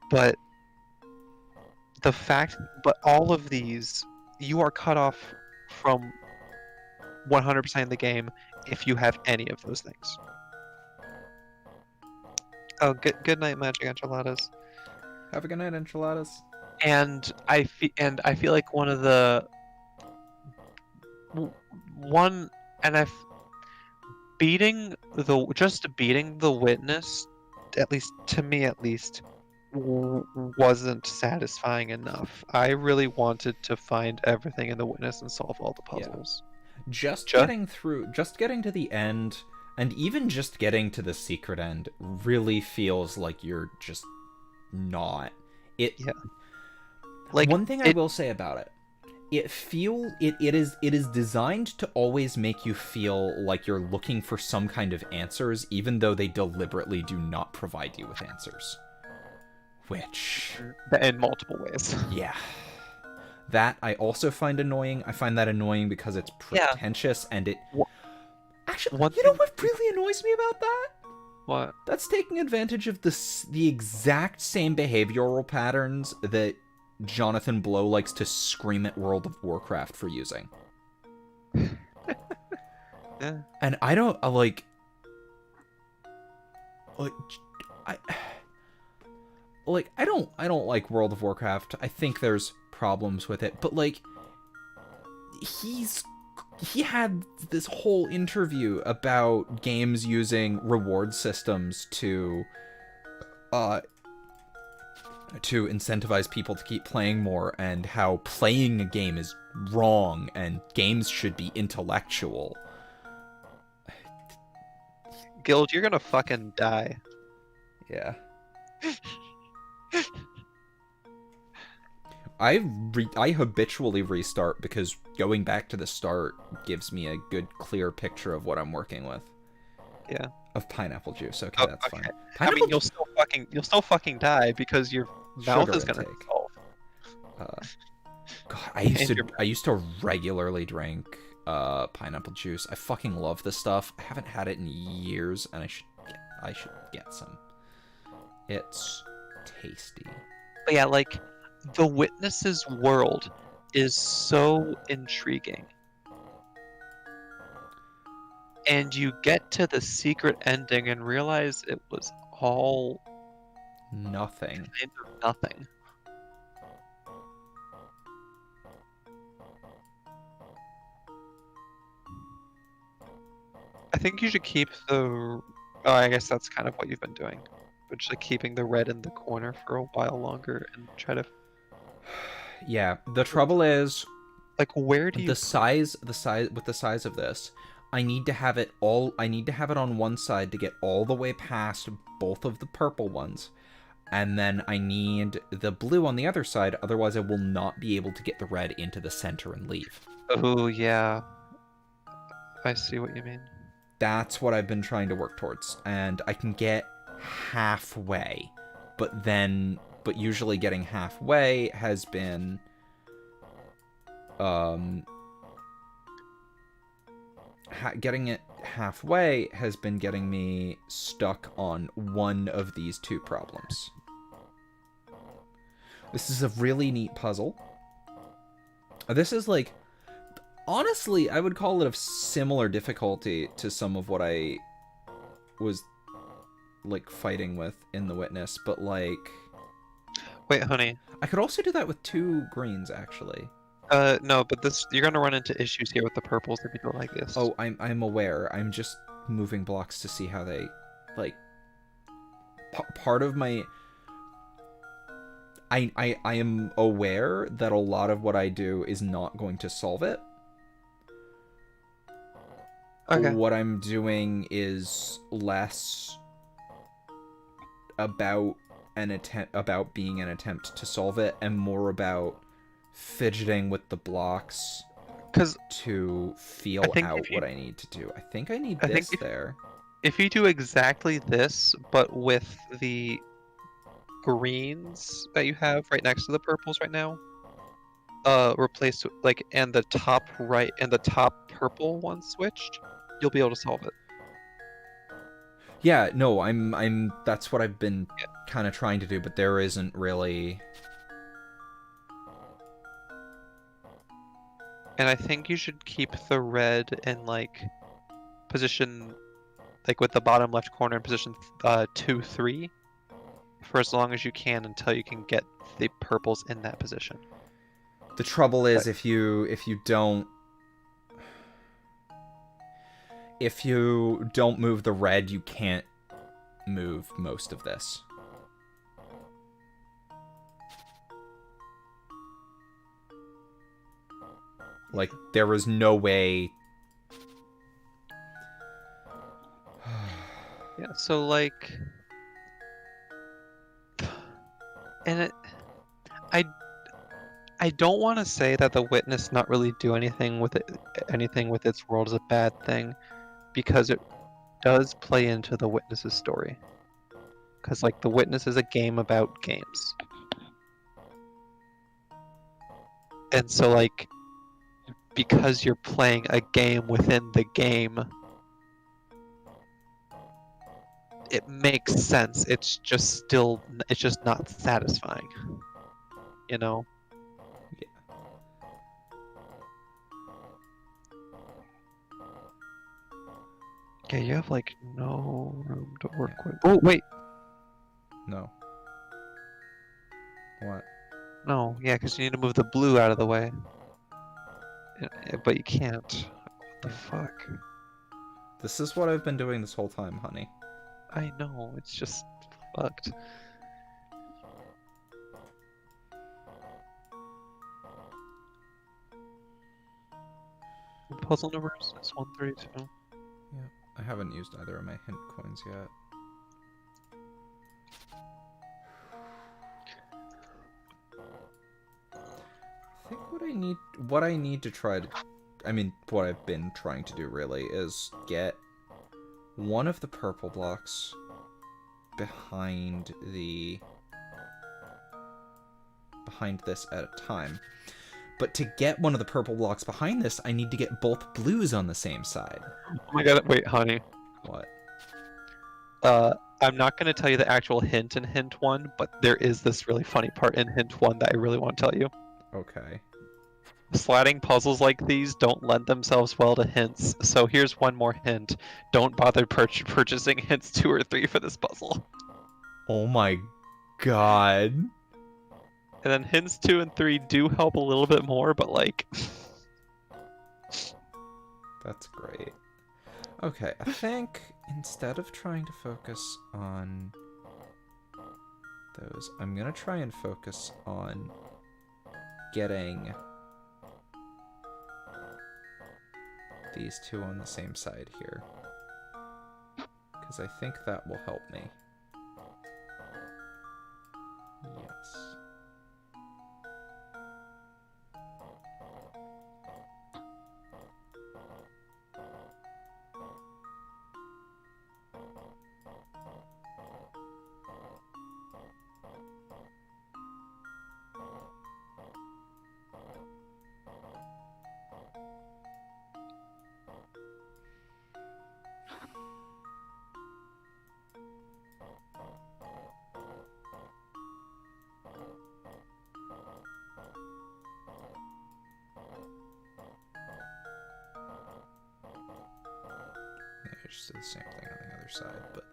Speaker 2: But all of these, you are cut off from 100% of the game if you have any of those things. Oh, good night, Magic Enchiladas.
Speaker 1: Have a good night, Enchiladas.
Speaker 2: And I feel like beating The Witness, at least to me, wasn't satisfying enough. I really wanted to find everything in The Witness and solve all the puzzles.
Speaker 1: Just getting to the end, and even just getting to the secret end, really feels like you're just not. Yeah. Like, one thing I will say about it, it is designed to always make you feel like you're looking for some kind of answers, even though they deliberately do not provide you with answers. Which,
Speaker 2: in multiple ways.
Speaker 1: Yeah. That I also find annoying. I find that annoying because it's pretentious, and it... Actually, you know what really annoys me about that?
Speaker 2: What?
Speaker 1: That's taking advantage of the exact same behavioral patterns that Jonathan Blow likes to scream at World of Warcraft for using.
Speaker 2: Yeah.
Speaker 1: And I don't I don't like World of Warcraft. I think there's problems with it, but like he had this whole interview about games using reward systems to incentivize people to keep playing more, and how playing a game is wrong and games should be intellectual.
Speaker 2: Guild, you're gonna fucking die.
Speaker 1: Yeah. I habitually restart because going back to the start gives me a good, clear picture of what I'm working with.
Speaker 2: Yeah.
Speaker 1: Of pineapple juice. Okay, that's fine.
Speaker 2: I mean, you'll still fucking die because your mouth
Speaker 1: Sugar
Speaker 2: is gonna
Speaker 1: intake.
Speaker 2: dissolve.
Speaker 1: God, I used to regularly drink pineapple juice. I fucking love this stuff. I haven't had it in years, and I should get some. It's tasty.
Speaker 2: But yeah, like the Witness's world is so intriguing. And you get to the secret ending and realize it was all
Speaker 1: Nothing.
Speaker 2: kind of nothing. I think you should keep the. Oh, I guess that's kind of what you've been doing, but just like keeping the red in the corner for a while longer and try to.
Speaker 1: Yeah, the trouble is,
Speaker 2: like, where do you
Speaker 1: the size with the size of this, I need to have it on one side to get all the way past both of the purple ones, and then I need the blue on the other side, otherwise I will not be able to get the red into the center and leave.
Speaker 2: Oh yeah, I see what you mean.
Speaker 1: That's what I've been trying to work towards, and I can get halfway, but usually getting halfway has been getting it halfway has been getting me stuck on one of these two problems. This is a really neat puzzle. This is like, honestly, I would call it of similar difficulty to some of what I was like fighting with in The Witness, but like...
Speaker 2: Wait, honey.
Speaker 1: I could also do that with 2 greens, actually.
Speaker 2: No, but you're gonna run into issues here with the purples if you do it like this.
Speaker 1: Oh, I'm aware. I'm just moving blocks to see how they, like... part of my... I am aware that a lot of what I do is not going to solve it.
Speaker 2: Okay.
Speaker 1: What I'm doing is less about being an attempt to solve it, and more about fidgeting with the blocks to feel out what I need to do. I think I need this there.
Speaker 2: If you do exactly this, but with the greens that you have right next to the purples right now, replaced like, and the top right and the top purple one switched, you'll be able to solve it.
Speaker 1: Yeah, no, I'm that's what I've been kind of trying to do, but there isn't really.
Speaker 2: And I think you should keep the red in like position, like with the bottom left corner in position 2, 3, for as long as you can until you can get the purples in that position.
Speaker 1: The trouble is, if you don't move the red, you can't move most of this. Like, there is no way.
Speaker 2: Yeah, so like, and I don't want to say that the Witness not really do anything with its world is a bad thing, because it does play into the Witness's story. Because like, the Witness is a game about games, and so like, because you're playing a game within the game, it makes sense. It's just not satisfying, you know?
Speaker 1: Yeah.
Speaker 2: Okay, you have like no room to work with. Oh wait,
Speaker 1: No. What?
Speaker 2: no, yeah, because you need to move the blue out of the way. But you can't. What the fuck?
Speaker 1: This is what I've been doing this whole time, honey.
Speaker 2: I know, it's just fucked. Puzzle numbers is 132.
Speaker 1: Yeah, I haven't used either of my hint coins yet. think what I need to try to, I mean, what I've been trying to do really is get one of the purple blocks behind this at a time. But to get one of the purple blocks behind this, I need to get both blues on the same side.
Speaker 2: Oh my god, wait, honey.
Speaker 1: What?
Speaker 2: I'm not going to tell you the actual hint in hint 1, but there is this really funny part in hint 1 that I really want to tell you.
Speaker 1: Okay.
Speaker 2: Sliding puzzles like these don't lend themselves well to hints, so here's one more hint. Don't bother purchasing hints 2 or 3 for this puzzle.
Speaker 1: Oh my god.
Speaker 2: And then hints 2 and 3 do help a little bit more, but like...
Speaker 1: That's great. Okay, I think instead of trying to focus on those, I'm gonna try and focus on getting these two on the same side here. Because I think that will help me. Yes. Just do the same thing on the other side, but...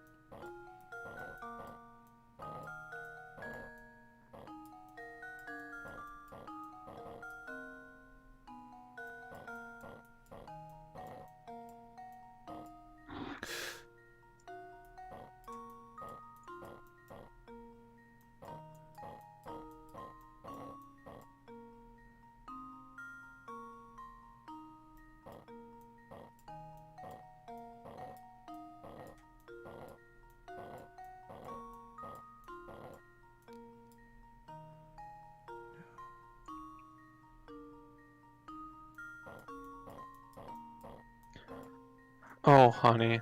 Speaker 2: Oh, honey.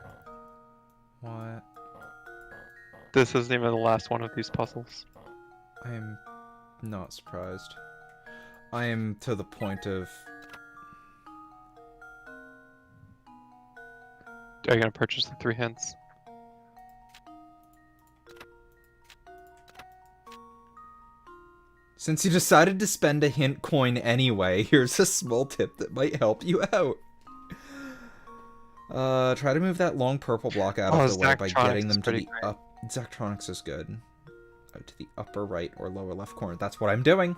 Speaker 1: What?
Speaker 2: This isn't even the last one of these puzzles.
Speaker 1: I am not surprised. I am to the point of...
Speaker 2: Are you gonna purchase the 3 hints?
Speaker 1: Since you decided to spend a hint coin anyway, here's a small tip that might help you out. Try to move that long purple block out of the way by getting them to the up. Zachtronics is good. Out to the upper right or lower left corner. That's what I'm doing.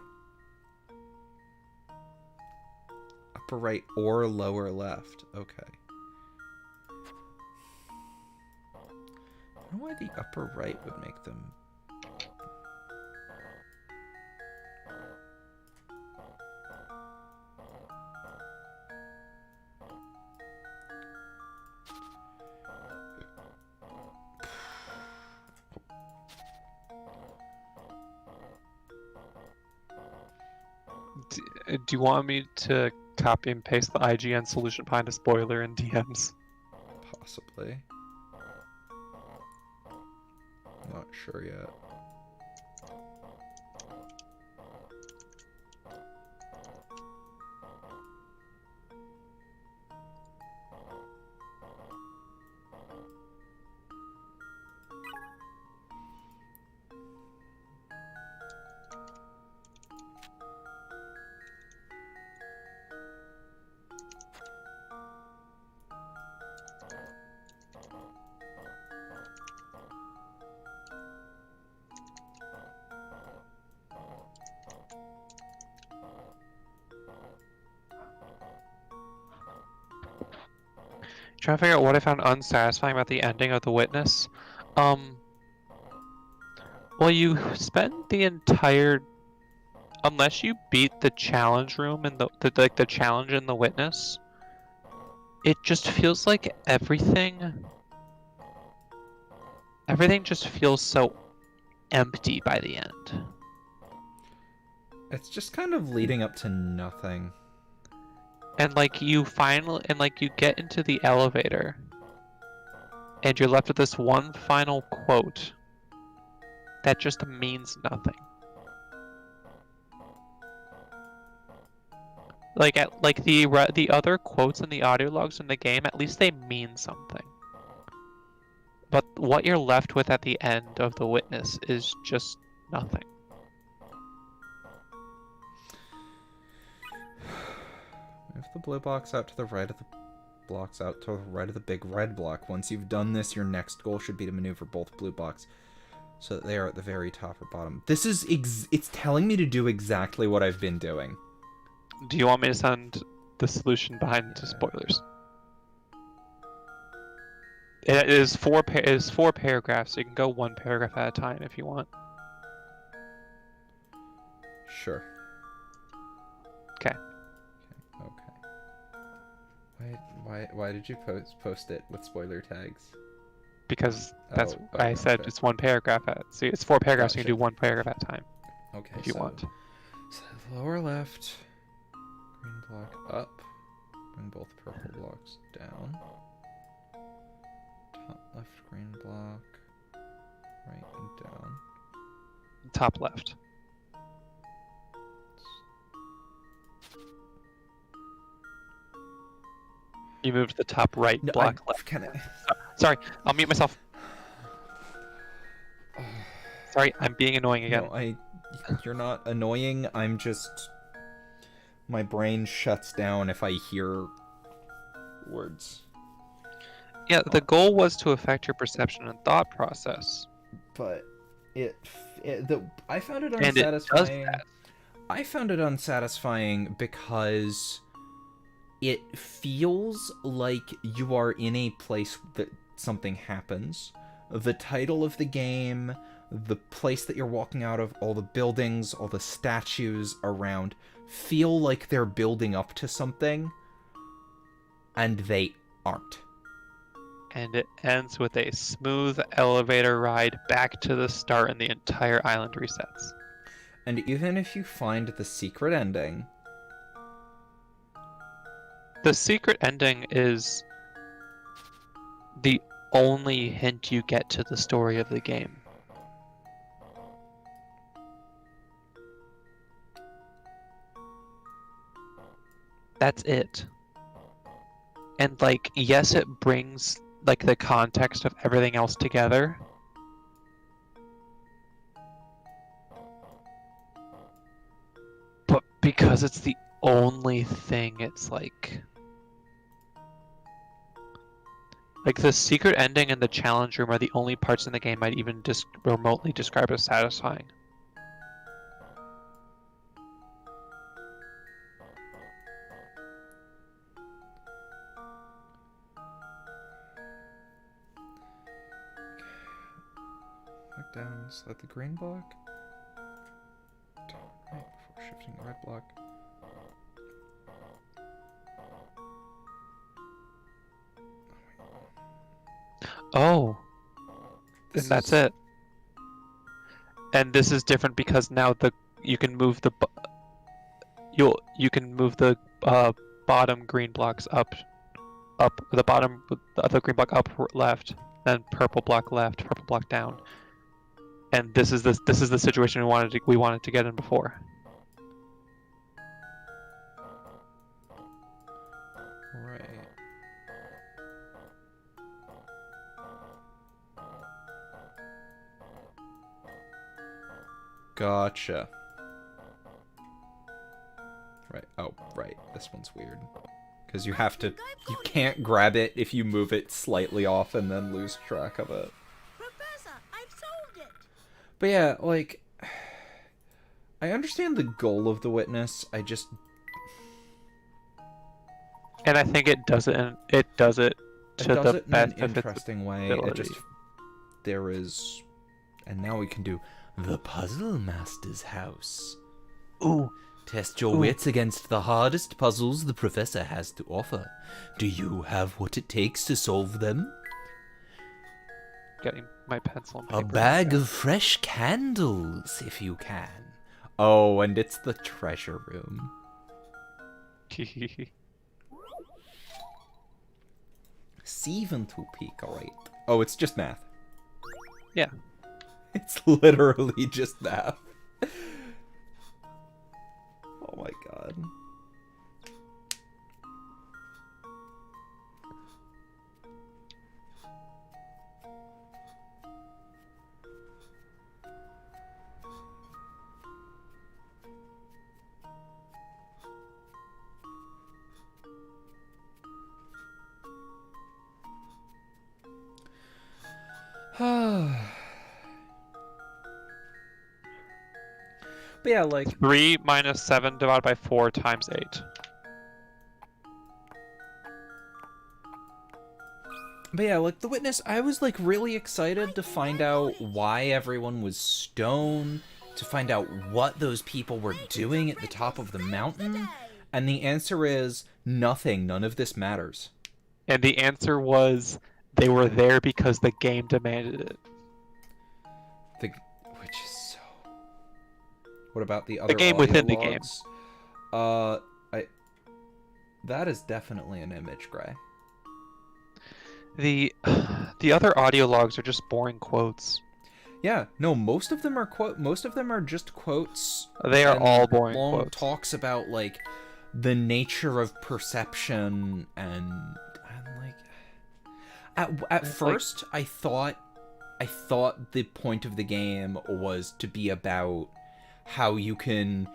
Speaker 1: Upper right or lower left. Okay. I don't know why the upper right would make them...
Speaker 2: Do you want me to copy and paste the IGN solution behind a spoiler in DMs?
Speaker 1: Possibly. Not sure yet.
Speaker 2: Trying to figure out what I found unsatisfying about the ending of The Witness. Well, you spend the entire, unless you beat the challenge room and the challenge in The Witness, it just feels like everything just feels so empty by the end.
Speaker 1: It's just kind of leading up to nothing.
Speaker 2: And like you get into the elevator and you're left with this one final quote that just means nothing. Like the other quotes in the audio logs in the game, at least they mean something. But what you're left with at the end of The Witness is just nothing.
Speaker 1: Move the blue box out to the right of the blocks out to the right of the big red block. Once you've done this, your next goal should be to maneuver both blue blocks so that they are at the very top or bottom. This is it's telling me to do exactly what I've been doing.
Speaker 2: Do you want me to send the solution behind to spoilers? It is four paragraphs, so you can go one paragraph at a time if you want.
Speaker 1: Sure.
Speaker 2: Okay.
Speaker 1: Why did you post it with spoiler tags?
Speaker 2: Because that's
Speaker 1: I
Speaker 2: said
Speaker 1: okay.
Speaker 2: it's one paragraph see, it's four paragraphs, so you
Speaker 1: Gotcha.
Speaker 2: can do one paragraph at a time.
Speaker 1: Okay.
Speaker 2: If you want.
Speaker 1: So lower left, green block up, bring both purple blocks down. Top left, green block, right and down.
Speaker 2: Top left. You moved the top right block left. Sorry, I'll mute myself. Sorry, I'm being annoying again.
Speaker 1: No, you're not annoying. I'm just... My brain shuts down if I hear words.
Speaker 2: Yeah, the goal was to affect your perception and thought process.
Speaker 1: But I found it
Speaker 2: And it does
Speaker 1: unsatisfying.
Speaker 2: that.
Speaker 1: I found it unsatisfying because it feels like you are in a place that something happens. The title of the game, the place that you're walking out of, all the buildings, all the statues around feel like they're building up to something, and they aren't.
Speaker 2: And it ends with a smooth elevator ride back to the start, and the entire island resets.
Speaker 1: And even if you find the secret ending...
Speaker 2: The secret ending is the only hint you get to the story of the game. That's it. And like, yes, it brings like the context of everything else together. But because it's the only thing, it's like the secret ending and the challenge room are the only parts in the game I'd even remotely describe as satisfying.
Speaker 1: Look down, select the green block. Down right before shifting the red block.
Speaker 2: Oh, and that's it. And this is different because now you can move the bottom green blocks up the bottom of the green block up left, then purple block left, purple block down. And this is the situation we wanted to get in before.
Speaker 1: Right. Gotcha. Right. Oh, right. This one's weird. Because you can't grab it if you move it slightly off and then lose track of it.
Speaker 5: Professor, I've solved it.
Speaker 1: But yeah, like, I understand the goal of the witness.
Speaker 2: And I think it does it to the best
Speaker 1: in an interesting way. And now we can do
Speaker 3: The Puzzle Master's house.
Speaker 2: Ooh.
Speaker 3: Test your wits against the hardest puzzles the professor has to offer. Do you have what it takes to solve them?
Speaker 2: Getting my pencil and paper.
Speaker 3: A bag of fresh candles, if you can.
Speaker 1: Oh, and it's the treasure room. Seven to peak, alright. Oh, it's just math.
Speaker 2: Yeah.
Speaker 1: It's literally just math. Oh my god. But yeah, like
Speaker 2: 3 minus 7 divided by 4 times 8.
Speaker 1: But yeah, like The Witness, I was like really excited to find out why everyone was stoned, to find out what those people were doing at the top of the mountain, and the answer is nothing. None of this matters.
Speaker 2: And the answer was they were there because the game demanded it.
Speaker 1: Which is so. What about the other
Speaker 2: game
Speaker 1: audio
Speaker 2: within the game.
Speaker 1: logs? That is definitely an image, Gray.
Speaker 2: The other audio logs are just boring quotes.
Speaker 1: Yeah, no, most of them are most of them are just quotes.
Speaker 2: They are
Speaker 1: and
Speaker 2: all boring
Speaker 1: long
Speaker 2: quotes.
Speaker 1: talks about like the nature of perception and like at first I thought the point of the game was to be about how you can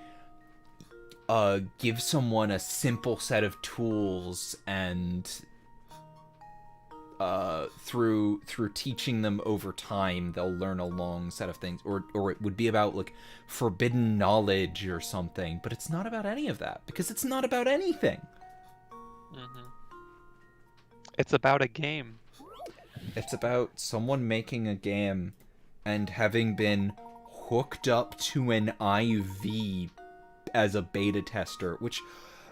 Speaker 1: give someone a simple set of tools and through teaching them over time they'll learn a long set of things, or it would be about like forbidden knowledge or something, but it's not about any of that because it's not about anything.
Speaker 2: It's about a game.
Speaker 1: It's about someone making a game and having been hooked up to an IV as a beta tester, which,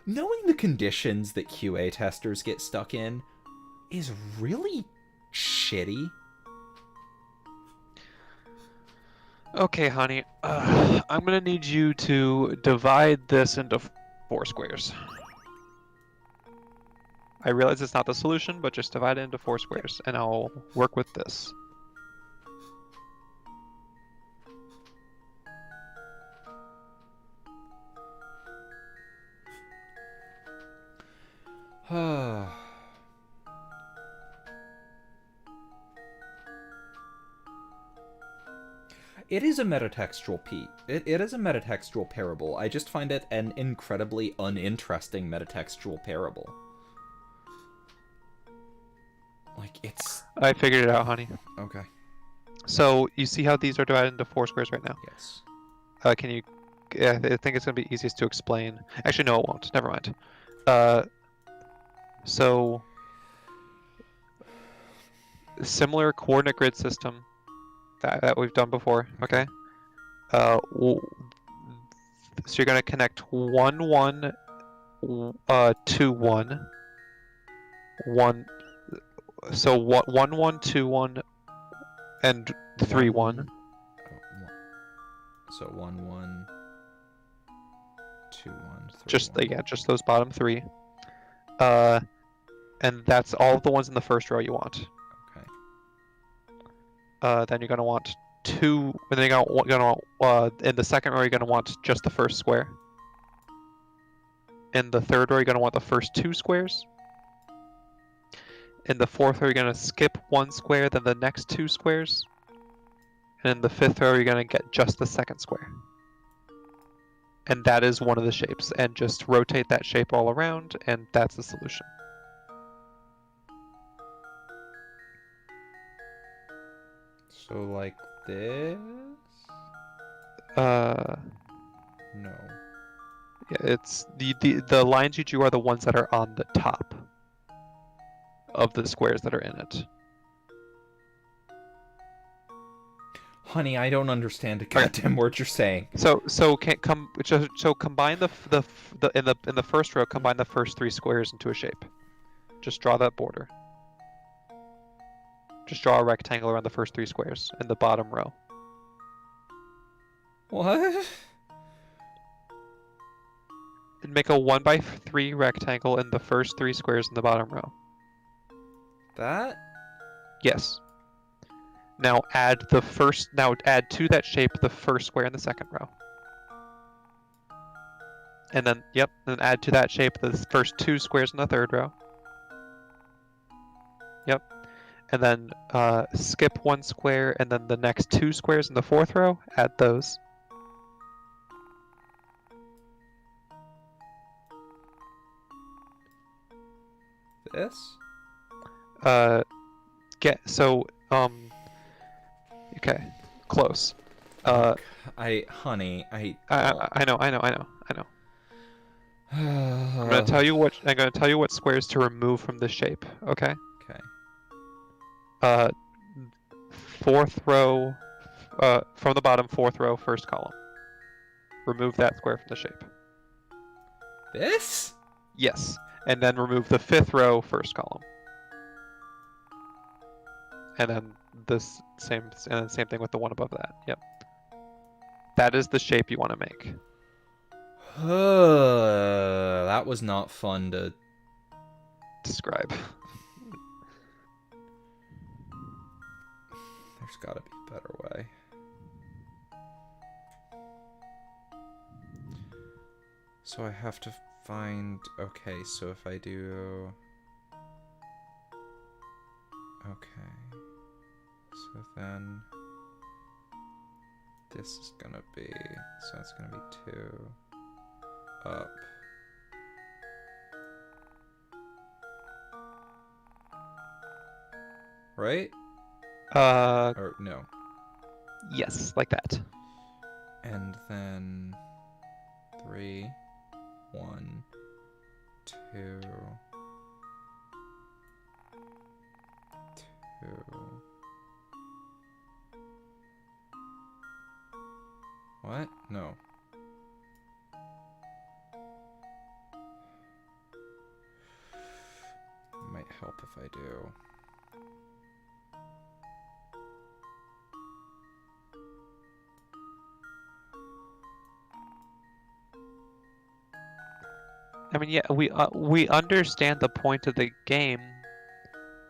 Speaker 1: knowing the conditions that QA testers get stuck in, is really shitty.
Speaker 2: Okay, honey. I'm gonna need you to divide this into 4 squares. I realize it's not the solution, but just divide it into 4 squares, and I'll work with this.
Speaker 1: It is a metatextual It is a metatextual parable. I just find it an incredibly uninteresting metatextual parable. Like, it's...
Speaker 2: I figured it out, honey.
Speaker 1: Okay.
Speaker 2: So, you see how these are divided into 4 squares right now?
Speaker 1: Yes.
Speaker 2: Can you... Yeah, I think it's going to be easiest to explain. Actually, no, it won't. Never mind. So... Similar coordinate grid system that we've done before, okay? So you're going to connect 1, 1, 2, 1. 1... So, 1, 1, 2, 1, and 3, 1.
Speaker 1: So 1, 1, 2, 1, 3,
Speaker 2: Just
Speaker 1: 1.
Speaker 2: yeah, just those bottom 3. And that's all of the ones in the first row you want.
Speaker 1: Okay.
Speaker 2: Then you're gonna want 2. And then you're gonna in the second row you're gonna want just the first square. In the third row you're gonna want the first 2 squares. In the fourth row you're gonna skip 1 square, then the next 2 squares. And in the fifth row you're gonna get just the second square. And that is one of the shapes. And just rotate that shape all around, and that's the solution.
Speaker 1: So like this?
Speaker 2: No. Yeah, it's the lines you drew are the ones that are on the top of the squares that are in it.
Speaker 1: Honey, I don't understand a goddamn word you're saying.
Speaker 2: So combine in the first row, combine the first 3 squares into a shape. Just draw that border. Just draw a rectangle around the first 3 squares in the bottom row.
Speaker 1: What?
Speaker 2: and make a 1x3 rectangle in the first 3 squares in the bottom row.
Speaker 1: That?
Speaker 2: Yes. Now add to that shape the first square in the second row. And then, then add to that shape the first 2 squares in the third row. Yep. And then skip 1 square, and then the next 2 squares in the fourth row, add those.
Speaker 1: This?
Speaker 2: Okay, close.
Speaker 1: Honey,
Speaker 2: I know.
Speaker 1: I'm
Speaker 2: I'm gonna tell you what squares to remove from this shape. Okay.
Speaker 1: Okay.
Speaker 2: Fourth row, from the bottom, fourth row, first column. Remove that square from the shape.
Speaker 1: This?
Speaker 2: Yes, and then remove the fifth row, first column. And then same thing with the one above that. Yep. That is the shape you want to make.
Speaker 1: That was not fun to
Speaker 2: describe.
Speaker 1: There's gotta be a better way. So I have to find... Okay, so if I do... Okay. So then... This is gonna be... So that's gonna be 2... Up. Right? Or no.
Speaker 2: Yes, like that.
Speaker 1: And then 3, 1, 2, 2. What? No. Might help if I do.
Speaker 2: I mean, yeah, we understand the point of the game.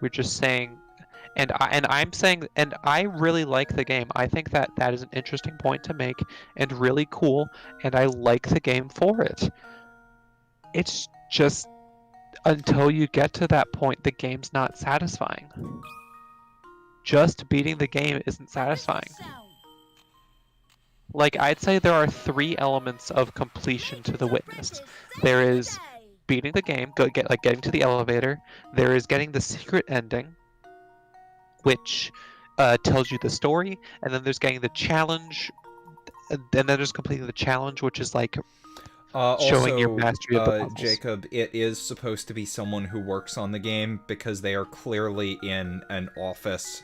Speaker 2: We're just saying, and I'm saying, and I really like the game. I think that is an interesting point to make and really cool, and I like the game for it. It's just until you get to that point, the game's not satisfying. Just beating the game isn't satisfying. Like, I'd say there are 3 elements of completion to the witness. There is beating the game, getting to the elevator. There is getting the secret ending, which tells you the story, and then there's getting the challenge, and then there's completing the challenge, which is like showing your mastery of the puzzles.
Speaker 1: Jacob, it is supposed to be someone who works on the game because they are clearly in an office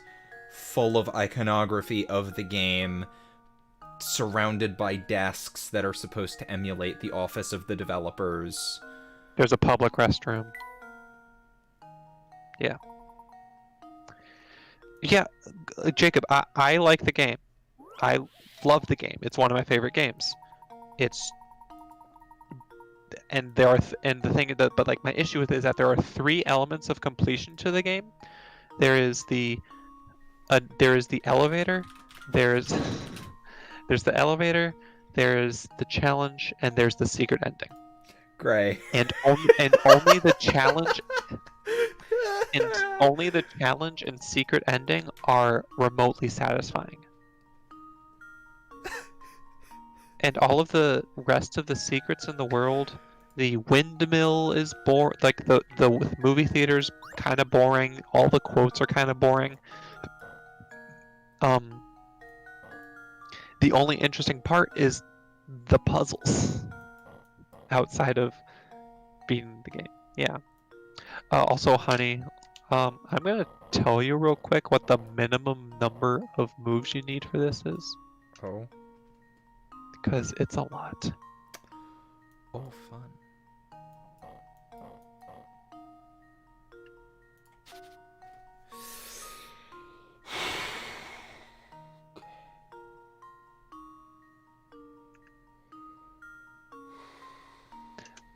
Speaker 1: full of iconography of the game, surrounded by desks that are supposed to emulate the office of the developers.
Speaker 2: There's a public restroom. Yeah. Yeah, Jacob, I like the game. I love the game. It's one of my favorite games. But like my issue with it is that there are 3 elements of completion to the game. There is the elevator. There's the elevator. There's the challenge, and there's the secret ending.
Speaker 1: Gray.
Speaker 2: And only the challenge. And only the challenge and secret ending are remotely satisfying. And all of the rest of the secrets in the world, the windmill is boring. Like the movie theater's kind of boring. All the quotes are kind of boring. The only interesting part is the puzzles outside of beating the game. Yeah. Also, honey, I'm gonna tell you real quick what the minimum number of moves you need for this is.
Speaker 1: Oh.
Speaker 2: Because it's a lot.
Speaker 1: Oh, fun.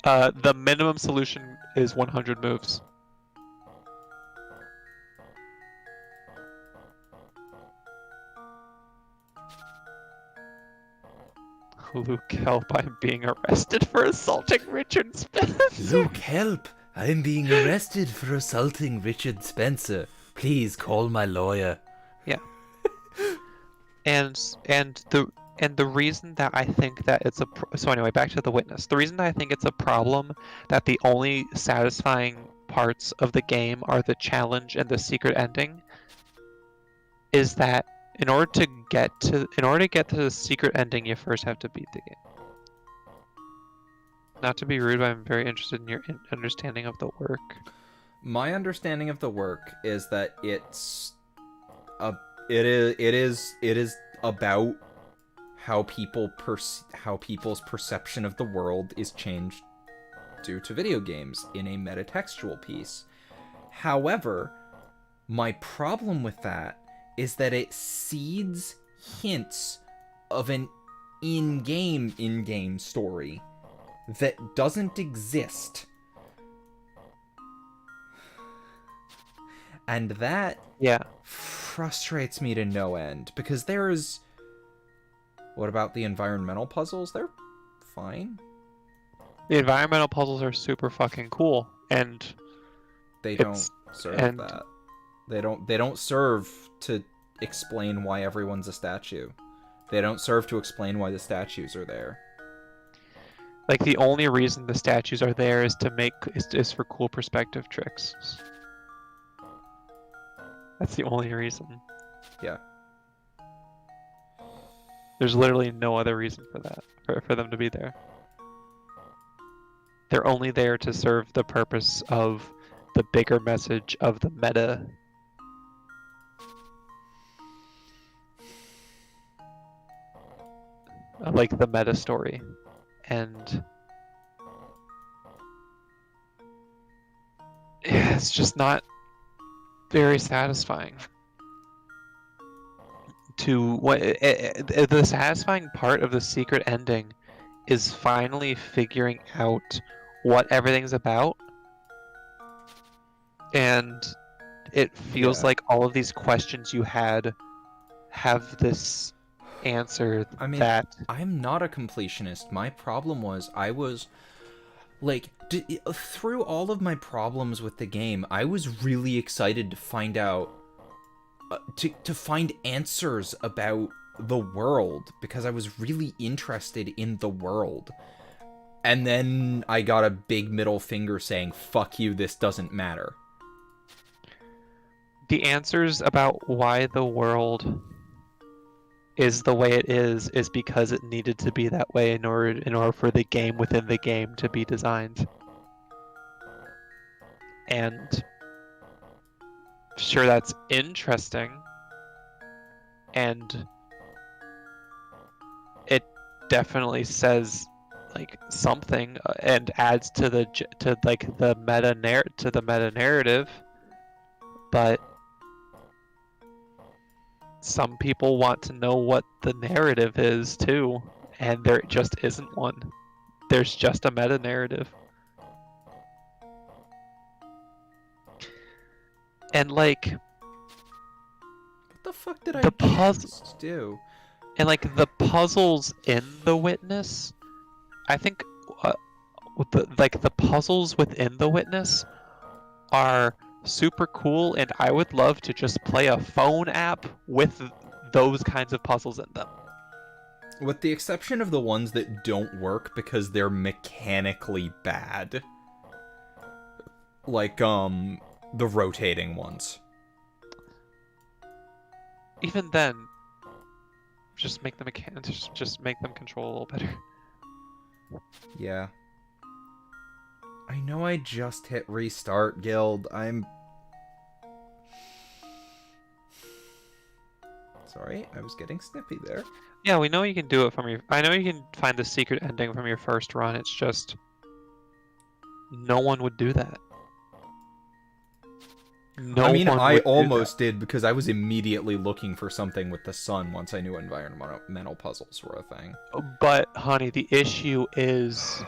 Speaker 2: The minimum solution is 100 moves. Luke, help! I'm being arrested for assaulting Richard Spencer.
Speaker 3: Luke, help! I'm being arrested for assaulting Richard Spencer. Please call my lawyer.
Speaker 2: Yeah. And the reason that I think that it's so anyway, back to the witness. The reason that I think it's a problem that the only satisfying parts of the game are the challenge and the secret ending is that in order to get to the secret ending, you first have to beat the game. Not to be rude, but I'm very interested in your understanding of the work.
Speaker 1: My understanding of the work is that it is about how people's perception of the world is changed due to video games in a metatextual piece. However, my problem with that is that it seeds hints of an in-game story that doesn't exist. And that frustrates me to no end, because there's... What about the environmental puzzles? They're fine.
Speaker 2: The environmental puzzles are super fucking cool, and
Speaker 1: they don't serve that. They don't serve to explain why everyone's a statue. They don't serve to explain why the statues are there.
Speaker 2: Like, the only reason the statues are there is to make is for cool perspective tricks. That's the only reason.
Speaker 1: Yeah.
Speaker 2: There's literally no other reason for that, for them to be there. They're only there to serve the purpose of the bigger message of the meta. Like the meta story. And yeah, it's just not very satisfying. The satisfying part of the secret ending is finally figuring out what everything's about, and it feels like all of these questions you had have this answer.
Speaker 1: I mean,
Speaker 2: that
Speaker 1: I'm not a completionist. My problem was I was like, through all of my problems with the game, I was really excited to find out to find answers about the world, because I was really interested in the world. And then I got a big middle finger saying, fuck you, this doesn't matter.
Speaker 2: The answers about why the world is the way it is because it needed to be that way in order for the game within the game to be designed. And sure, that's interesting, and it definitely says like something and adds to the meta narrative, but some people want to know what the narrative is too, and there just isn't one. There's just a meta narrative. And like,
Speaker 1: what the fuck did I
Speaker 2: puzzles
Speaker 1: do?
Speaker 2: And like the puzzles in The Witness, I think the puzzles within The Witness are super cool, and I would love to just play a phone app with those kinds of puzzles in them.
Speaker 1: With the exception of the ones that don't work because they're mechanically bad. Like, the rotating ones.
Speaker 2: Even then, just make them just make them control a little better.
Speaker 1: Yeah. I know I just hit restart, Guild. I'm... Sorry, I was getting snippy there.
Speaker 2: Yeah, we know you can do it from your... I know you can find the secret ending from your first run, it's just... No one would do that.
Speaker 1: I mean, I almost did, because I was immediately looking for something with the sun once I knew environmental puzzles were a thing.
Speaker 2: But, honey, the issue is...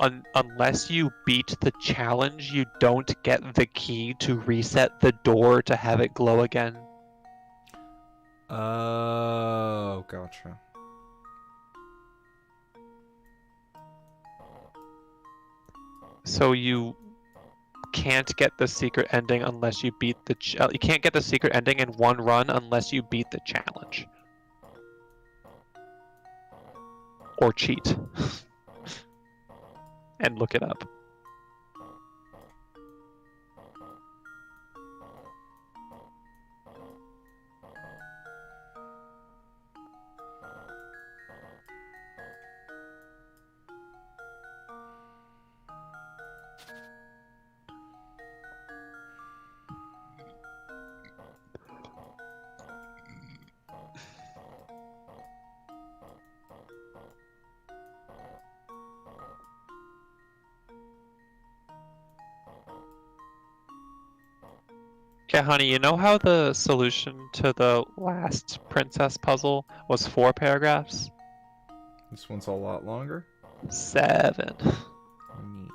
Speaker 2: unless you beat the challenge, you don't get the key to reset the door to have it glow again.
Speaker 1: Oh, gotcha.
Speaker 2: So you can't get the secret ending unless you beat the you can't get the secret ending in one run unless you beat the challenge. Or cheat. And look it up. Yeah, honey, you know how the solution to the last princess puzzle was 4 paragraphs?
Speaker 1: This one's a lot longer.
Speaker 2: 7.
Speaker 1: Neat.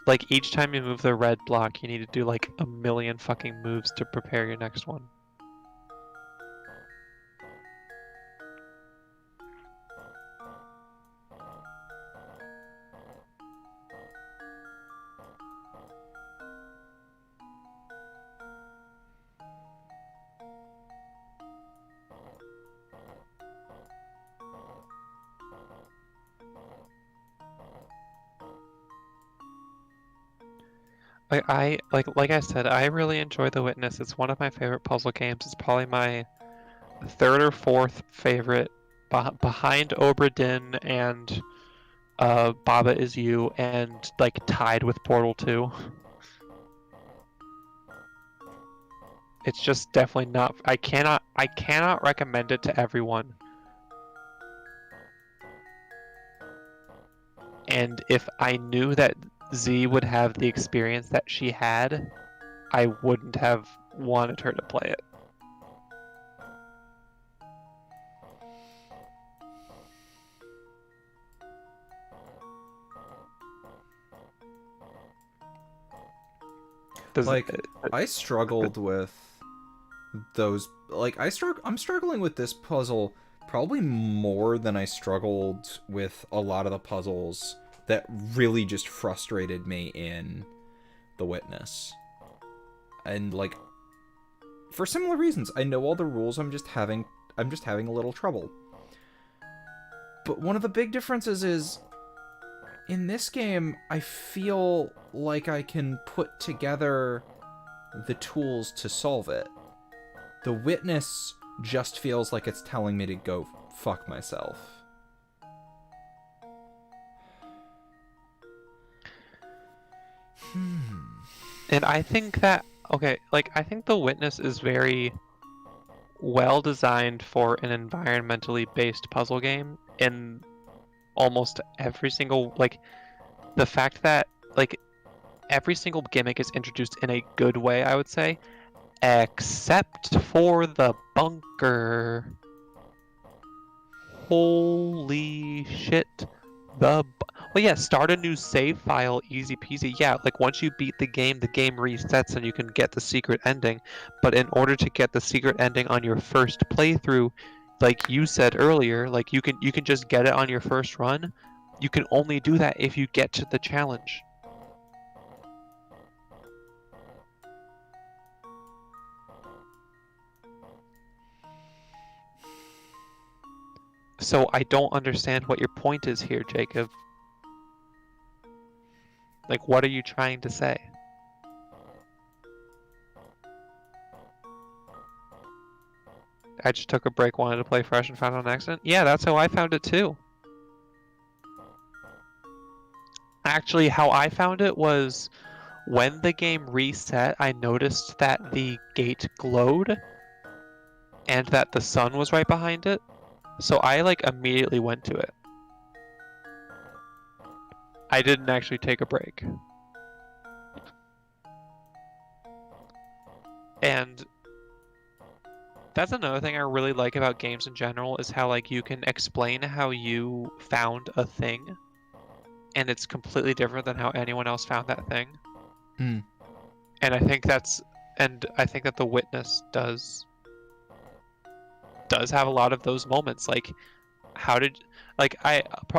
Speaker 2: Like, each time you move the red block, you need to do like a million fucking moves to prepare your next one. Like I said, I really enjoy The Witness. It's one of my favorite puzzle games. It's probably my 3rd or 4th favorite, behind Obra Dinn and Baba Is You, and like tied with Portal 2. It's just definitely not. I cannot recommend it to everyone. And if I knew that Z would have the experience that she had, I wouldn't have wanted her to play it.
Speaker 1: I struggled with those. I'm struggling with this puzzle probably more than I struggled with a lot of the puzzles that really just frustrated me in The Witness. And like, for similar reasons, I know all the rules. I'm just having a little trouble. But one of the big differences is, in this game, I feel like I can put together the tools to solve it. The Witness just feels like it's telling me to go fuck myself.
Speaker 2: And I think that, okay, like, I think The Witness is very well designed for an environmentally based puzzle game in almost every single, like, the fact that, like, every single gimmick is introduced in a good way, I would say, except for the bunker. Holy shit. Well, yeah, start a new save file, easy peasy. Yeah, like once you beat the game resets and you can get the secret ending. But in order to get the secret ending on your first playthrough, like you said earlier, like you can just get it on your first run. You can only do that if you get to the challenge. So I don't understand what your point is here, Jacob. Like, what are you trying to say? I just took a break, wanted to play fresh, and found it on accident? Yeah, that's how I found it too. Actually, how I found it was when the game reset, I noticed that the gate glowed and that the sun was right behind it. So I like immediately went to it. I didn't actually take a break. And That's another thing I really like about games in general is how like you can explain how you found a thing, and it's completely different than how anyone else found that thing.
Speaker 1: Hmm.
Speaker 2: And I think that The Witness does have a lot of those moments. Like, how did a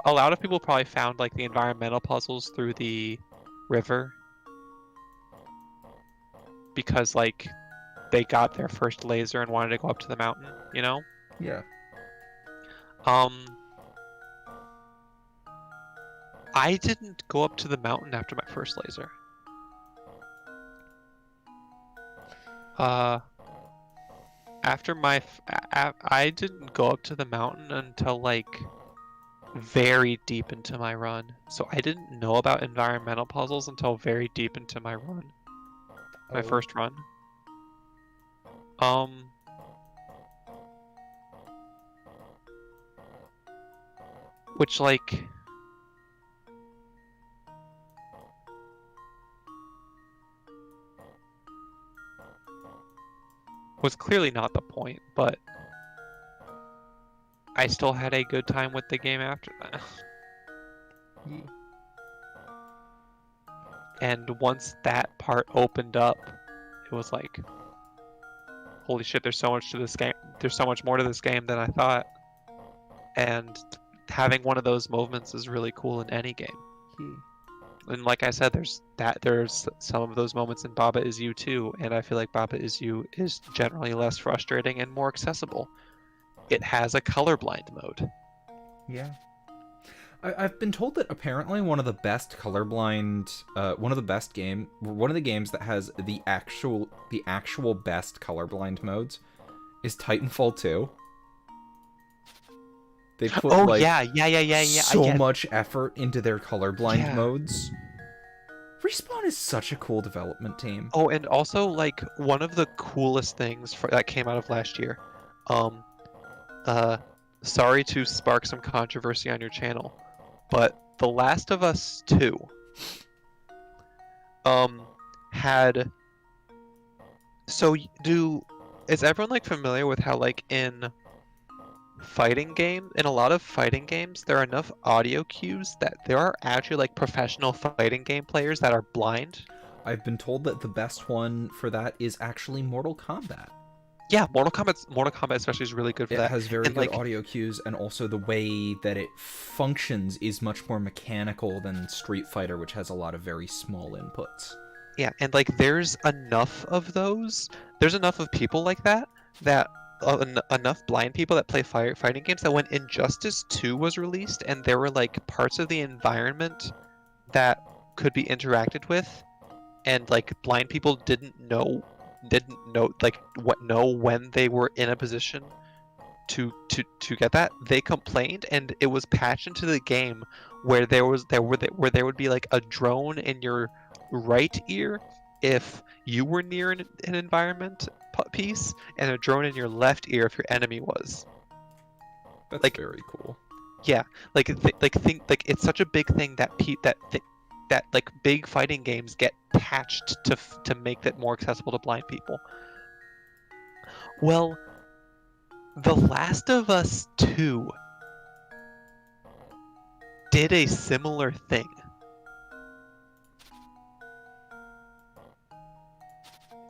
Speaker 2: lot of people probably found like the environmental puzzles through the river because like they got their first laser and wanted to go up to the mountain, you know?
Speaker 1: Yeah.
Speaker 2: I didn't go up to the mountain after my first laser. I didn't go up to the mountain until like very deep into my run. So I didn't know about environmental puzzles until very deep into my run. My
Speaker 1: Oh.
Speaker 2: first run. Which like was clearly not the point, but I still had a good time with the game after that.
Speaker 1: Yeah.
Speaker 2: And once that part opened up, it was like, holy shit, there's so much to this game. There's so much more to this game than I thought. And having one of those moments is really cool in any game. And like I said, there's some of those moments in Baba Is You too, and I feel like Baba Is You is generally less frustrating and more accessible. It has a colorblind mode.
Speaker 1: Yeah. I've been told that apparently one of the games that has the actual best colorblind modes is Titanfall 2. They put so much effort into their colorblind modes. Respawn is such a cool development team.
Speaker 2: Oh, and also like one of the coolest things that came out of last year. Sorry to spark some controversy on your channel, but The Last of Us 2 is everyone like familiar with how like in a lot of fighting games there are enough audio cues that there are actually like professional fighting game players that are blind?
Speaker 1: I've been told that the best one for that is actually Mortal Kombat.
Speaker 2: Yeah, Mortal Kombat especially is really good for that.
Speaker 1: It has very good audio cues, and also the way that it functions is much more mechanical than Street Fighter, which has a lot of very small inputs.
Speaker 2: Yeah, and like there's enough of those. There's enough of people like that enough blind people that play fighting games that when Injustice 2 was released and there were like parts of the environment that could be interacted with, and like blind people didn't know when they were in a position to get that, they complained, and it was patched into the game where there would be like a drone in your right ear if you were near an environment piece, and a drone in your left ear if your enemy was.
Speaker 1: That's
Speaker 2: like,
Speaker 1: very cool.
Speaker 2: Yeah, it's such a big thing that that like big fighting games get patched to make that more accessible to blind people. Well, The Last of Us 2 did a similar thing.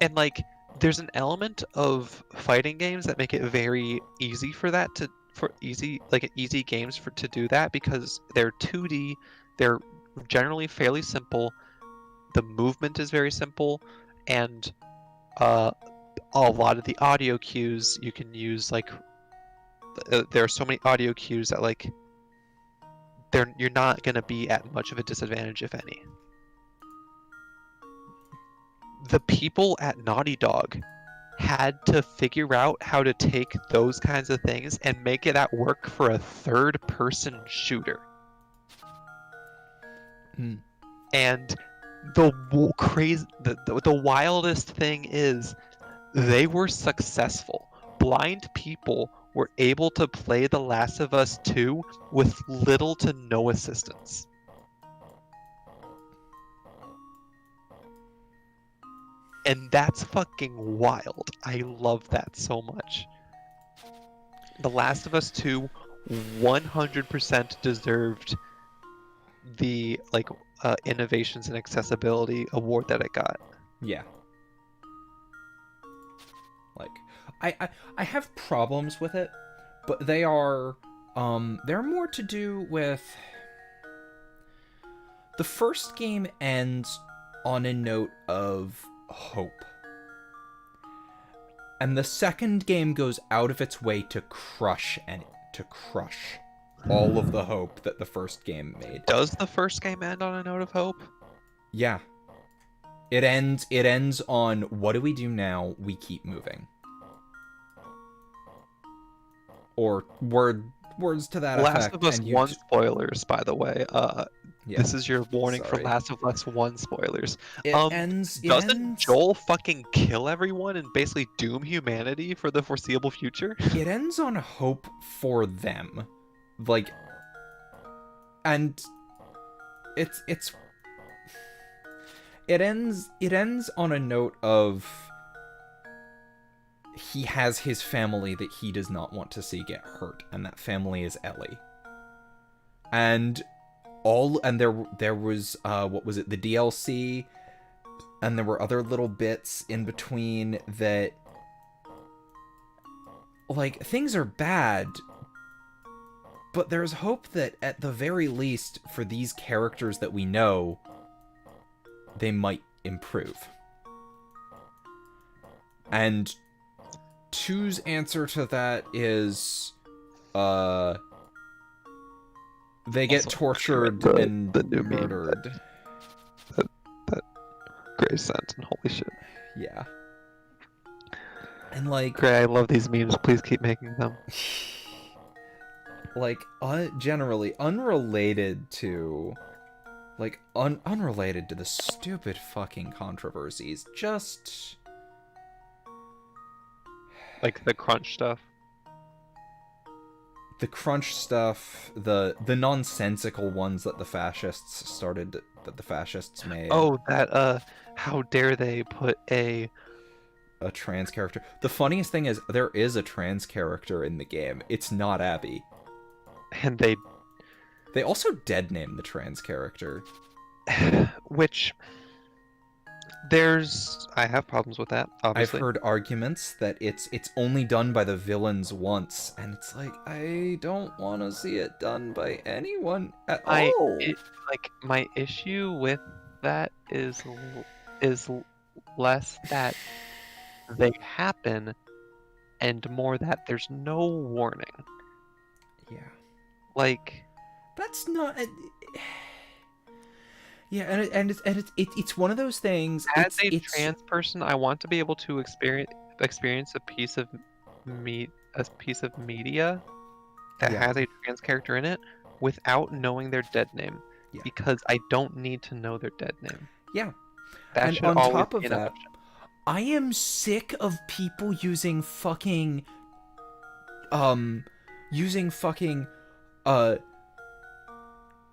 Speaker 2: And like there's an element of fighting games that make it very easy for easy games to do that, because they're 2D, they're generally fairly simple, the movement is very simple, and a lot of the audio cues you can use, like there are so many audio cues that like you're not going to be at much of a disadvantage, if any. The people at Naughty Dog had to figure out how to take those kinds of things and make it at work for a third-person shooter. And the wildest thing is they were successful. Blind people were able to play The Last of Us 2 with little to no assistance. And that's fucking wild. I love that so much. The Last of Us 2 100% deserved the innovations and accessibility award that it got.
Speaker 1: Yeah. Like, I have problems with it, but they're more to do with the first game ends on a note of hope. And the second game goes out of its way to crush all of the hope that the first game made.
Speaker 2: Does the first game end on a note of hope?
Speaker 1: Yeah. It ends on, what do we do now? We keep moving. Or words to that
Speaker 2: Last
Speaker 1: effect.
Speaker 2: of Us 1 spoilers, by the way.
Speaker 1: Yeah.
Speaker 2: This is your warning
Speaker 1: Sorry.
Speaker 2: for Last of Us 1 spoilers.
Speaker 1: Doesn't
Speaker 2: Joel fucking kill everyone and basically doom humanity for the foreseeable future?
Speaker 1: It ends on hope for them. Like, and it ends on a note of he has his family that he does not want to see get hurt, and that family is Ellie. And there was what was it, the DLC, and there were other little bits in between that, like, things are bad, but there's hope that at the very least for these characters that we know, they might improve. And 2's answer to that is they get tortured and
Speaker 2: the new
Speaker 1: murdered.
Speaker 2: That Gray sent, and holy shit.
Speaker 1: Yeah. And like,
Speaker 2: Gray, I love these memes. Please keep making them.
Speaker 1: like, generally unrelated to, like, unrelated to the stupid fucking controversies, just
Speaker 2: Like the crunch stuff.
Speaker 1: the crunch stuff, the nonsensical ones that the fascists made.
Speaker 2: Oh, that how dare they put a
Speaker 1: trans character. The funniest thing is there is a trans character in the game. It's not Abby.
Speaker 2: and
Speaker 1: They also dead name the trans character.
Speaker 2: which I have problems with that, obviously.
Speaker 1: I've heard arguments that it's only done by the villains once, and it's like, I don't want to see it done by anyone at all.
Speaker 2: My issue with that is less that they happen and more that there's no warning.
Speaker 1: Yeah.
Speaker 2: Like,
Speaker 1: That's not. Yeah, and it's one of those things.
Speaker 2: as a
Speaker 1: it's
Speaker 2: trans person, I want to be able to experience a piece of media that
Speaker 1: Yeah.
Speaker 2: has a trans character in it without knowing their dead name,
Speaker 1: Yeah.
Speaker 2: because I don't need to know their dead name.
Speaker 1: Yeah.
Speaker 2: That
Speaker 1: And
Speaker 2: should
Speaker 1: on
Speaker 2: always
Speaker 1: top of
Speaker 2: be an
Speaker 1: that,
Speaker 2: option.
Speaker 1: I am sick of people using fucking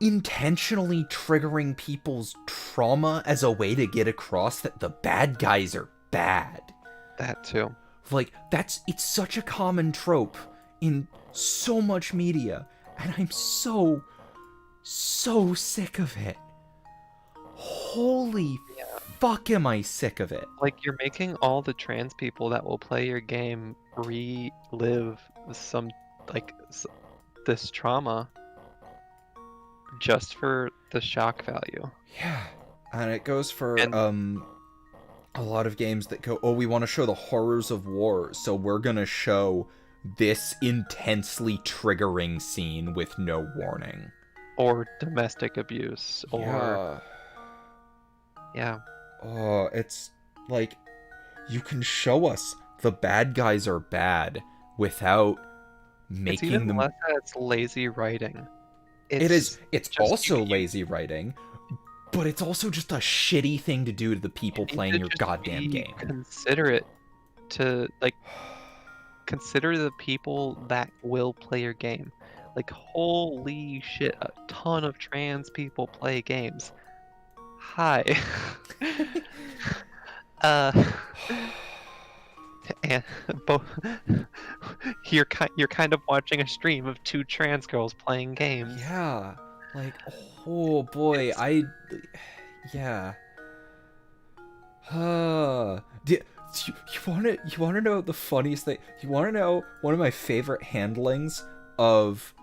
Speaker 1: intentionally triggering people's trauma as a way to get across that the bad guys are bad.
Speaker 2: That too.
Speaker 1: Like, it's such a common trope in so much media, and I'm so sick of it. Holy fuck, am I sick of it.
Speaker 2: Like, you're making all the trans people that will play your game relive this trauma just for the shock value.
Speaker 1: Yeah. And it goes for
Speaker 2: And-
Speaker 1: a lot of games that go, oh, we want to show the horrors of war, so we're gonna show this intensely triggering scene with no warning.
Speaker 2: Or domestic abuse, or yeah.
Speaker 1: Oh, it's like, you can show us the bad guys are bad without
Speaker 2: It's
Speaker 1: making
Speaker 2: even
Speaker 1: them.
Speaker 2: less that it's lazy writing.
Speaker 1: It's
Speaker 2: just
Speaker 1: also
Speaker 2: you-
Speaker 1: lazy writing, but it's also just a shitty thing to do to the people
Speaker 2: you need
Speaker 1: playing
Speaker 2: to
Speaker 1: your
Speaker 2: just
Speaker 1: goddamn
Speaker 2: be
Speaker 1: game.
Speaker 2: considerate to, like, consider the people that will play your game. Like, holy shit, a ton of trans people play games. Hi. and both you're kind of watching a stream of two trans girls playing games.
Speaker 1: Yeah, like, oh boy, yeah. You wanna know the funniest thing? You wanna know one of my favorite handlings of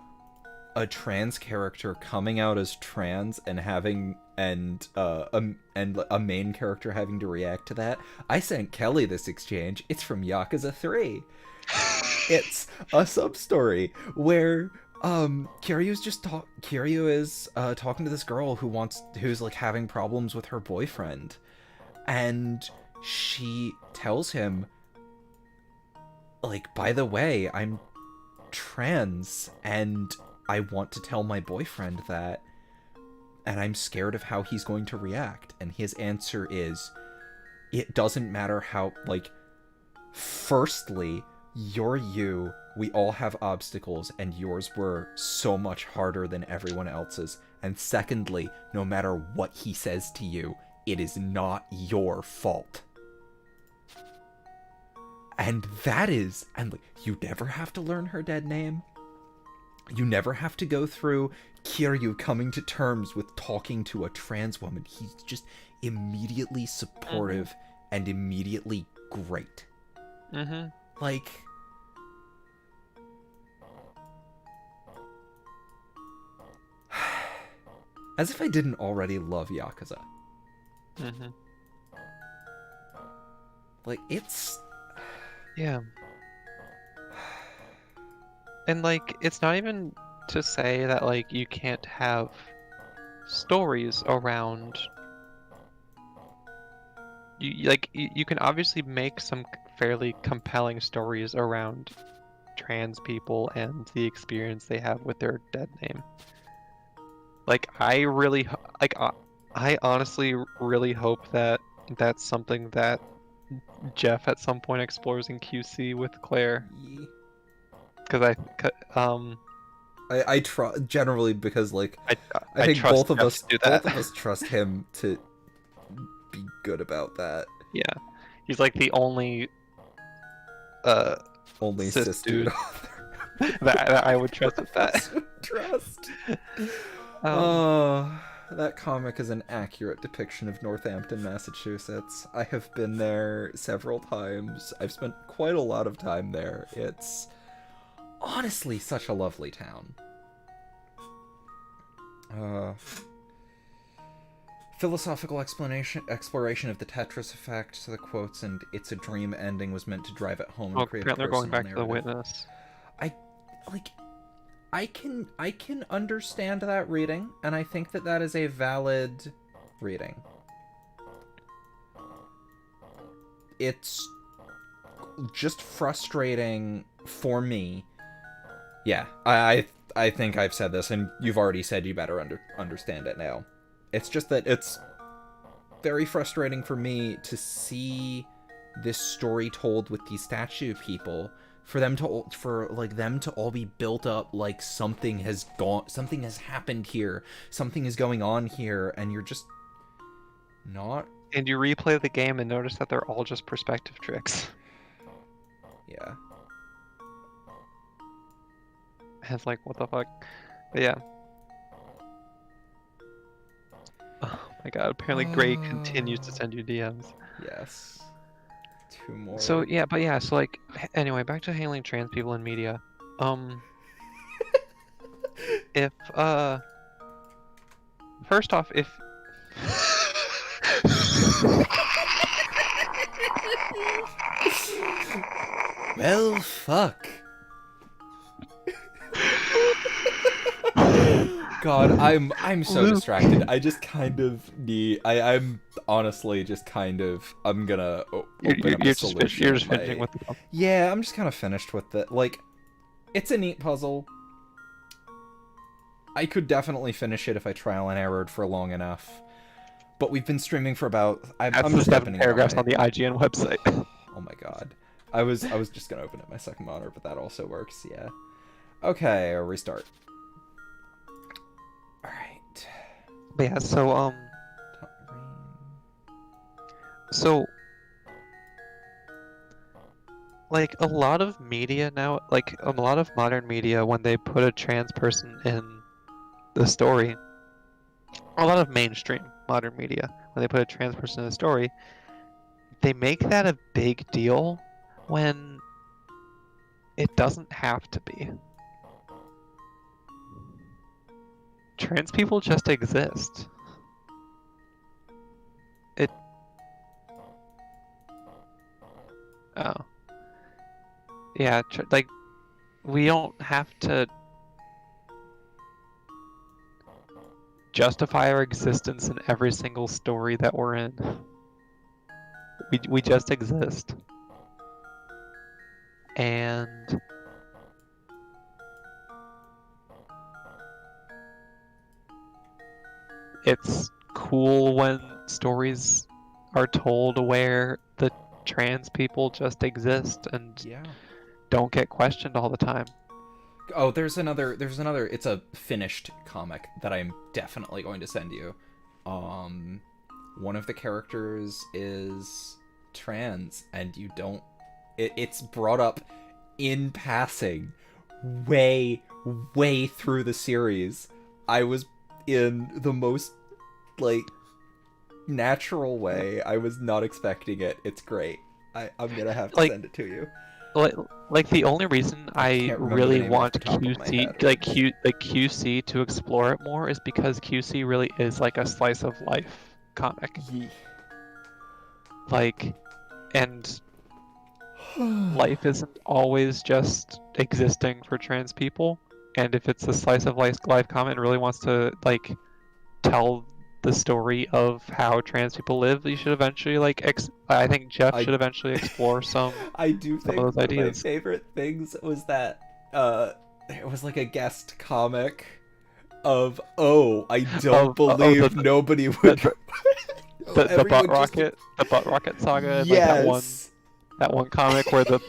Speaker 1: a trans character coming out as trans and having and a main character having to react to that? I sent Kelly this exchange. It's from Yakuza 3. It's a sub-story where Kiryu is talking to this girl who's like having problems with her boyfriend, and she tells him, like, by the way, I'm trans and I want to tell my boyfriend that, and I'm scared of how he's going to react. And his answer is, it doesn't matter how, like, firstly, you're you, we all have obstacles, and yours were so much harder than everyone else's. And secondly, no matter what he says to you, it is not your fault. And you never have to learn her dead name. You never have to go through Kiryu coming to terms with talking to a trans woman. He's just immediately supportive and immediately great. Like, as if I didn't already love Yakuza. Like, it's...
Speaker 2: Yeah. And, like, it's not even to say that, like, you can't have stories around... You can obviously make some fairly compelling stories around trans people and the experience they have with their dead name. Like, I honestly really hope that that's something that Jeff at some point explores in QC with Claire. Because
Speaker 1: I trust generally because, like, I think
Speaker 2: trust
Speaker 1: both of
Speaker 2: Jeff
Speaker 1: us
Speaker 2: to do that.
Speaker 1: both of us trust him to be good about that.
Speaker 2: Yeah, he's like the only
Speaker 1: cis dude
Speaker 2: that I would trust with that.
Speaker 1: Trust. That comic is an accurate depiction of Northampton, Massachusetts. I have been there several times. I've spent quite a lot of time there. It's honestly such a lovely town. Philosophical exploration of the Tetris effect. So the quotes and "It's a dream" ending was meant to drive it home. And create
Speaker 2: apparently they're going back
Speaker 1: narrative.
Speaker 2: to the witness.
Speaker 1: I can understand that reading, and I think that is a valid reading. It's just frustrating for me. Yeah, I think I've said this, and you've already said you better understand it now. It's just that it's very frustrating for me to see this story told with these statue people, for them to all be built up like something has happened here, something is going on here, and you're just not.
Speaker 2: And you replay the game and notice that they're all just perspective tricks.
Speaker 1: Yeah.
Speaker 2: It's like, what the fuck? But yeah. Oh my god, apparently Gray continues to send you DMs.
Speaker 1: Yes. Two more.
Speaker 2: So yeah, so like, anyway, back to handling trans people in media. If first off, if
Speaker 1: well, fuck. God, I'm so distracted. I just kind of need. I'm honestly just kind of. I'm gonna open up a solution.
Speaker 2: You're just finishing with the...
Speaker 1: Yeah, I'm just kind of finished with it. Like, it's a neat puzzle. I could definitely finish it if I trial and errored for long enough. But we've been streaming for about. I'm just
Speaker 2: 7
Speaker 1: opening
Speaker 2: paragraphs
Speaker 1: it.
Speaker 2: on the IGN website.
Speaker 1: Oh my god. I was just gonna open it my second monitor, but that also works. Yeah. Okay, restart. Alright.
Speaker 2: But yeah, so like a lot of media now, like a lot of modern media, when they put a trans person in the story, a lot of mainstream modern media, when they put a trans person in the story, they make that a big deal when it doesn't have to be. Trans people just exist. Oh. Yeah, like, we don't have to justify our existence in every single story that we're in. We just exist. And it's cool when stories are told where the trans people just exist and don't get questioned all the time.
Speaker 1: Oh, there's another, it's a finished comic that I'm definitely going to send you. One of the characters is trans, and you don't, it's brought up in passing way through the series. I was in the most, like, natural way. I was not expecting it. It's great. I'm gonna have to send it to you.
Speaker 2: Like the only reason I really want QC to explore it more is because QC really is like a slice of life comic.
Speaker 1: Yeah.
Speaker 2: Like, and life isn't always just existing for trans people. And if it's a slice of life comic and really wants to like tell the story of how trans people live, you should eventually I think Jeff should eventually explore some.
Speaker 1: I do think
Speaker 2: of those ideas.
Speaker 1: One of my favorite things was that it was like a guest comic of I don't believe nobody would
Speaker 2: the butt rocket saga.
Speaker 1: Yes.
Speaker 2: Like that one comic where the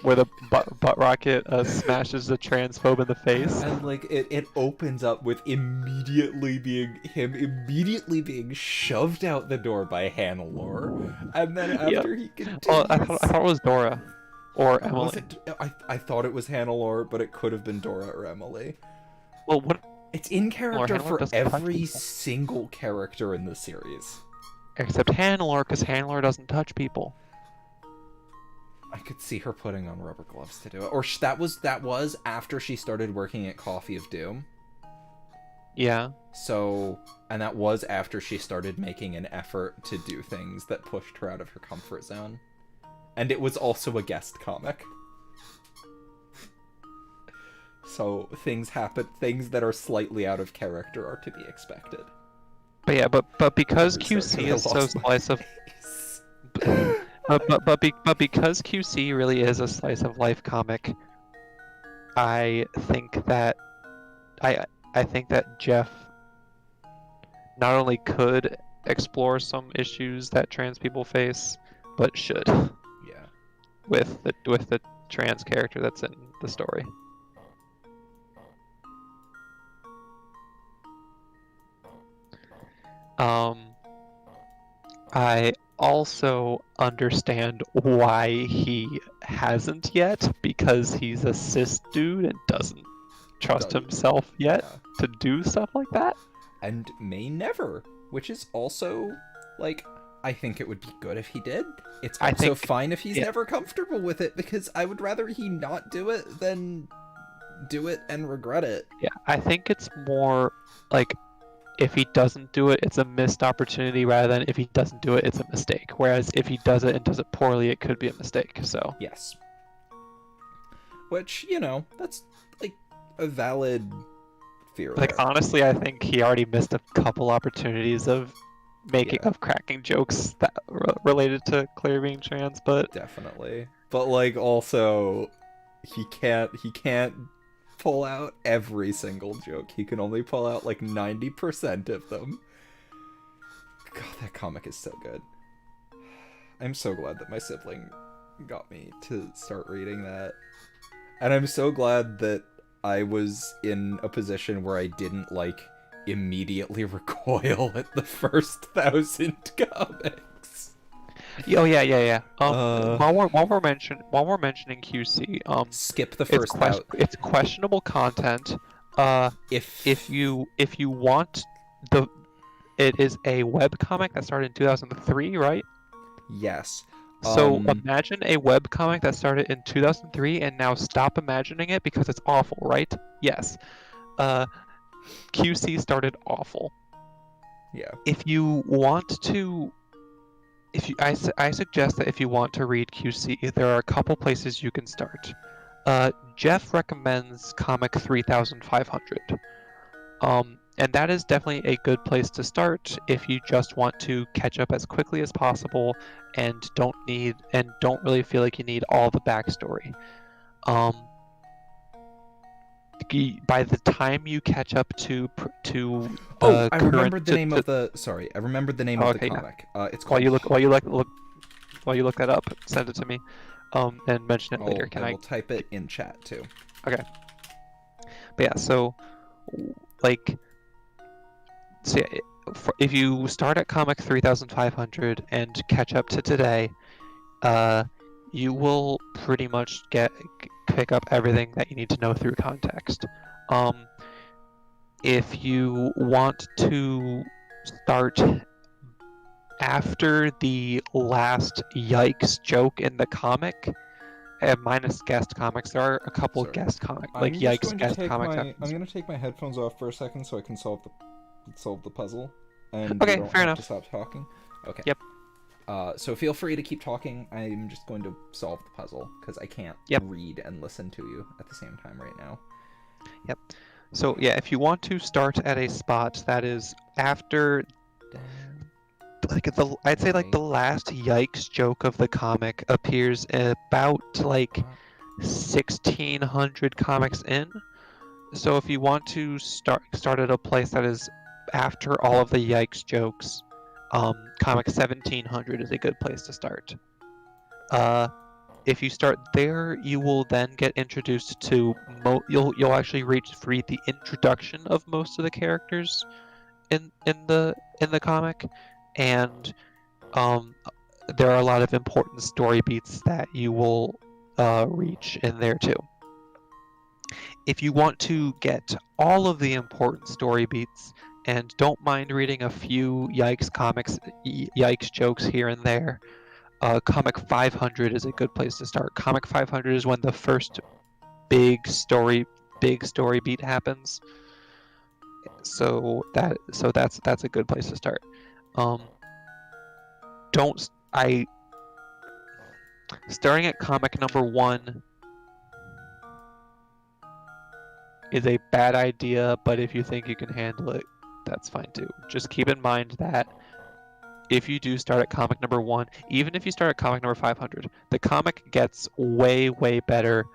Speaker 2: butt rocket smashes the transphobe in the face,
Speaker 1: and like it opens up with immediately being shoved out the door by Hannelore, and then after he continues,
Speaker 2: I thought it was Dora or Emily.
Speaker 1: I thought it was Hannelore, but it could have been Dora or Emily.
Speaker 2: Well, what?
Speaker 1: It's in character for every single character in the series,
Speaker 2: except Hannelore, because Hannelore doesn't touch people.
Speaker 1: I could see her putting on rubber gloves to do it. Or that was after she started working at Coffee of Doom.
Speaker 2: Yeah.
Speaker 1: So, and that was after she started making an effort to do things that pushed her out of her comfort zone. And it was also a guest comic. So things that are slightly out of character are to be expected.
Speaker 2: But yeah, but because QC is so slice of But because QC really is a slice of life comic, I think that Jeff not only could explore some issues that trans people face, but should.
Speaker 1: Yeah.
Speaker 2: With the trans character that's in the story. I also understand why he hasn't yet, because he's a cis dude and doesn't trust himself yet to do stuff like that.
Speaker 1: And may never, which is also, like, I think it would be good if he did. It's also fine if he's never comfortable with it, because I would rather he not do it than do it and regret it.
Speaker 2: Yeah, I think it's more like, if he doesn't do it, it's a missed opportunity, rather than if he doesn't do it, it's a mistake. Whereas if he does it and does it poorly, it could be a mistake. So
Speaker 1: yes, which, you know, that's like a valid fear.
Speaker 2: Like there. Honestly, I think he already missed a couple opportunities of cracking jokes that related to Claire being trans, but
Speaker 1: definitely. But like also, he can't pull out every single joke. He can only pull out like 90% of them. God, that comic is so good. I'm so glad that my sibling got me to start reading that. And I'm so glad that I was in a position where I didn't, like, immediately recoil at the first 1,000 comics.
Speaker 2: Oh yeah. While we're mentioning QC,
Speaker 1: skip the first out.
Speaker 2: It's questionable content. If you want it is a webcomic that started in 2003, right?
Speaker 1: Yes.
Speaker 2: So imagine a webcomic that started in 2003 and now stop imagining it because it's awful, right? Yes. QC started awful.
Speaker 1: Yeah.
Speaker 2: If you want to, I suggest that if you want to read QC, there are a couple places you can start. Jeff recommends comic 3500. And that is definitely a good place to start if you just want to catch up as quickly as possible and don't really feel like you need all the backstory. By the time you catch up to
Speaker 1: I remembered the name of the. Sorry, I remembered the name of the comic.
Speaker 2: Yeah.
Speaker 1: It's called.
Speaker 2: While you look that up, send it to me, and mention it later.
Speaker 1: I will type it in chat too.
Speaker 2: Okay. But yeah, so like, so yeah, if you start at comic 3500 and catch up to today, you will pretty much pick up everything that you need to know through context. If you want to start after the last yikes joke in the comic, minus guest comics, there are a couple guest comics, like yikes guest comics.
Speaker 1: I'm gonna take my headphones off for a second so I can solve the puzzle. And
Speaker 2: okay,
Speaker 1: you don't
Speaker 2: fair
Speaker 1: have
Speaker 2: enough.
Speaker 1: to stop talking. Okay.
Speaker 2: Yep.
Speaker 1: So feel free to keep talking. I'm just going to solve the puzzle because I can't read and listen to you at the same time right now.
Speaker 2: Yep. So yeah, if you want to start at a spot that is after, I'd say the last yikes joke of the comic appears about 1600 comics in. So if you want to start at a place that is after all of the yikes jokes, comic 1700 is a good place to start. If you start there, you will then get introduced to you'll actually read the introduction of most of the characters in the comic, and there are a lot of important story beats that you will reach in there too. If you want to get all of the important story beats and don't mind reading a few yikes jokes here and there, comic 500 is a good place to start. Comic 500 is when the first big story beat happens. So that's a good place to start. Starting at comic number 1 is a bad idea, but if you think you can handle it, that's fine too. Just keep in mind that if you do start at comic number 1, even if you start at comic number 500, the comic gets way, way better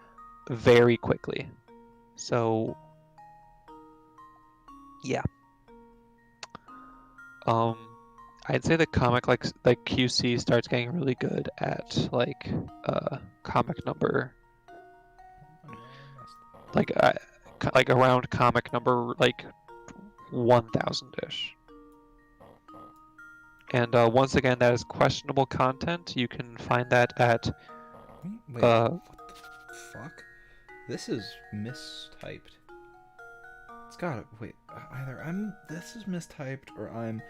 Speaker 2: very quickly. So, yeah. I'd say the comic like QC starts getting really good at comic number around comic number 1000-ish. And once again, that is questionable content. You can find that at.
Speaker 1: Wait, what the fuck? This is mistyped. It's gotta wait. Either this is mistyped or I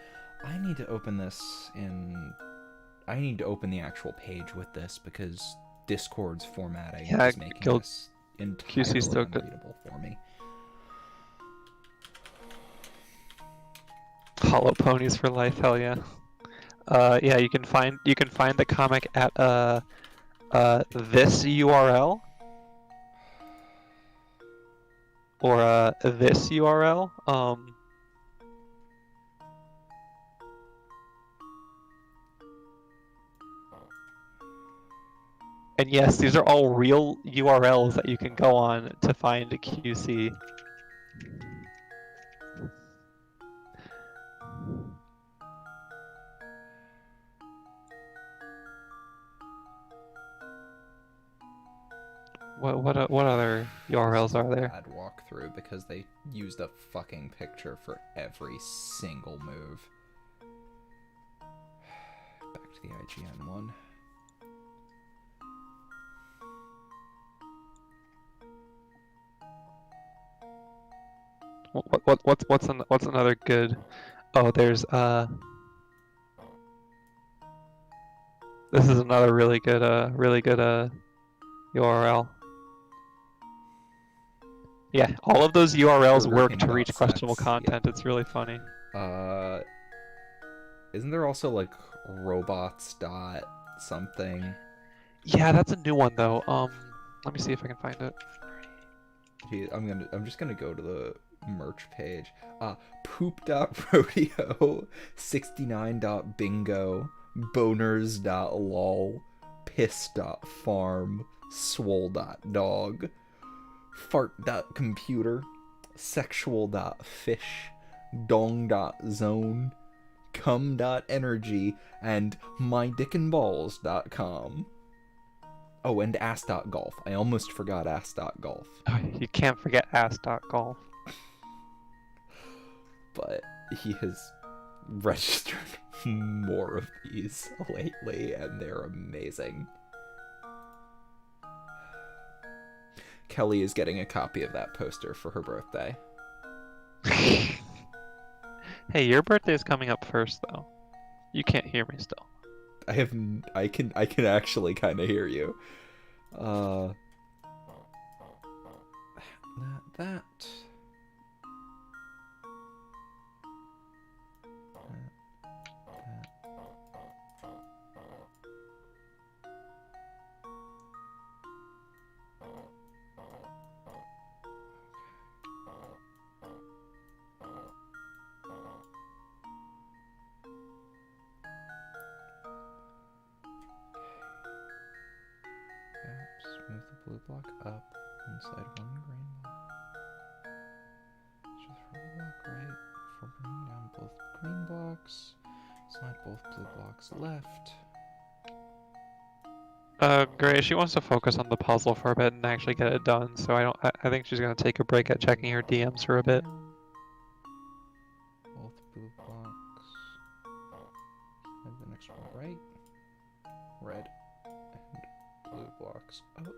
Speaker 1: need to open this in. I need to open the actual page with this because Discord's formatting is making this entirely unreadable for me.
Speaker 2: Hollow ponies for life, hell yeah. Yeah, you can find the comic at this URL or this URL. And yes, these are all real URLs that you can go on to find a QC. What other URLs are there?
Speaker 1: Bad walkthrough because they used a fucking picture for every single move. Back to the IGN one.
Speaker 2: What's another good? Oh, there's this is another really good URL. Yeah, all of those URLs work to reach questionable content.
Speaker 1: Yeah.
Speaker 2: It's really funny.
Speaker 1: Isn't there also like robots dot something?
Speaker 2: Yeah, that's a new one though. Let me see if I can find it.
Speaker 1: I'm just gonna go to the merch page. Poop.rodeo, 69.bingo, boners.lol, piss.farm, swole.dog, fart.computer, sexual.fish, dong.zone, cum.energy, and mydickandballs.com. Oh, and ass.golf. I almost forgot ass.golf.
Speaker 2: You can't forget ass.golf.
Speaker 1: But he has registered more of these lately, and they're amazing. Kelly is getting a copy of that poster for her birthday.
Speaker 2: Hey, your birthday is coming up first, though. You can't hear me still.
Speaker 1: I can actually kind of hear you. That. Move the blue block up and slide one green block. Just throw the block right for bringing down both green blocks. Slide both blue blocks left.
Speaker 2: Grace, she wants to focus on the puzzle for a bit and actually get it done, so I think she's gonna take a break at checking her DMs for a bit.
Speaker 1: Both blue blocks. Slide the next one right. Red. And blue blocks up.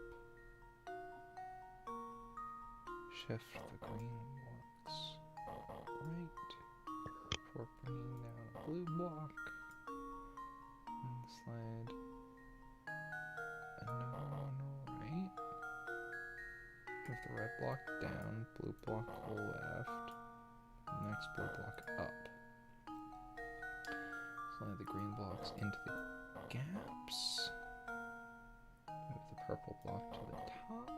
Speaker 1: Shift the green blocks right for bringing down a blue block. And slide another one right. Move the red block down, blue block left, next blue block up. Slide the green blocks into the gaps. Move the purple block to the top.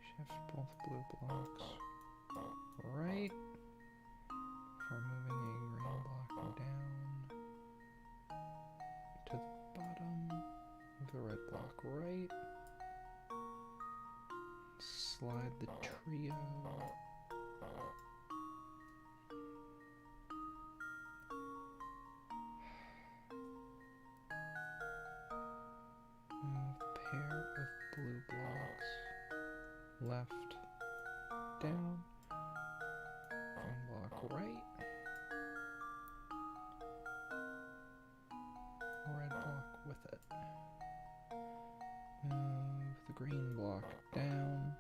Speaker 1: Shift both blue blocks right for moving a green block down to the bottom. Move the red block right. Slide the trio. Move the pair of blue blocks left, down, green block right, red block with it. Move the green block down,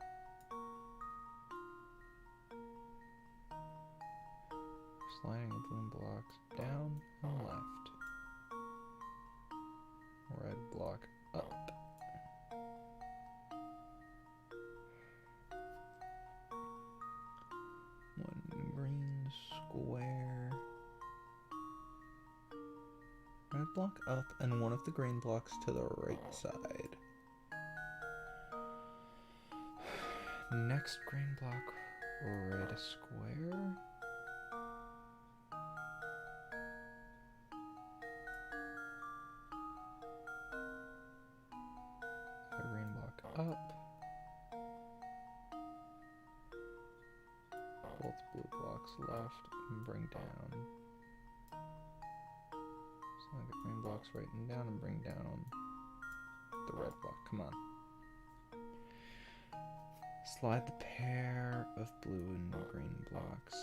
Speaker 1: sliding the blue blocks down and left, red block up. One green square. Red block up and one of the green blocks to the right side. Next green block, red square. The green block up. Both blue blocks left and bring down. Slide the green blocks right and down and bring down the red block. Come on. Slide the pair of blue and green blocks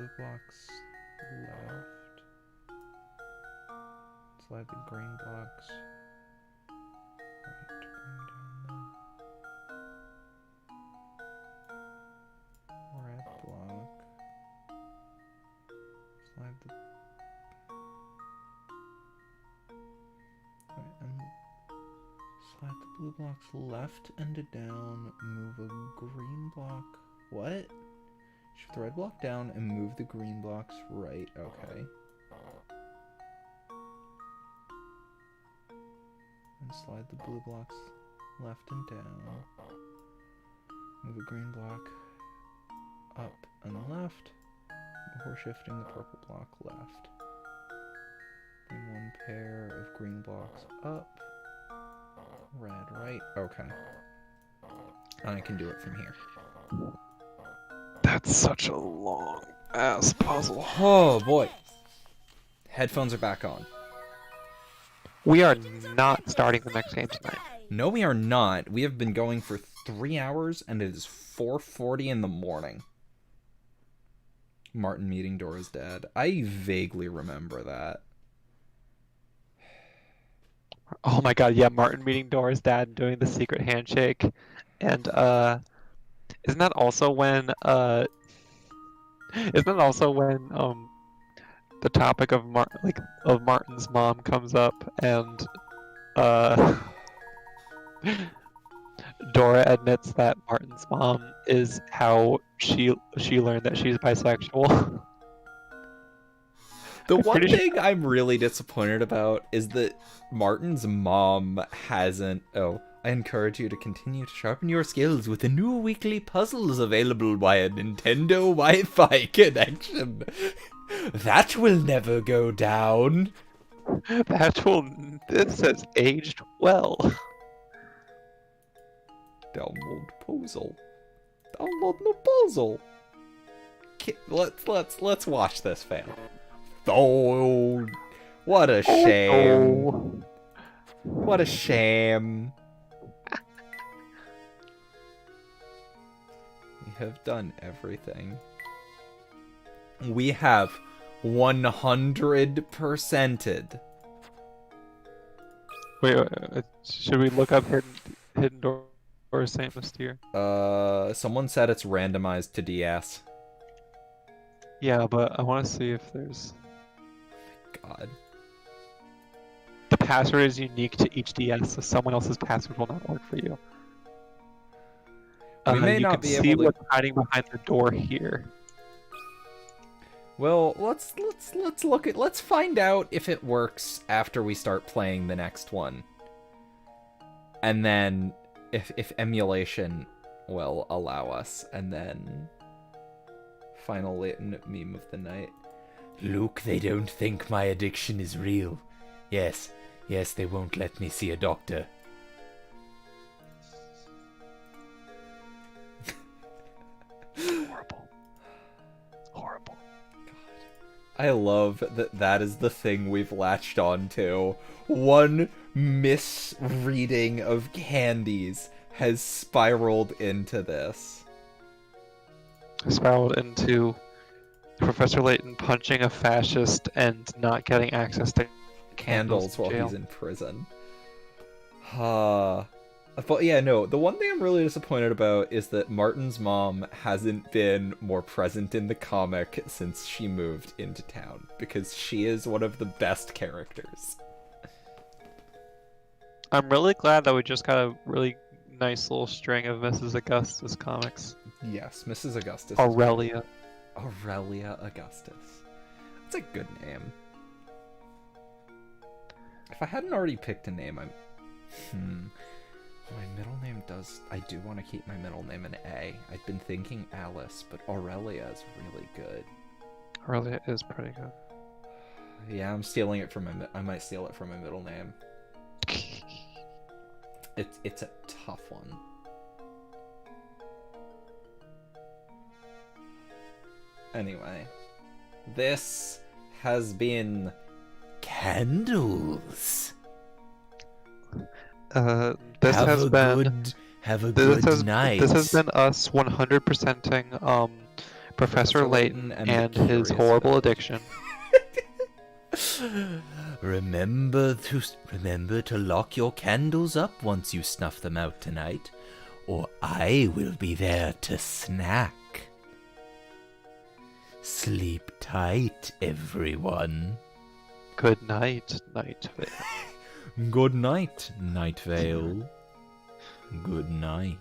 Speaker 3: blue blocks left. Slide the green blocks right. Bring down the red block. Slide the right, and slide the blue blocks left and down. Move a green block. What? Shift the red block down and move the green blocks right. Okay. And slide the blue blocks left and down. Move a green block up and left before shifting the purple block left. Bring one pair of green blocks up. Red right. Okay. And I can do it from here.
Speaker 2: That's such a long ass puzzle.
Speaker 1: Oh boy. Headphones are back on.
Speaker 2: We are not starting the next game tonight.
Speaker 1: No, we are not. We have been going for 3 hours, and it is 4:40 in the morning. Martin meeting Dora's dad. I vaguely remember that.
Speaker 2: Oh my god, yeah, Martin meeting Dora's dad and doing the secret handshake. And isn't that also when the topic of Martin's mom comes up, and Dora admits that Martin's mom is how she learned that she's bisexual.
Speaker 1: The one thing I'm really disappointed about is that Martin's mom hasn't... Oh, I encourage you to continue to sharpen your skills with the new weekly puzzles available via Nintendo Wi-Fi connection. That will never go down.
Speaker 2: This has aged well.
Speaker 1: Download puzzle. Download the puzzle. Let's watch this fail. Oh, what a shame.
Speaker 2: Oh.
Speaker 1: What a shame. We have done everything. We have 100%ed.
Speaker 2: Wait, should we look up hidden door or Saint Mystere?
Speaker 1: Someone said it's randomized to DS.
Speaker 2: Yeah, but I want to see if there's...
Speaker 1: God.
Speaker 2: The password is unique to each DS, so someone else's password will not work for you.
Speaker 1: We may not be able to...
Speaker 2: You can see what's hiding behind the door here.
Speaker 1: Well, let's look at... Let's find out if it works after we start playing the next one. And then if emulation will allow us, and then final Layton meme of the night.
Speaker 3: Luke, they don't think my addiction is real. Yes, they won't let me see a doctor.
Speaker 2: Horrible.
Speaker 1: God. I love that is the thing we've latched on to. One misreading of candies has spiraled into this.
Speaker 2: Spiraled into Professor Layton punching a fascist and not getting access to
Speaker 1: Candles while
Speaker 2: jail.
Speaker 1: he's in prison. But yeah, no, the one thing I'm really disappointed about is that Martin's mom hasn't been more present in the comic since she moved into town, because she is one of the best characters.
Speaker 2: I'm really glad that we just got a really nice little string of Mrs. Augustus comics.
Speaker 1: Yes, Mrs. Augustus.
Speaker 2: Aurelia.
Speaker 1: Aurelia Augustus. That's a good name. If I hadn't already picked a name, my middle name does... I do want to keep my middle name an A. I've been thinking Alice, but Aurelia is really good.
Speaker 2: Aurelia is pretty good.
Speaker 1: Yeah, I'm stealing it from I might steal it from my middle name. It's a tough one. Anyway, this has been
Speaker 3: Candles.
Speaker 2: This has been
Speaker 3: Have a good night.
Speaker 2: This has been us 100%ing Professor Layton and his horrible addiction.
Speaker 3: Remember to lock your candles up once you snuff them out tonight, or I will be there to snack. Sleep tight, everyone.
Speaker 2: Good night, Night Vale.
Speaker 3: Good night, Night Vale. Good night.